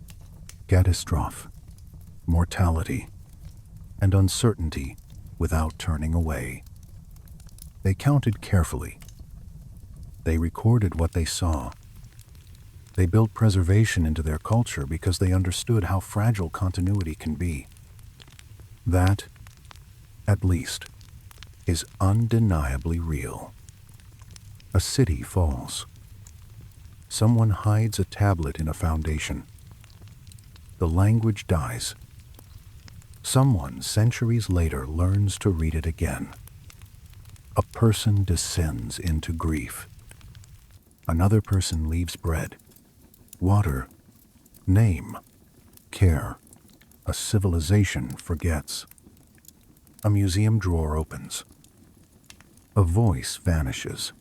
catastrophe, mortality, and uncertainty without turning away. They counted carefully. They recorded what they saw. They built preservation into their culture because they understood how fragile continuity can be. That, at least, is undeniably real. A city falls. Someone hides a tablet in a foundation. The language dies. Someone centuries later learns to read it again. A person descends into grief. Another person leaves bread, water, name, care. A civilization forgets. A museum drawer opens. A voice vanishes.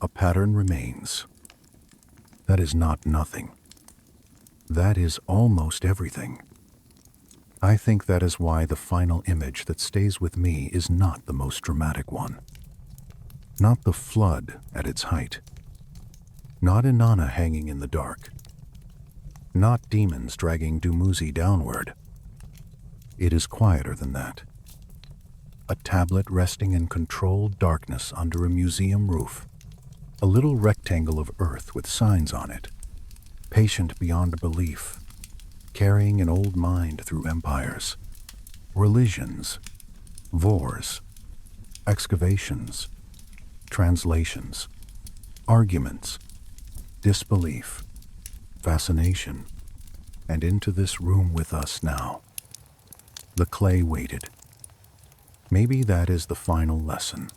A pattern remains. That is not nothing. That is almost everything. I think that is why the final image that stays with me is not the most dramatic one. Not the flood at its height. Not Inanna hanging in the dark. Not demons dragging Dumuzi downward. It is quieter than that. A tablet resting in controlled darkness under a museum roof. A little rectangle of earth with signs on it. Patient beyond belief. Carrying an old mind through empires. Religions. Wars. Excavations. Translations. Arguments. Disbelief. Fascination. And into this room with us now. The clay waited. Maybe that is the final lesson.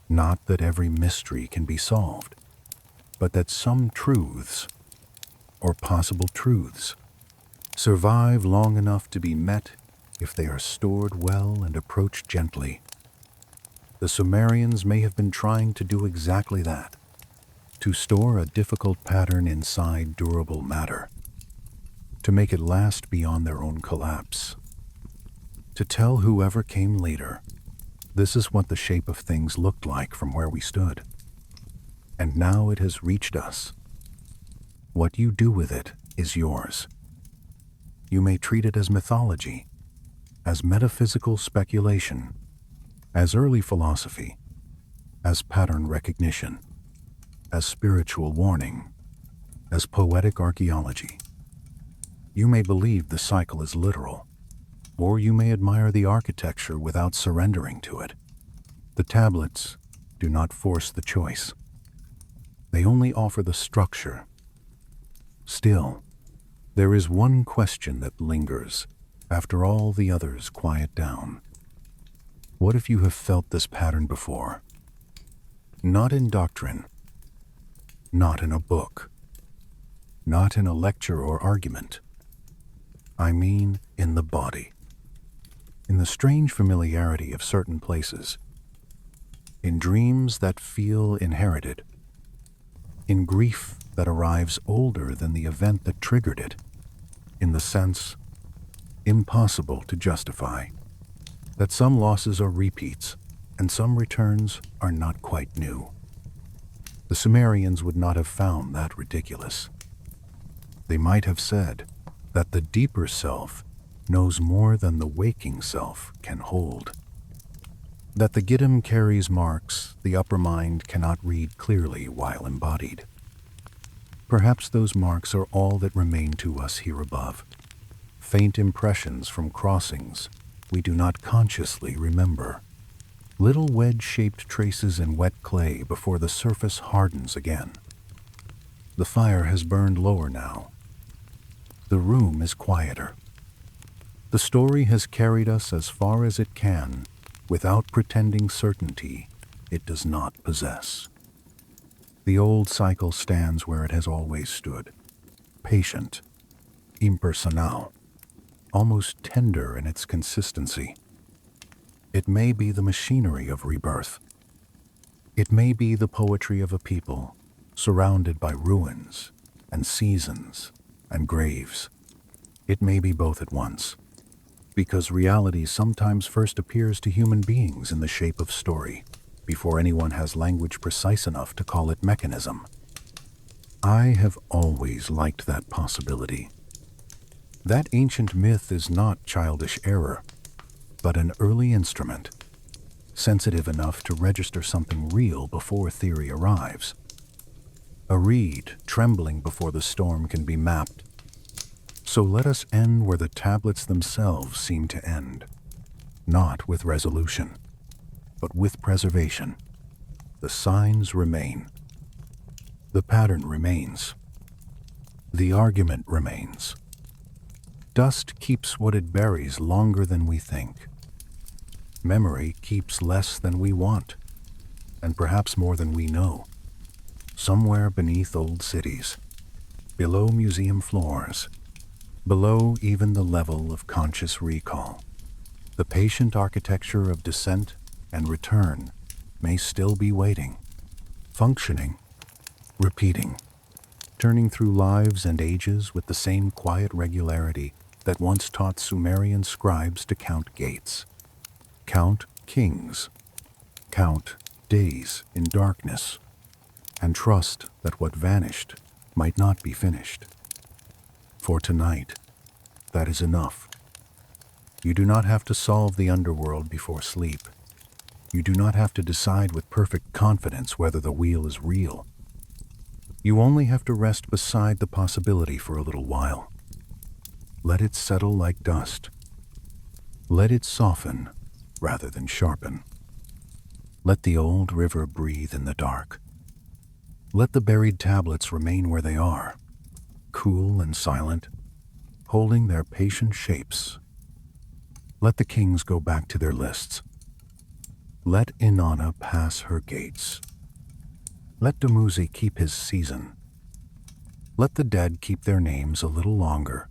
Not that every mystery can be solved, but that some truths, or possible truths, survive long enough to be met if they are stored well and approached gently. The Sumerians may have been trying to do exactly that, to store a difficult pattern inside durable matter, to make it last beyond their own collapse, to tell whoever came later, this is what the shape of things looked like from where we stood. And now it has reached us. What you do with it is yours. You may treat it as mythology, as metaphysical speculation, as early philosophy, as pattern recognition, as spiritual warning, as poetic archaeology. You may believe the cycle is literal, or you may admire the architecture without surrendering to it. The tablets do not force the choice. They only offer the structure. Still, there is one question that lingers after all the others quiet down. What if you have felt this pattern before? Not in doctrine, not in a book, not in a lecture or argument. I mean in the body. In the strange familiarity of certain places, in dreams that feel inherited, in grief that arrives older than the event that triggered it, in the sense, impossible to justify, that some losses are repeats and some returns are not quite new. The Sumerians would not have found that ridiculous. They might have said that the deeper self knows more than the waking self can hold. That the Giddim carries marks the upper mind cannot read clearly while embodied. Perhaps those marks are all that remain to us here above, faint impressions from crossings we do not consciously remember, little wedge-shaped traces in wet clay before the surface hardens again. The fire has burned lower now. The room is quieter. The story has carried us as far as it can without pretending certainty it does not possess. The old cycle stands where it has always stood, patient, impersonal, almost tender in its consistency. It may be the machinery of rebirth. It may be the poetry of a people surrounded by ruins and seasons and graves. It may be both at once, because reality sometimes first appears to human beings in the shape of story, before anyone has language precise enough to call it mechanism. I have always liked that possibility. That ancient myth is not childish error, but an early instrument, sensitive enough to register something real before theory arrives. A reed trembling before the storm can be mapped. So let us end where the tablets themselves seem to end, not with resolution, but with preservation. The signs remain. The pattern remains. The argument remains. Dust keeps what it buries longer than we think. Memory keeps less than we want, and perhaps more than we know. Somewhere beneath old cities, below museum floors, below even the level of conscious recall, the patient architecture of descent and return may still be waiting, functioning, repeating, turning through lives and ages with the same quiet regularity that once taught Sumerian scribes to count gates, count kings, count days in darkness, and trust that what vanished might not be finished. For tonight, that is enough. You do not have to solve the underworld before sleep. You do not have to decide with perfect confidence whether the wheel is real. You only have to rest beside the possibility for a little while. Let it settle like dust. Let it soften rather than sharpen. Let the old river breathe in the dark. Let the buried tablets remain where they are, cool and silent, holding their patient shapes. Let the kings go back to their lists. Let Inanna pass her gates. Let Dumuzi keep his season. Let the dead keep their names a little longer.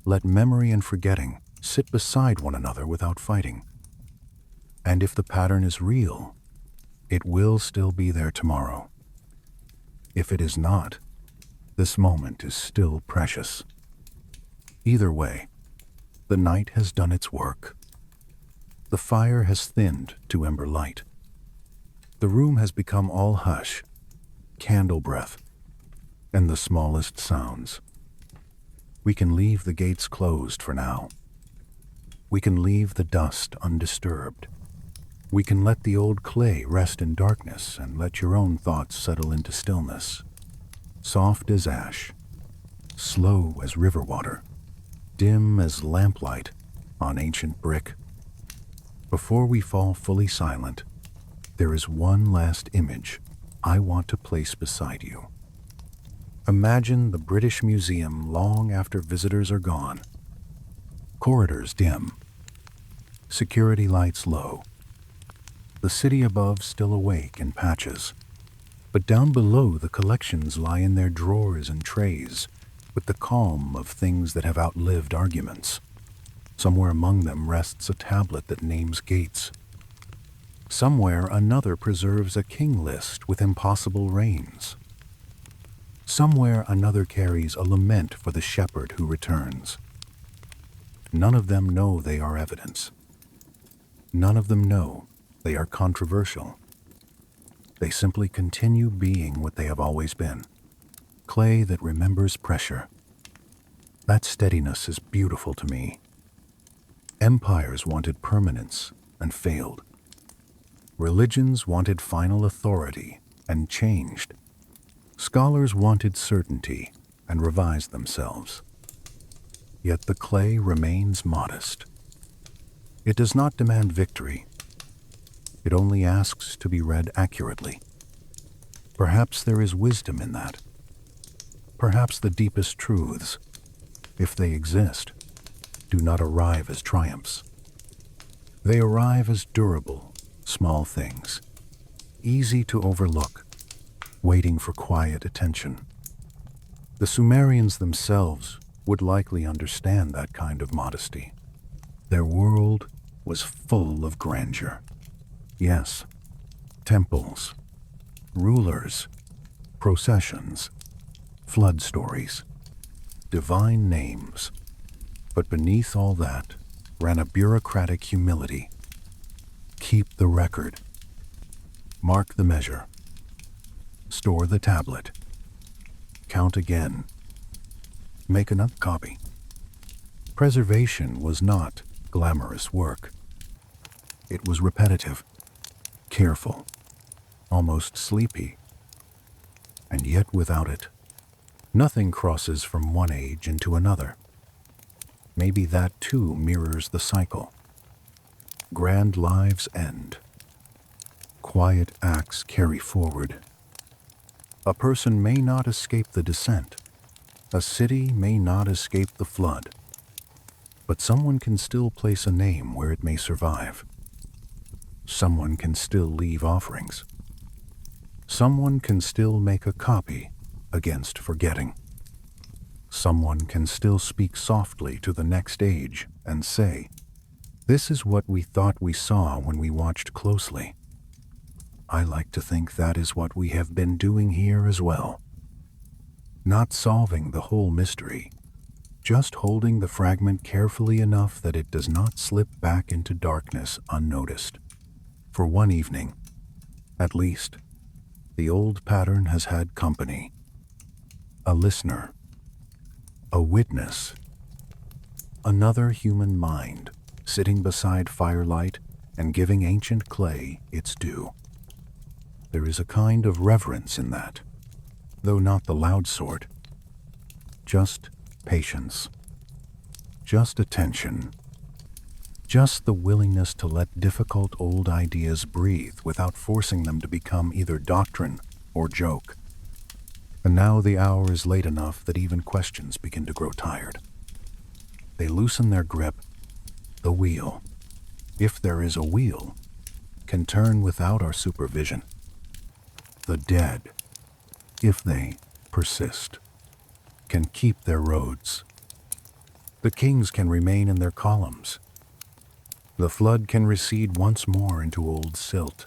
Let memory and forgetting sit beside one another without fighting. And if the pattern is real, it will still be there tomorrow. If it is not, this moment is still precious. Either way, the night has done its work. The fire has thinned to ember light. The room has become all hush, candle breath, and the smallest sounds. We can leave the gates closed for now. We can leave the dust undisturbed. We can let the old clay rest in darkness and let your own thoughts settle into stillness. Soft as ash, slow as river water, dim as lamplight on ancient brick. Before we fall fully silent, there is one last image I want to place beside you. Imagine the British Museum long after visitors are gone. Corridors dim, security lights low, the city above still awake in patches, but down below the collections lie in their drawers and trays with the calm of things that have outlived arguments. Somewhere among them rests a tablet that names gates. Somewhere another preserves a king list with impossible reigns. Somewhere another carries a lament for the shepherd who returns. None of them know they are evidence. None of them know they are controversial. They simply continue being what they have always been. Clay that remembers pressure. That steadiness is beautiful to me. Empires wanted permanence and failed. Religions wanted final authority and changed. Scholars wanted certainty and revised themselves. Yet the clay remains modest. It does not demand victory. It only asks to be read accurately. Perhaps there is wisdom in that. Perhaps the deepest truths, if they exist, do not arrive as triumphs. They arrive as durable, small things, easy to overlook, waiting for quiet attention. The Sumerians themselves would likely understand that kind of modesty. Their world was full of grandeur. Yes, temples, rulers, processions, flood stories, divine names. But beneath all that ran a bureaucratic humility. Keep the record. Mark the measure. Store the tablet. Count again. Make another copy. Preservation was not glamorous work. It was repetitive, careful, almost sleepy. And yet without it, nothing crosses from one age into another. Maybe that too mirrors the cycle. Grand lives end. Quiet acts carry forward. A person may not escape the descent. A city may not escape the flood. But someone can still place a name where it may survive. Someone can still leave offerings. Someone can still make a copy against forgetting. Someone can still speak softly to the next age and say, "This is what we thought we saw when we watched closely." I like to think that is what we have been doing here as well. Not solving the whole mystery, just holding the fragment carefully enough that it does not slip back into darkness unnoticed. For one evening, At least, the old pattern has had company. A listener. A witness. Another human mind sitting beside firelight and giving ancient clay its due. There is a kind of reverence in that, though not the loud sort. Just patience. Just attention. Just the willingness to let difficult old ideas breathe without forcing them to become either doctrine or joke. And now the hour is late enough that even questions begin to grow tired. They loosen their grip. The wheel, if there is a wheel, can turn without our supervision. The dead, if they persist, can keep their roads. The kings can remain in their columns. The flood can recede once more into old silt.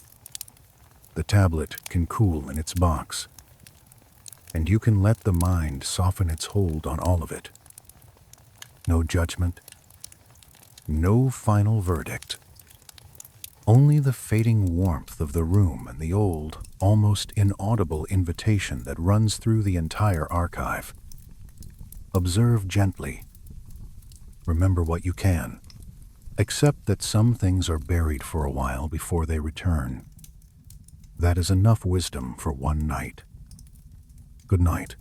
The tablet can cool in its box. And you can let the mind soften its hold on all of it. No judgment. No final verdict. Only the fading warmth of the room and the old, almost inaudible invitation that runs through the entire archive. Observe gently. Remember what you can. Accept that some things are buried for a while before they return. That is enough wisdom for one night. Good night.